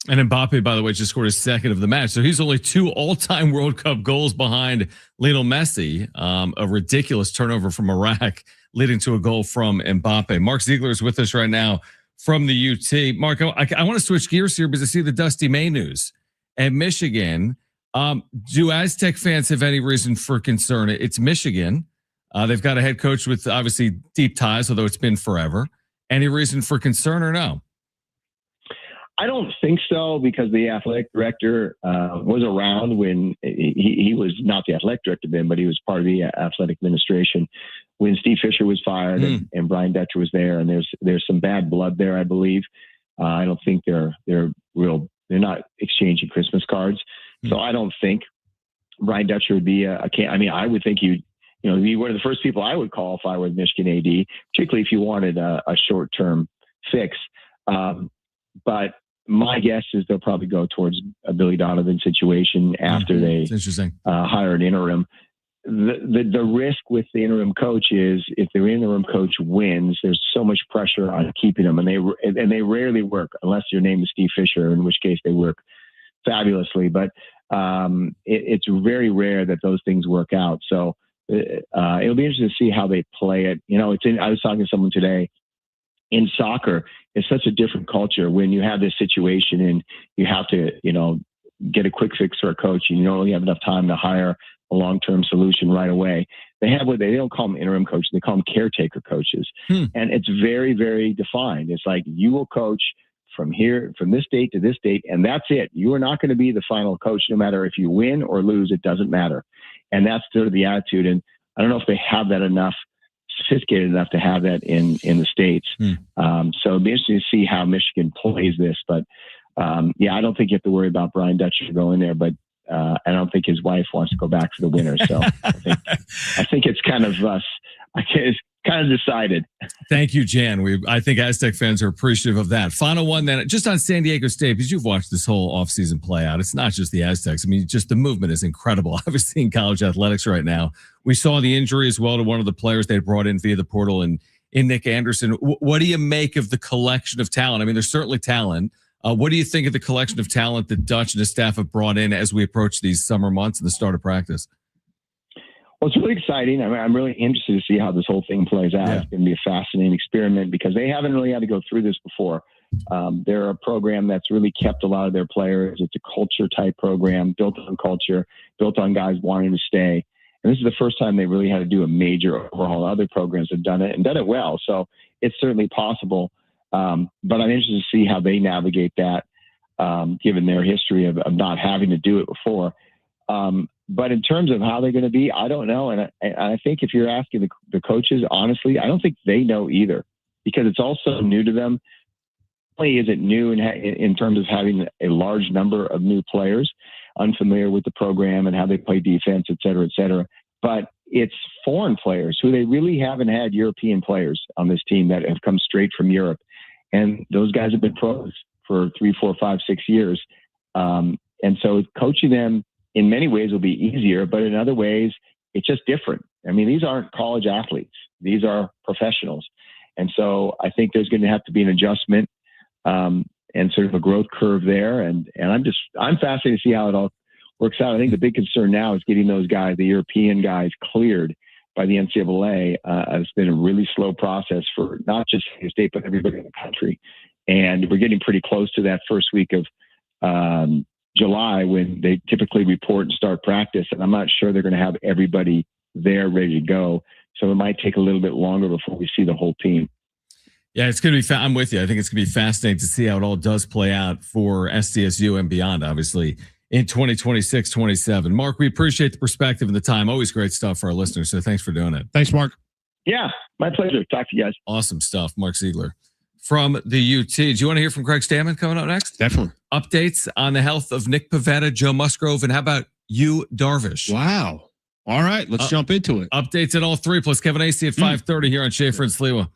And Mbappe, by the way, just scored his second of the match. So he's only 2 all-time World Cup goals behind Lionel Messi. A ridiculous turnover from Iraq leading to a goal from Mbappe. Mark Ziegler is with us right now from the UT. Mark, I want to switch gears here because I see the Dusty May news at Michigan. Do Aztec fans have any reason for concern? It's Michigan. They've got a head coach with obviously deep ties, although it's been forever. Any reason for concern or no? I don't think so, because the athletic director was around when he was not the athletic director then, but he was part of the athletic administration when Steve Fisher was fired and Brian Dutcher was there. And there's some bad blood there, I believe. I don't think they're not exchanging Christmas cards. So I don't think Brian Dutcher would be I would think he'd be one of the first people I would call if I were the Michigan AD, particularly if you wanted a short-term fix. But my guess is they'll probably go towards a Billy Donovan situation after they hire an interim. The risk with the interim coach is if the interim coach wins, there's so much pressure on keeping them, and they rarely work unless your name is Steve Fisher, in which case they work fabulously. But it's very rare that those things work out. So it'll be interesting to see how they play it. I was talking to someone today. In soccer, it's such a different culture when you have this situation and you have to, get a quick fix for a coach and you don't really have enough time to hire a long-term solution right away. They don't call them interim coaches. They call them caretaker coaches. And it's very, very defined. It's like you will coach from this date to this date, and that's it. You are not going to be the final coach, no matter if you win or lose, it doesn't matter. And that's sort of the attitude. And I don't know if they have that sophisticated enough to have that in the States. So it'll be interesting to see how Michigan plays this. But I don't think you have to worry about Brian Dutcher going there, but I don't think his wife wants to go back for the winter. So I think it's kind of it's kind of decided. Thank you, Jan. I think Aztec fans are appreciative of that. Final one then, just on San Diego State, because you've watched this whole offseason play out. It's not just the Aztecs. I mean, just the movement is incredible. Obviously in college athletics right now. We saw the injury as well to one of the players they brought in via the portal in Nick Anderson. What do you make of the collection of talent? I mean, there's certainly talent. What do you think of the collection of talent that Dutch and his staff have brought in as we approach these summer months and the start of practice? Well, it's really exciting. I mean, I'm really interested to see how this whole thing plays out. It's going to be a fascinating experiment because they haven't really had to go through this before. They're a program that's really kept a lot of their players. It's a culture type program built on culture, built on guys wanting to stay. And this is the first time they really had to do a major overhaul. Other programs have done it and done it well. So it's certainly possible. But I'm interested to see how they navigate that, given their history of not having to do it before. But in terms of how they're going to be, I don't know. And I think if you're asking the coaches, honestly, I don't think they know either, because it's also new to them. Not only is it new in terms of having a large number of new players, unfamiliar with the program and how they play defense, et cetera, but it's foreign players who they really haven't had European players on this team that have come straight from Europe. And those guys have been pros for 3, 4, 5, 6 years. And so coaching them in many ways will be easier, but in other ways, it's just different. I mean, these aren't college athletes. These are professionals. And so I think there's going to have to be an adjustment and sort of a growth curve there. And I'm fascinated to see how it all works out. I think the big concern now is getting those guys, the European guys, cleared by the NCAA. It's been a really slow process for not just the state, but everybody in the country. And we're getting pretty close to that first week of July when they typically report and start practice. And I'm not sure they're going to have everybody there ready to go. So it might take a little bit longer before we see the whole team. Yeah, it's going to be, I'm with you. I think it's going to be fascinating to see how it all does play out for SDSU and beyond, obviously, in 2026, 27. Mark, we appreciate the perspective and the time. Always great stuff for our listeners. So thanks for doing it. Thanks, Mark. Yeah, my pleasure. Talk to you guys. Awesome stuff. Mark Ziegler from the UT. Do you want to hear from Craig Stammen coming up next? Definitely. Updates on the health of Nick Pivetta, Joe Musgrove, and how about Yu Darvish? Wow. All right, let's jump into it. Updates at all three, plus Kevin Acee at 5:30 here on Schaefer and Sliwa.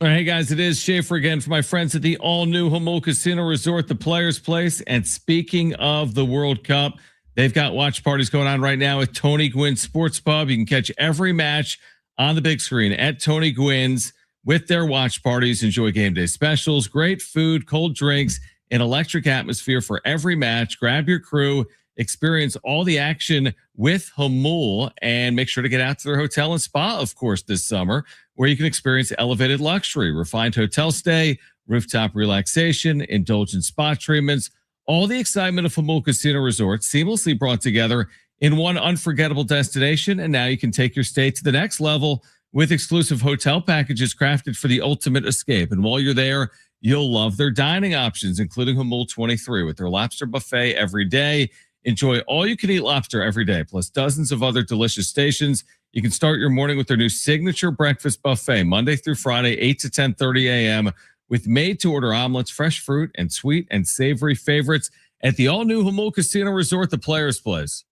All right, hey guys, it is Schaefer again for my friends at the all-new Humboldt Casino Resort, the Players Place. And speaking of the World Cup, they've got watch parties going on right now at Tony Gwynn's Sports Pub. You can catch every match on the big screen at Tony Gwynn's with their watch parties. Enjoy game day specials, great food, cold drinks, an electric atmosphere for every match. Grab your crew, experience all the action with Humboldt, and make sure to get out to their hotel and spa, of course, this summer, where you can experience elevated luxury, refined hotel stay, rooftop relaxation, indulgent spa treatments, all the excitement of Humboldt Casino Resort seamlessly brought together in one unforgettable destination. And now you can take your stay to the next level with exclusive hotel packages crafted for the ultimate escape. And while you're there, you'll love their dining options, including Humboldt 23 with their lobster buffet every day. Enjoy all-you-can-eat lobster every day, plus dozens of other delicious stations. You can start your morning with their new signature breakfast buffet, Monday through Friday, 8 to 10:30 a.m., with made-to-order omelets, fresh fruit, and sweet and savory favorites at the all-new Humboldt Casino Resort, the Players Place.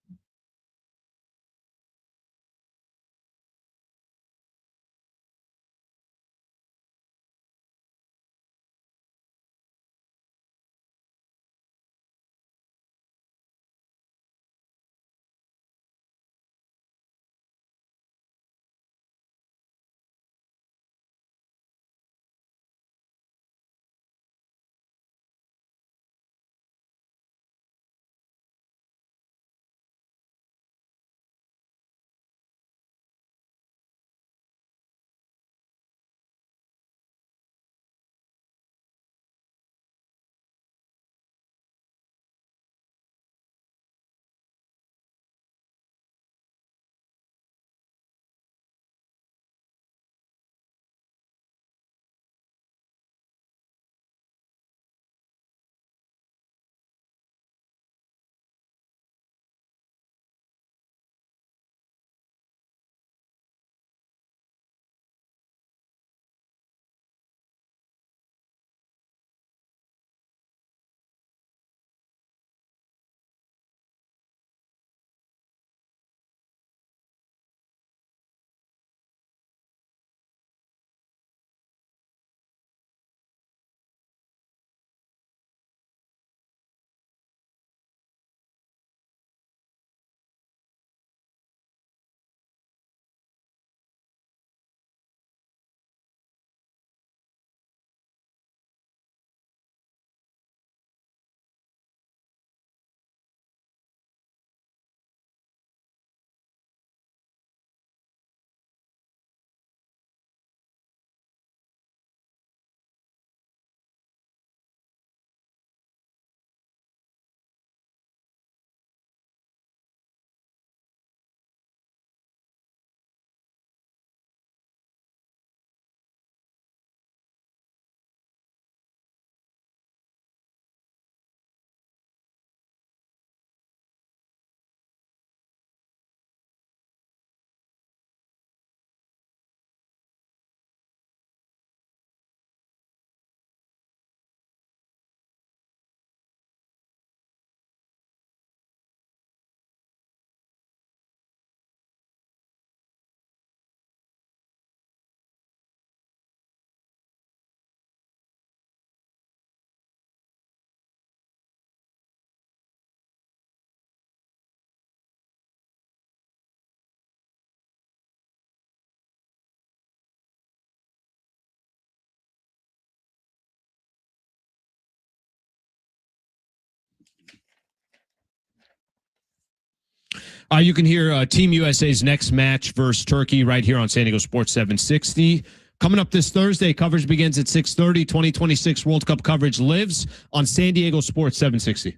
You can hear Team USA's next match versus Turkey right here on San Diego Sports 760. Coming up this Thursday, coverage begins at 6:30. 2026 World Cup coverage lives on San Diego Sports 760.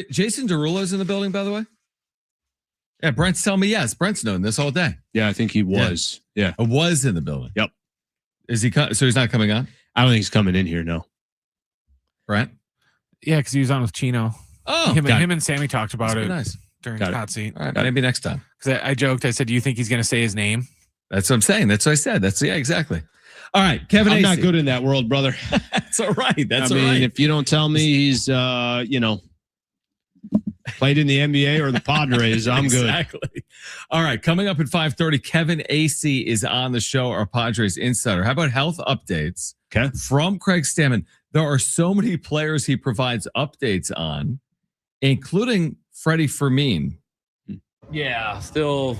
Jason Derulo's in the building, by the way? Yeah, Brent's telling me yes. Brent's known this all day. Yeah, I think he was. Yeah. Was in the building. Yep. Is he? So he's not coming on? I don't think he's coming in here, no. Brent? Yeah, because he was on with Chino. Oh, him and Sammy talked about it nice. During the hot seat. All right, maybe next time. Because I joked, I said, do you think he's going to say his name? That's what I'm saying. That's what I said. Yeah, exactly. All right, Kevin Acee. I'm not good in that world, brother. That's all right. I mean, if you don't tell me he's, Played in the NBA or the Padres. I'm good. Exactly. All right. Coming up at 5:30, Kevin Acee is on the show, our Padres Insider. How about health updates from Craig Stammen? There are so many players he provides updates on, including Freddie Fermin. Yeah, still,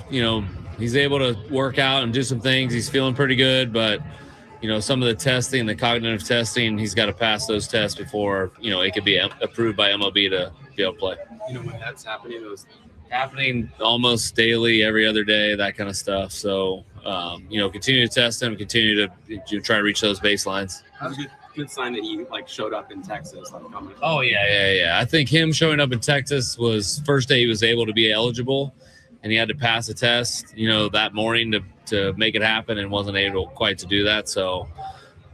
he's able to work out and do some things. He's feeling pretty good, but some of the testing, the cognitive testing, he's got to pass those tests before, it could be approved by MLB to be able to play. When that's happening, it was happening almost daily, every other day, that kind of stuff. So, continue to test him, continue to try to reach those baselines. That was a good sign that he showed up in Texas. Oh, yeah. I think him showing up in Texas was first day he was able to be eligible, and he had to pass a test, that morning to make it happen, and wasn't able quite to do that. So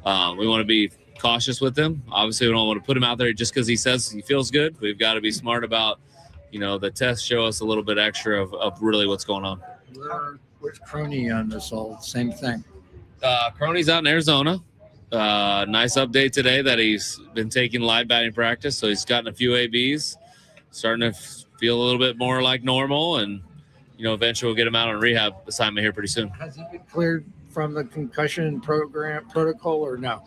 we want to be cautious with him. Obviously, we don't want to put him out there just because he says he feels good. We've got to be smart about, the tests show us a little bit extra of really what's going on. Where's Crony on this all? Same thing. Crony's out in Arizona. Nice update today that he's been taking live batting practice. So he's gotten a few ABs, starting to feel a little bit more like normal, and eventually we'll get him out on a rehab assignment here pretty soon. Has he been cleared from the concussion protocol or no?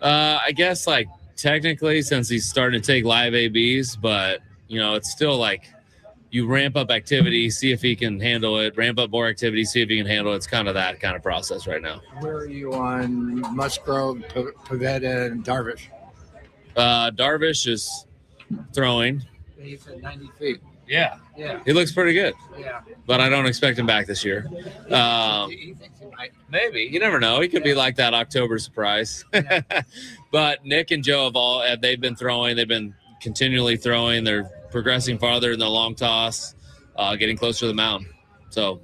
I guess technically, since he's starting to take live ABs, but it's still you ramp up activity, see if he can handle it, ramp up more activity, see if he can handle it. It's kind of that kind of process right now. Where are you on Musgrove, Pivetta, and Darvish? Darvish is throwing. He's at 90 feet. Yeah. He looks pretty good. Yeah. But I don't expect him back this year. He thinks he might. Maybe. You never know. He could be like that October surprise. Yeah. But Nick and Joe they've been throwing. They've been continually throwing. They're progressing farther in the long toss, getting closer to the mound. So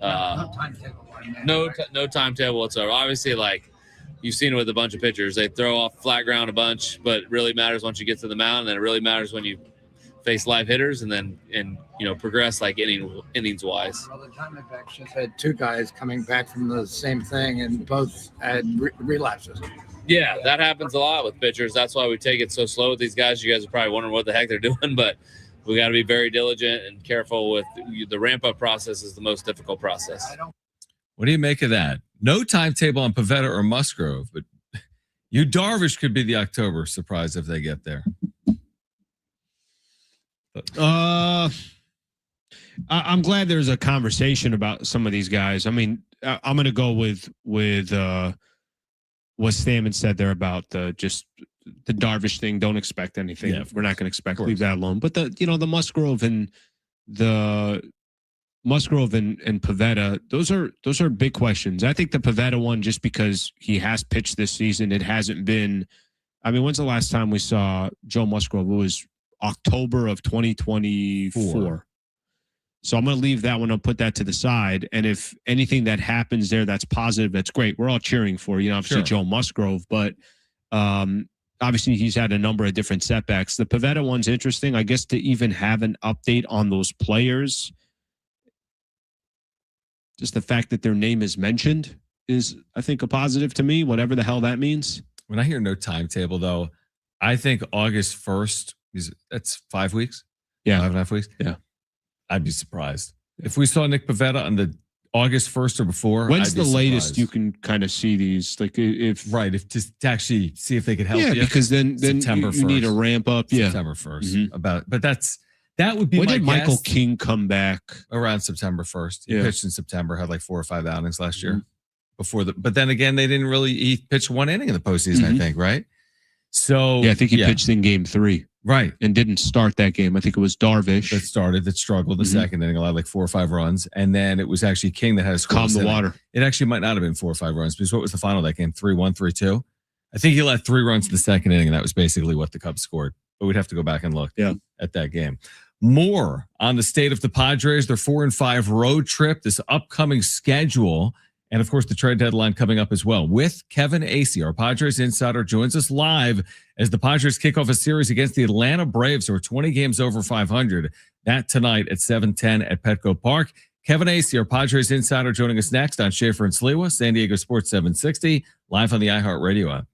No timetable. no timetable whatsoever. Obviously, you've seen it with a bunch of pitchers. They throw off flat ground a bunch, but it really matters once you get to the mound, and then it really matters when you face live hitters and progress innings wise. Well, the Diamondbacks just had two guys coming back from the same thing, and both had relapses. Yeah, that happens a lot with pitchers. That's why we take it so slow with these guys. You guys are probably wondering what the heck they're doing, but we got to be very diligent and careful with the ramp-up process is the most difficult process. What do you make of that? No timetable on Pivetta or Musgrove, but Darvish could be the October surprise if they get there. I'm glad there's a conversation about some of these guys. I mean, I'm going to go with what Stammen said there about the Darvish thing. Don't expect anything. Yeah, we're not going to expect. Leave that alone. But the Musgrove and Pivetta, those are big questions. I think the Pivetta one, just because he has pitched this season, it hasn't been. I mean, when's the last time we saw Joe Musgrove? It was October of 2024. So I'm going to leave that one. I'll put that to the side. And if anything that happens there that's positive, that's great. We're all cheering for, obviously Joe Musgrove, but obviously he's had a number of different setbacks. The Pivetta one's interesting. I guess to even have an update on those players, just the fact that their name is mentioned is, I think, a positive to me, whatever the hell that means. When I hear no timetable, though, I think August 1st, that's 5 weeks. Yeah. 5.5 weeks. Yeah. I'd be surprised if we saw Nick Pivetta on the August 1st or before. When's the latest you can kind of see these? If to actually see if they could help you. Because then September you need a ramp up. Yeah. September 1st. But that would be when my did Michael guess. King come back? Around September 1st. He pitched in September, had 4 or 5 outings last year. But then again, they didn't he pitched 1 inning in the postseason, I think, right? So I think he pitched in game 3. Right. And didn't start that game. I think it was Darvish that struggled the second inning, allowed 4 or 5 runs. And then it was actually King that had a calm the water. It actually might not have been 4 or 5 runs because what was the final of that game? 3-1, 3-2. I think he let 3 runs in the second inning, and that was basically what the Cubs scored. But we'd have to go back and look at that game. More on the state of the Padres, their 4-5 road trip, this upcoming schedule. And, of course, the trade deadline coming up as well. With Kevin Acee, our Padres insider, joins us live as the Padres kick off a series against the Atlanta Braves, who are 20 games over 500. That tonight at 7:10 at Petco Park. Kevin Acee, our Padres insider, joining us next on Schaefer and Sliwa, San Diego Sports 760, live on the iHeartRadio app.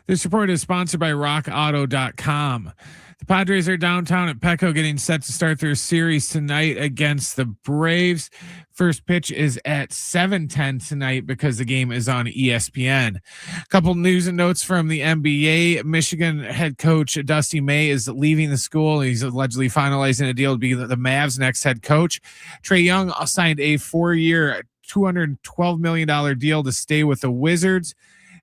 This report is sponsored by rockauto.com. The Padres are downtown at Petco getting set to start their series tonight against the Braves. First pitch is at 7:10 tonight because the game is on ESPN. A couple news and notes from the NBA. Michigan head coach Dusty May is leaving the school. He's allegedly finalizing a deal to be the Mavs' next head coach. Trae Young signed a 4-year, $212 million deal to stay with the Wizards.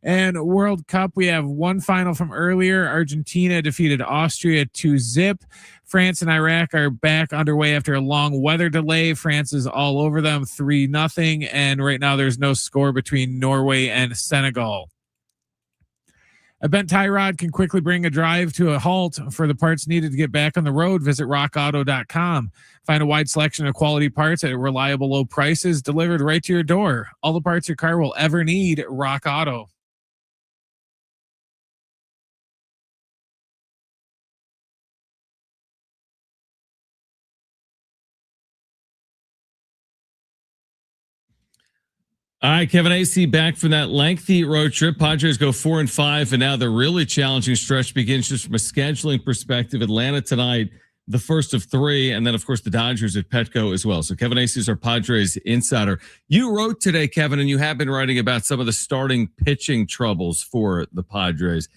And World Cup, we have one final from earlier. Argentina defeated Austria 2-0. France and Iraq are back underway after a long weather delay. France is all over them 3-0. And right now there's no score between Norway and Senegal. A bent tie rod can quickly bring a drive to a halt. For the parts needed to get back on the road, visit rockauto.com. Find a wide selection of quality parts at reliable low prices delivered right to your door. All the parts your car will ever need, Rock Auto. All right, Kevin Acee back from that lengthy road trip. Padres go 4-5, and now the really challenging stretch begins just from a scheduling perspective. Atlanta tonight, the first of 3, and then, of course, the Dodgers at Petco as well. So Kevin Acee is our Padres insider. You wrote today, Kevin, and you have been writing about some of the starting pitching troubles for the Padres.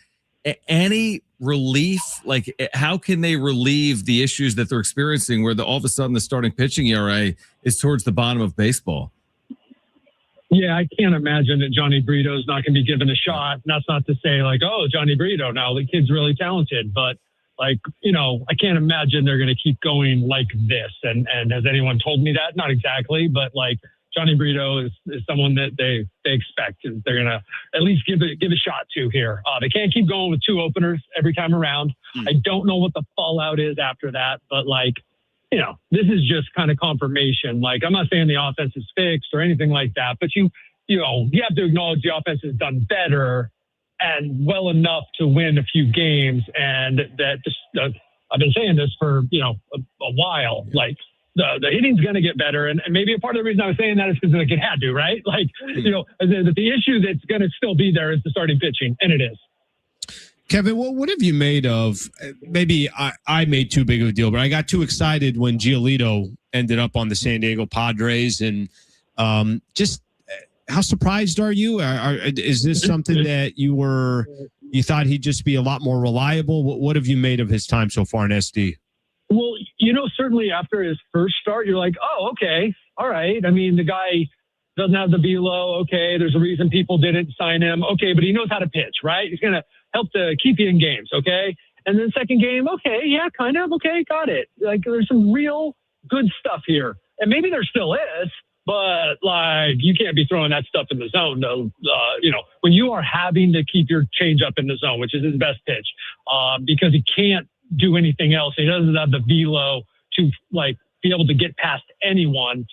Any relief? Like, how can they relieve the issues that they're experiencing where all of a sudden the starting pitching ERA is towards the bottom of baseball? Yeah, I can't imagine that Johnny Brito is not going to be given a shot. And that's not to say like, oh, Johnny Brito, now the kid's really talented. But like, you know, I can't imagine they're going to keep going like this. And has anyone told me that? Not exactly, but like Johnny Brito is someone that they expect they're going to at least give a shot to here. They can't keep going with 2 openers every time around. I don't know what the fallout is after that, but like, you know, this is just kind of confirmation. Like, I'm not saying the offense is fixed or anything like that, but you have to acknowledge the offense has done better and well enough to win a few games. And that just, I've been saying this for, a while, like the hitting's going to get better. And maybe a part of the reason I was saying that is because like it had to, right? Like, the issue that's going to still be there is the starting pitching, and it is. Kevin, what have you made of? Maybe I made too big of a deal, but I got too excited when Giolito ended up on the San Diego Padres, and just how surprised are you? Is this something that you thought he'd just be a lot more reliable? What have you made of his time so far in SD? Well, certainly after his first start, you're like, oh, okay, all right. I mean, the guy doesn't have the velo. Okay, there's a reason people didn't sign him. Okay, but he knows how to pitch, right? He's gonna help to keep you in games, okay? And then second game, okay, yeah, kind of, okay, got it. Like, there's some real good stuff here. And maybe there still is, but, like, you can't be throwing that stuff in the zone, though. When you are having to keep your changeup in the zone, which is his best pitch, because he can't do anything else. He doesn't have the velo to, like, be able to get past anyone.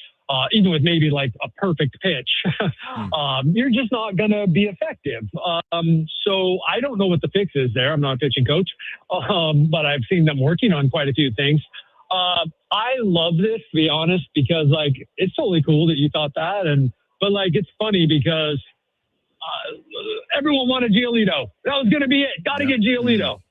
Even with maybe like a perfect pitch, you're just not going to be effective. So I don't know what the fix is there. I'm not a pitching coach, but I've seen them working on quite a few things. I love this, to be honest, because like, it's totally cool that you thought that. But like, it's funny because everyone wanted Giolito. That was going to be it. Got to get Giolito.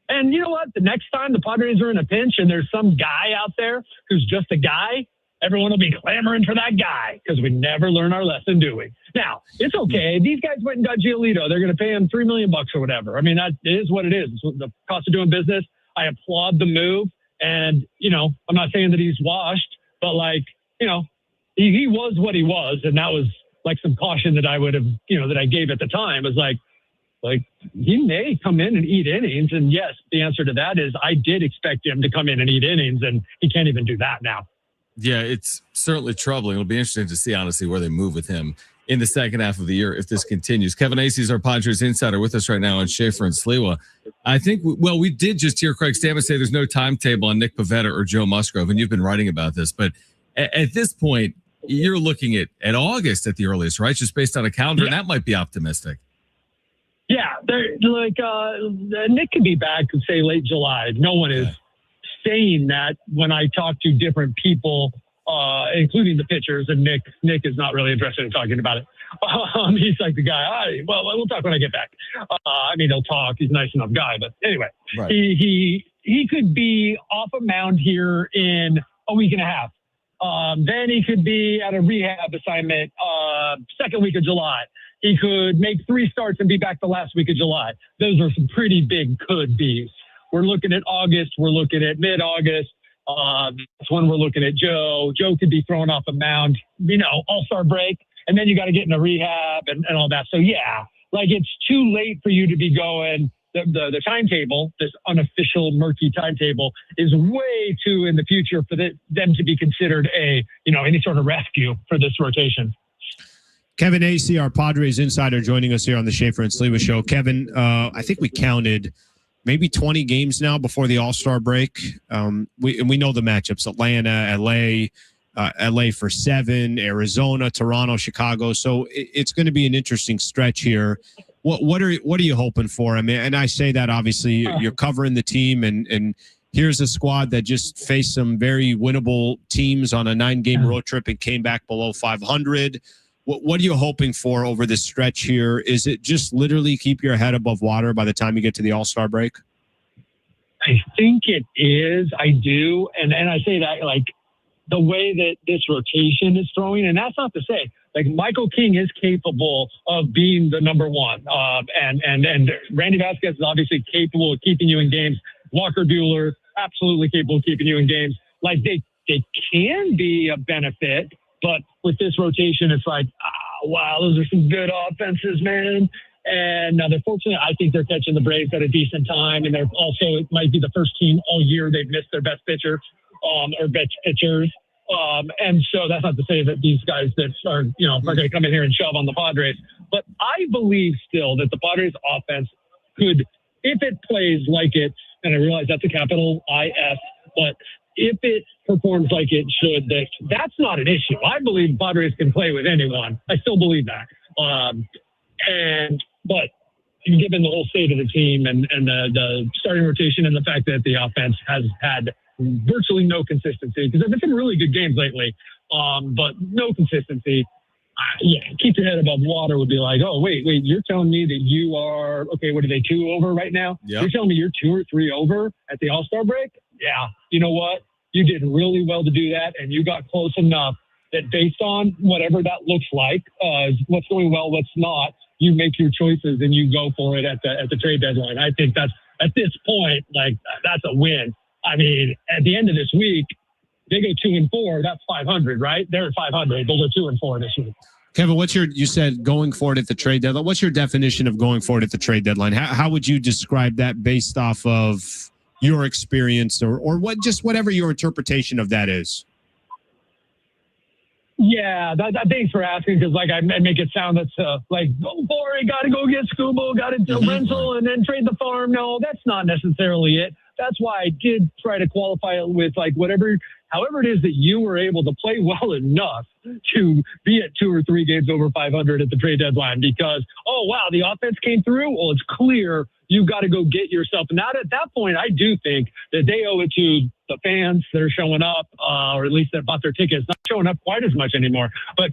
And you know what? The next time the Padres are in a pinch and there's some guy out there who's just a guy, everyone will be clamoring for that guy because we never learn our lesson, do we? Now, it's okay. These guys went and got Giolito. They're going to pay him $3 million or whatever. I mean, that is what it is. It's the cost of doing business. I applaud the move. And, I'm not saying that he's washed, but like, he was what he was. And that was like some caution that I would have, that I gave at the time was like he may come in and eat innings. And yes, the answer to that is I did expect him to come in and eat innings, and he can't even do that now. Yeah, it's certainly troubling. It'll be interesting to see, honestly, where they move with him in the second half of the year if this continues. Kevin Acee is our Padres insider with us right now on Schaefer and Sliwa. I think, we did just hear Craig Stammen say there's no timetable on Nick Pivetta or Joe Musgrove, and you've been writing about this. But at this point, you're looking at August at the earliest, right? Just based on a calendar, and that might be optimistic. Yeah, they're like Nick could be back, say, late July. No one is saying that when I talk to different people including the pitchers. And Nick is not really interested in talking about it. He's like the guy. Well, we'll talk when I get back. I mean, he'll talk. He's a nice enough guy. But anyway, Right. he could be off a mound here in a week and a half. Then he could be at a rehab assignment second week of July. He could make 3 starts and be back the last week of July. Those are some pretty big could be's. We're looking at August. We're looking at mid-August. That's when we're looking at Joe. Joe could be thrown off a mound, all-star break. And then you got to get into rehab and all that. So, yeah, like it's too late for you to be going. The timetable, this unofficial murky timetable, is way too in the future for them to be considered any sort of rescue for this rotation. Kevin Acee, our Padres insider, joining us here on the Schaefer and Sliwa show. Kevin, I think we counted maybe 20 games now before the All-Star break. We know the matchups: Atlanta, LA for 7, Arizona, Toronto, Chicago. So it's going to be an interesting stretch here. What are you hoping for? I mean, and I say that obviously you're covering the team, and here's a squad that just faced some very winnable teams on a 9-game road trip and came back below 500. What are you hoping for over this stretch here? Is it just literally keep your head above water by the time you get to the All-Star break? I think it is. I do. And I say that like the way that this rotation is throwing, and that's not to say like Michael King is capable of being the number one. And Randy Vasquez is obviously capable of keeping you in games. Walker Buehler, absolutely capable of keeping you in games. Like they can be a benefit, but with this rotation, it's like, wow, those are some good offenses, man. And now they're fortunate. I think they're catching the Braves at a decent time. And they're also, it might be the first team all year they've missed their best pitcher or best pitchers. And so that's not to say that these guys that are going to come in here and shove on the Padres. But I believe still that the Padres offense could, if it plays like it, and I realize that's a capital IS, but if it performs like it should, that's not an issue. I believe Padres can play with anyone. I still believe that. But given the whole state of the team and the starting rotation and the fact that the offense has had virtually no consistency, because they've been really good games lately, but no consistency. Keep your head above water would be like, oh, wait, you're telling me that you are, okay, what are they, 2 over right now? Yep. You're telling me you're 2 or 3 over at the All-Star break? Yeah. You know what? You did really well to do that, and you got close enough that based on whatever that looks like, what's going well, what's not, you make your choices and you go for it at the trade deadline. I think that's, at this point, like, that's a win. I mean, at the end of this week, they go 2-4. That's 500, right? They're at 500. They'll go 2-4 this week. Kevin, you said going for it at the trade deadline. What's your definition of going for it at the trade deadline? How would you describe that based off of your experience or whatever your interpretation of that is? Yeah, thanks for asking, because like I make it sound that's like, oh, boring, got to go get Scuba, got to rental and then trade the farm. No, that's not necessarily it. That's why I did try to qualify it with like however it is that you were able to play well enough to be at 2 or 3 games over 500 at the trade deadline, because, oh, wow, the offense came through. Well, it's clear you've got to go get yourself. And now at that point, I do think that they owe it to the fans that are showing up, or at least that bought their tickets, not showing up quite as much anymore, but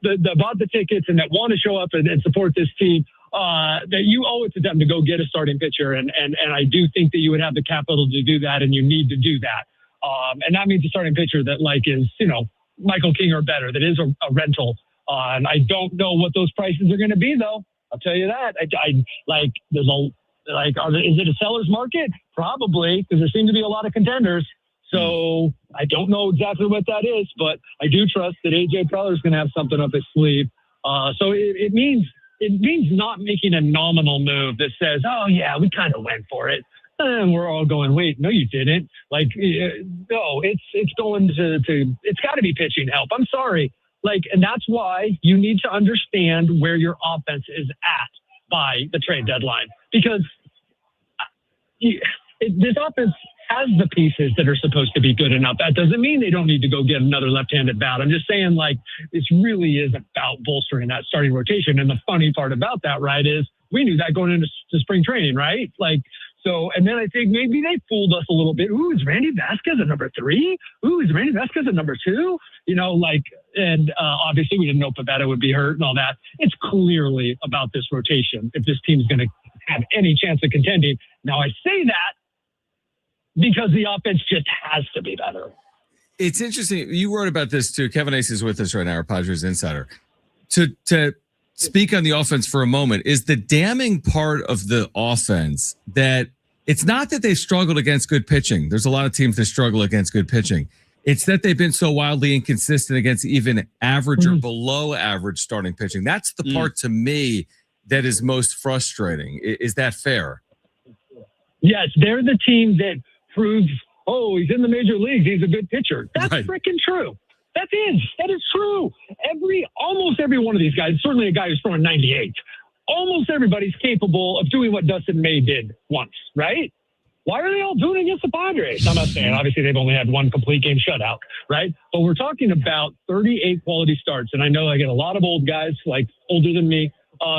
that bought the tickets and that want to show up and support this team. That you owe it to them to go get a starting pitcher. And I do think that you would have the capital to do that, and you need to do that. And that means a starting pitcher that like is, Michael King or better, that is a rental. And I don't know what those prices are going to be, though. I'll tell you that. Is it a seller's market? Probably, because there seem to be a lot of contenders. So I don't know exactly what that is, but I do trust that AJ Preller is going to have something up his sleeve. So it means not making a nominal move that says, oh, yeah, we kind of went for it. And we're all going, wait, no, you didn't. Like, no, it's going to it's got to be pitching help. I'm sorry. Like, and that's why you need to understand where your offense is at by the trade deadline, because this offense has the pieces that are supposed to be good enough. That doesn't mean they don't need to go get another left-handed bat. I'm just saying, like, this really is about bolstering that starting rotation. And the funny part about that, right, is we knew that going into spring training, right? Like, So, and then I think maybe they fooled us a little bit. Ooh, is Randy Vasquez at number 3? Ooh, is Randy Vasquez at number 2? And obviously we didn't know Pavetta would be hurt and all that. It's clearly about this rotation if this team's going to have any chance of contending. Now, I say that because the offense just has to be better. It's interesting. You wrote about this too. Kevin Acee is with us right now, our Padres insider. To speak on the offense for a moment, is the damning part of the offense that it's not that they've struggled against good pitching. There's a lot of teams that struggle against good pitching. It's that they've been so wildly inconsistent against even average or below average starting pitching. That's the part to me that is most frustrating. Is that fair? Yes, they're the team that proves, oh, he's in the major leagues, he's a good pitcher. That's freaking true. That is true. Almost every one of these guys, certainly a guy who's throwing 98, almost everybody's capable of doing what Dustin May did once, right? Why are they all doing it against the Padres? I'm not saying, obviously, they've only had one complete game shutout, right? But we're talking about 38 quality starts. And I know I get a lot of old guys, like older than me,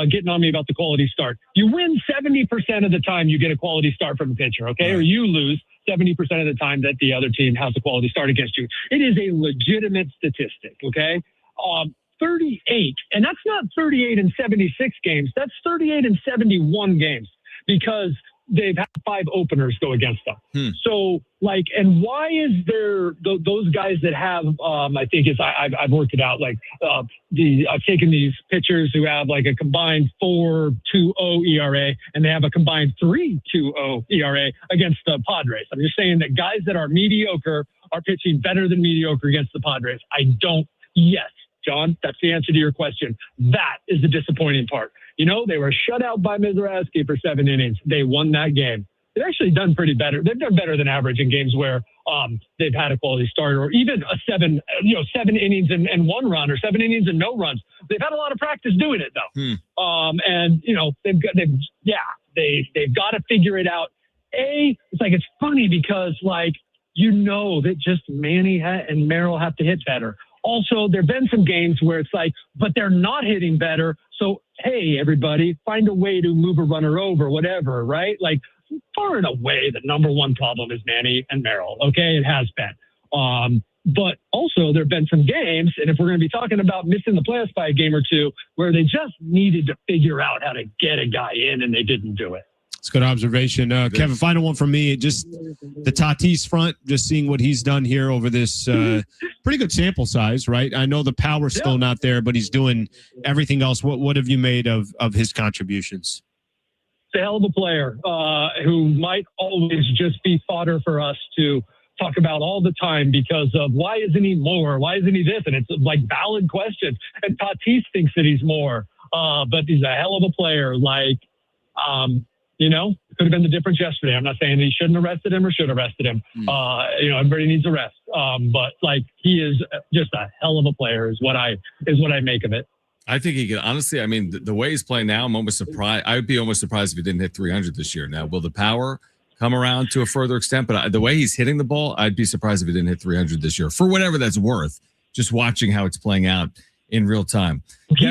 getting on me about the quality start. You win 70% of the time you get a quality start from a pitcher, okay? Right. Or you lose 70% of the time that the other team has a quality start against you. It is a legitimate statistic, okay? 38, and that's not 38 in 76 games. That's 38 in 71 games because they've had 5 openers go against them. So, and why is there those guys that have, I think I've worked it out, I've taken these pitchers who have like a combined 4.20 ERA and they have a combined 3.20 ERA against the Padres. I'm just saying that guys that are mediocre are pitching better than mediocre against the Padres. Yes, John, that's the answer to your question. That is the disappointing part. They were shut out by Mizrachi for 7 innings. They won that game. They've actually done pretty better. They've done better than average in games where they've had a quality starter, or even a 7 innings and 1 run, or 7 innings and no runs. They've had a lot of practice doing it though. They've got to figure it out. It's funny because that just Manny and Merrill have to hit better. Also, there have been some games where it's but they're not hitting better. So, hey, everybody, find a way to move a runner over, whatever, right? Far and away, the number one problem is Manny and Merrill. Okay, it has been. But also, there have been some games, and if we're going to be talking about missing the playoffs by a game or two, where they just needed to figure out how to get a guy in, and they didn't do it. It's a good observation. Kevin, final one from me. Just the Tatis front, just seeing what he's done here over this pretty good sample size, right? I know the power's still not there, but he's doing everything else. What have you made of his contributions? It's a hell of a player who might always just be fodder for us to talk about all the time because of why isn't he more? Why isn't he this? And it's valid question. And Tatis thinks that he's more, but he's a hell of a player. It could have been the difference yesterday. I'm not saying he shouldn't have arrested him or should have arrested him. Everybody needs a rest. But he is just a hell of a player is what I make of it. I think he can, honestly, the way he's playing now, I'm almost surprised. I would be almost surprised if he didn't hit 300 this year. Now, will the power come around to a further extent? But the way he's hitting the ball, I'd be surprised if he didn't hit 300 this year for whatever that's worth, just watching how it's playing out in real time. He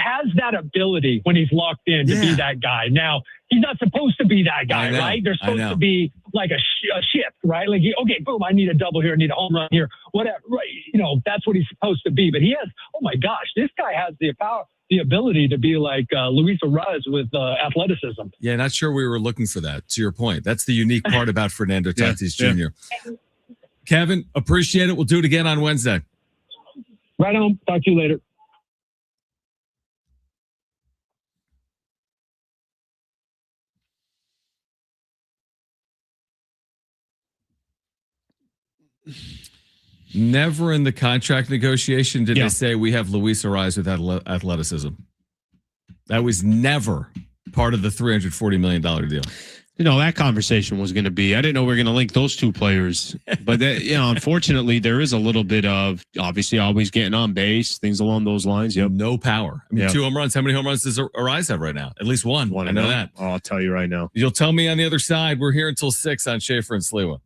has that ability when he's locked in to be that guy. Now, he's not supposed to be that guy, right? They're supposed to be like a shift, right? Okay, boom, I need a double here, I need a home run here, whatever. Right? That's what he's supposed to be. But he has, oh my gosh, this guy has the power, the ability to be like Luis Arraez with athleticism. Yeah, not sure we were looking for that, to your point. That's the unique part about Fernando Tatis Jr. Kevin, appreciate it. We'll do it again on Wednesday. Right on. Talk to you later. Never in the contract negotiation did they say we have Luis Arraez with athleticism. That was never part of the $340 million deal. That conversation was going to be, I didn't know we were going to link those two players. But, unfortunately, there is a little bit of, obviously, always getting on base, things along those lines. Yep. No power. 2 home runs. How many home runs does Arraez have right now? At least one. I know that. Oh, I'll tell you right now. You'll tell me on the other side. We're here until 6 on Schaefer and Sliwa.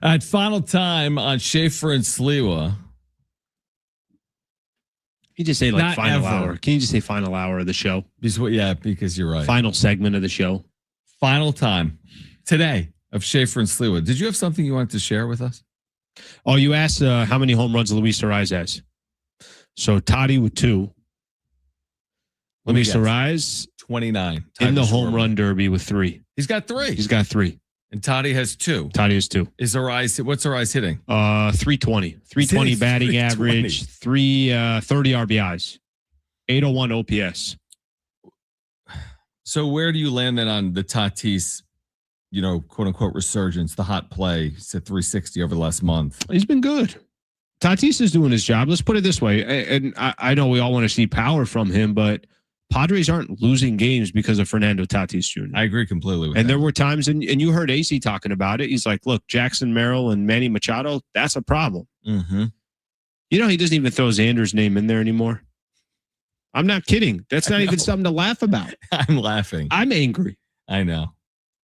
At final time on Schaefer and Sliwa. Can you just say like Not final ever. hour? Can you just say final hour of the show? Because you're right. Final segment of the show. Final time today of Schaefer and Sliwa. Did you have something you wanted to share with us? Oh, you asked how many home runs Luis Arraez has. So Toddy with 2. Luis Arraez 29 in the home run derby with 3. He's got 3. He's got 3. And Toddy has 2. Toddy has 2. Is Arraez? What's Arraez hitting? 320. 320 batting 320. average. 30 RBIs. 801 OPS. So where do you land then on the Tatis, quote unquote resurgence, the hot play? He's at 360 over the last month. He's been good. Tatis is doing his job. Let's put it this way. And I know we all want to see power from him, but Padres aren't losing games because of Fernando Tatis Jr. I agree completely with and that. There were times, and you heard Acee talking about it. He's like, look, Jackson Merrill and Manny Machado, that's a problem. Mm-hmm. He doesn't even throw Xander's name in there anymore. I'm not kidding. That's not even something to laugh about. I'm laughing. I'm angry. I know.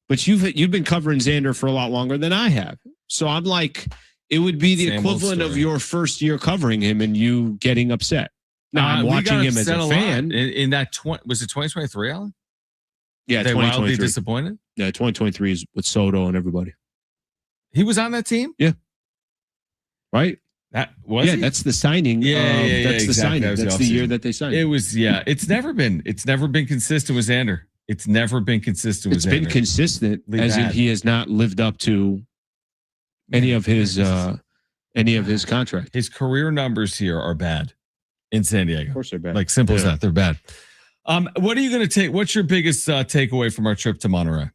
But you've been covering Xander for a lot longer than I have. So I'm like, it would be the Same old equivalent of story. your first year covering him and you getting upset. Now, I'm We watching got him as upset a lot. fan. In that was it 2023, Alan? Yeah, They wildly 2023. disappointed. Yeah, 2023 is with Soto and everybody. He was on that team. Yeah. Right? That was Yeah, he? that's the signing. Yeah, that's the exactly. signing. That was That's the the year offseason. that they signed. It was it's never been consistent with Xander. It's never been consistent It's with Xander. been consistent, Leave as in that. he has not lived up to any of his contract. His career numbers here are bad in San Diego. Of course they're bad. Like simple as Yeah. that. They're bad. What are you going to take? What's your biggest takeaway from our trip to Monterey?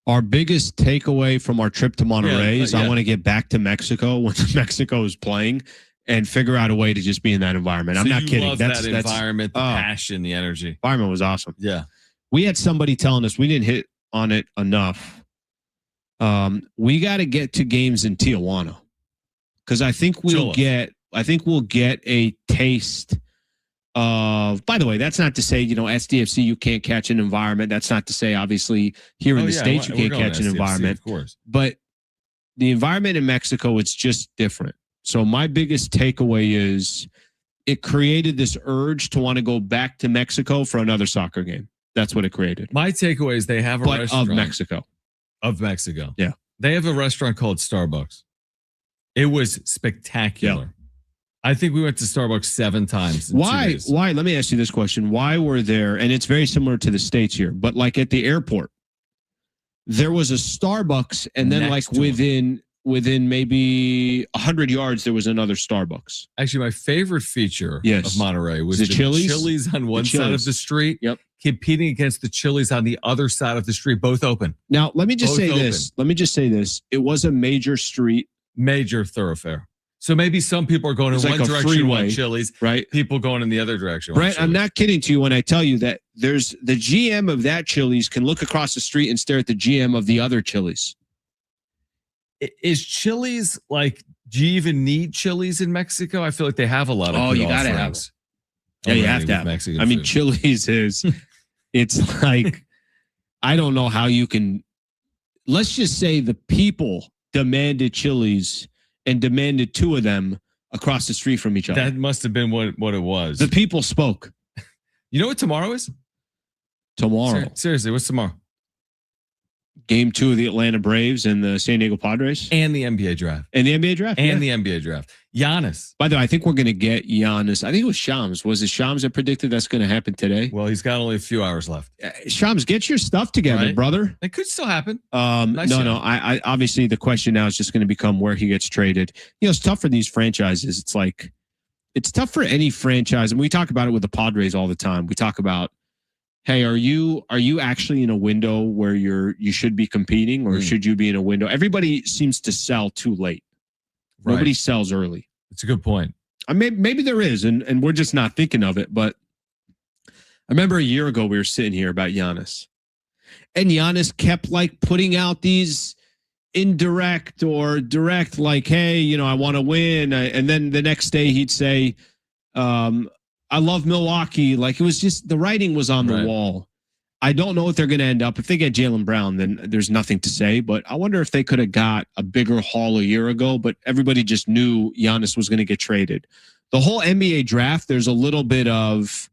Our biggest takeaway from our trip to Monterey is I yeah. want to get back to Mexico when Mexico is playing and figure out a way to just be in that environment. I'm So not you kidding. love that environment, the passion, the energy. Environment was awesome. Yeah. We had somebody telling us we didn't hit on it enough. We got to get to games in Tijuana because I think we'll get a taste of. By the way, that's not to say SDFC you can't catch an environment. That's not to say obviously here in the States you can't catch an environment. Of course, but the environment in Mexico it's just different. So my biggest takeaway is it created this urge to want to go back to Mexico for another soccer game. That's what it created. My takeaway is they have a restaurant of Mexico. Of Mexico. Yeah. They have a restaurant called Starbucks. It was spectacular. Yeah. I think we went to Starbucks 7 times. Why? Let me ask you this question. Why were there, and it's very similar to the States here, but like at the airport, there was a Starbucks and then Next like to within maybe 100 yards, there was another Starbucks. Actually, my favorite feature Yes. of Monterey was The the Chili's? Chili's on one side of Chili's. the street. Yep. Competing against the Chili's on the other side of the street, both open. Now, let me just Both say open. this. Let me just say this. It was a major street. Major thoroughfare. So maybe some people are going It's in like one a direction, freeway, want Chili's. right? People going in the other direction. want Brent, I'm Chili's. not kidding to you when I tell you that there's the GM of that Chili's can look across the street and stare at the GM of the other Chili's. Is Chili's like? Do you even need Chili's in Mexico? I feel like they have a lot of. Oh, good you gotta have offerings Yeah, you already have to with have. Mexican I mean, food. Chili's is. It's like I don't know how you can. Let's just say the people demanded Chili's and demanded 2 of them across the street from each other. That must have been what it was. The people spoke. You know what tomorrow is? Tomorrow, Seriously, what's tomorrow? Game 2 of the Atlanta Braves and the San Diego Padres And the NBA draft. and the NBA draft. And yeah. the NBA draft. Giannis. By the way, I think we're going to get Giannis. I think it was Shams. Was it Shams that predicted that's going to happen today? Well, he's got only a few hours left. Shams, get your stuff together, Right. brother. It could still happen. No. I obviously the question now is just going to become where he gets traded. It's tough for these franchises. It's like it's tough for any franchise, and we talk about it with the Padres all the time. We talk about, hey, are you actually in a window where you should be competing, or should you be in a window? Everybody seems to sell too late. Right. Nobody sells early. It's a good point. Maybe there is, and we're just not thinking of it. But I remember a year ago we were sitting here about Giannis, and Giannis kept like putting out these indirect or direct, like, hey, I want to win, and then the next day he'd say, I love Milwaukee. Like it was just the writing was on the Right. wall. I don't know what they're going to end up. If they get Jaylen Brown, then there's nothing to say. But I wonder if they could have got a bigger haul a year ago, but everybody just knew Giannis was going to get traded. The whole NBA draft, there's a little bit of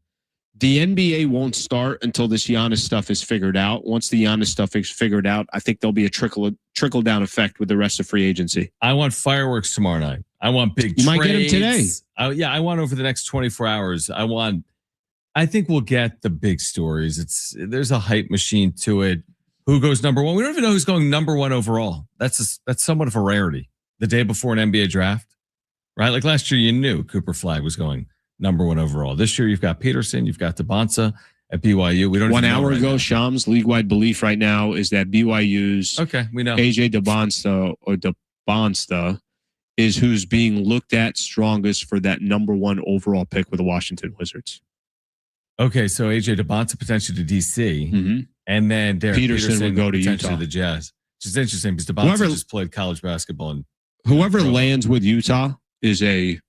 the NBA won't start until this Giannis stuff is figured out. Once the Giannis stuff is figured out, I think there'll be a trickle down effect with the rest of free agency. I want fireworks tomorrow night. I want big trades. You might get them today. I want over the next 24 hours. I think we'll get the big stories. There's a hype machine to it. Who goes number one? We don't even know who's going number one overall. That's somewhat of a rarity. The day before an NBA draft, right? Like last year, you knew Cooper Flag was going number one overall. This year, you've got Peterson, you've got DeBonsa at BYU. We don't. 1 hour ago, Shams league-wide belief right now is that BYU's we know AJ DeBonsta is who's being looked at strongest for that number one overall pick with the Washington Wizards. Okay, so AJ DeBonta potentially to DC, and then Derek Peterson would go to potentially Utah. The Jazz. Which is interesting because DeBonta just played college basketball. And whoever lands with Utah is a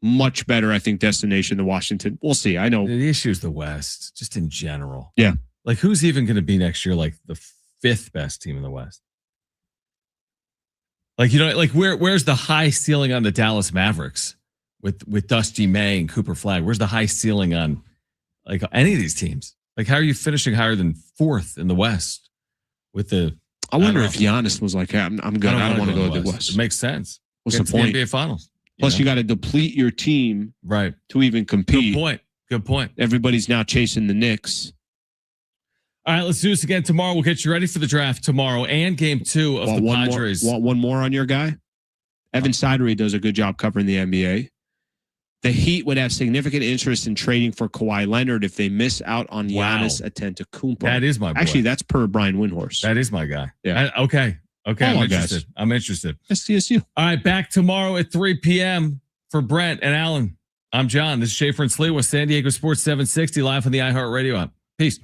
much better, I think, destination than Washington. We'll see. I know the issue is the West, just in general. Yeah, like who's even going to be next year? Like the 5th best team in the West. Like like where's the high ceiling on the Dallas Mavericks with Dusty May and Cooper Flag? Where's the high ceiling on like any of these teams? Like how are you finishing higher than 4th in the West with the? I wonder if Giannis was like, I'm good. I don't want to go to the West. It makes sense. What's the point? The NBA Finals. Plus, you got to deplete your team, right, to even compete. Good point. Everybody's now chasing the Knicks. All right, let's do this again tomorrow. We'll get you ready for the draft tomorrow and game 2 of the Padres. Want one more on your guy? Evan Sidery does a good job covering the NBA. The Heat would have significant interest in trading for Kawhi Leonard if they miss out on Giannis Antetokounmpo. That is my boy. Actually, that's per Brian Windhorst. That is my guy. Yeah. Okay. I'm interested. I'm interested. SDSU. All right, back tomorrow at 3 p.m. for Brent and Alan. I'm John. This is Schaefer and Slee with San Diego Sports 760 live on the iHeartRadio app. Peace.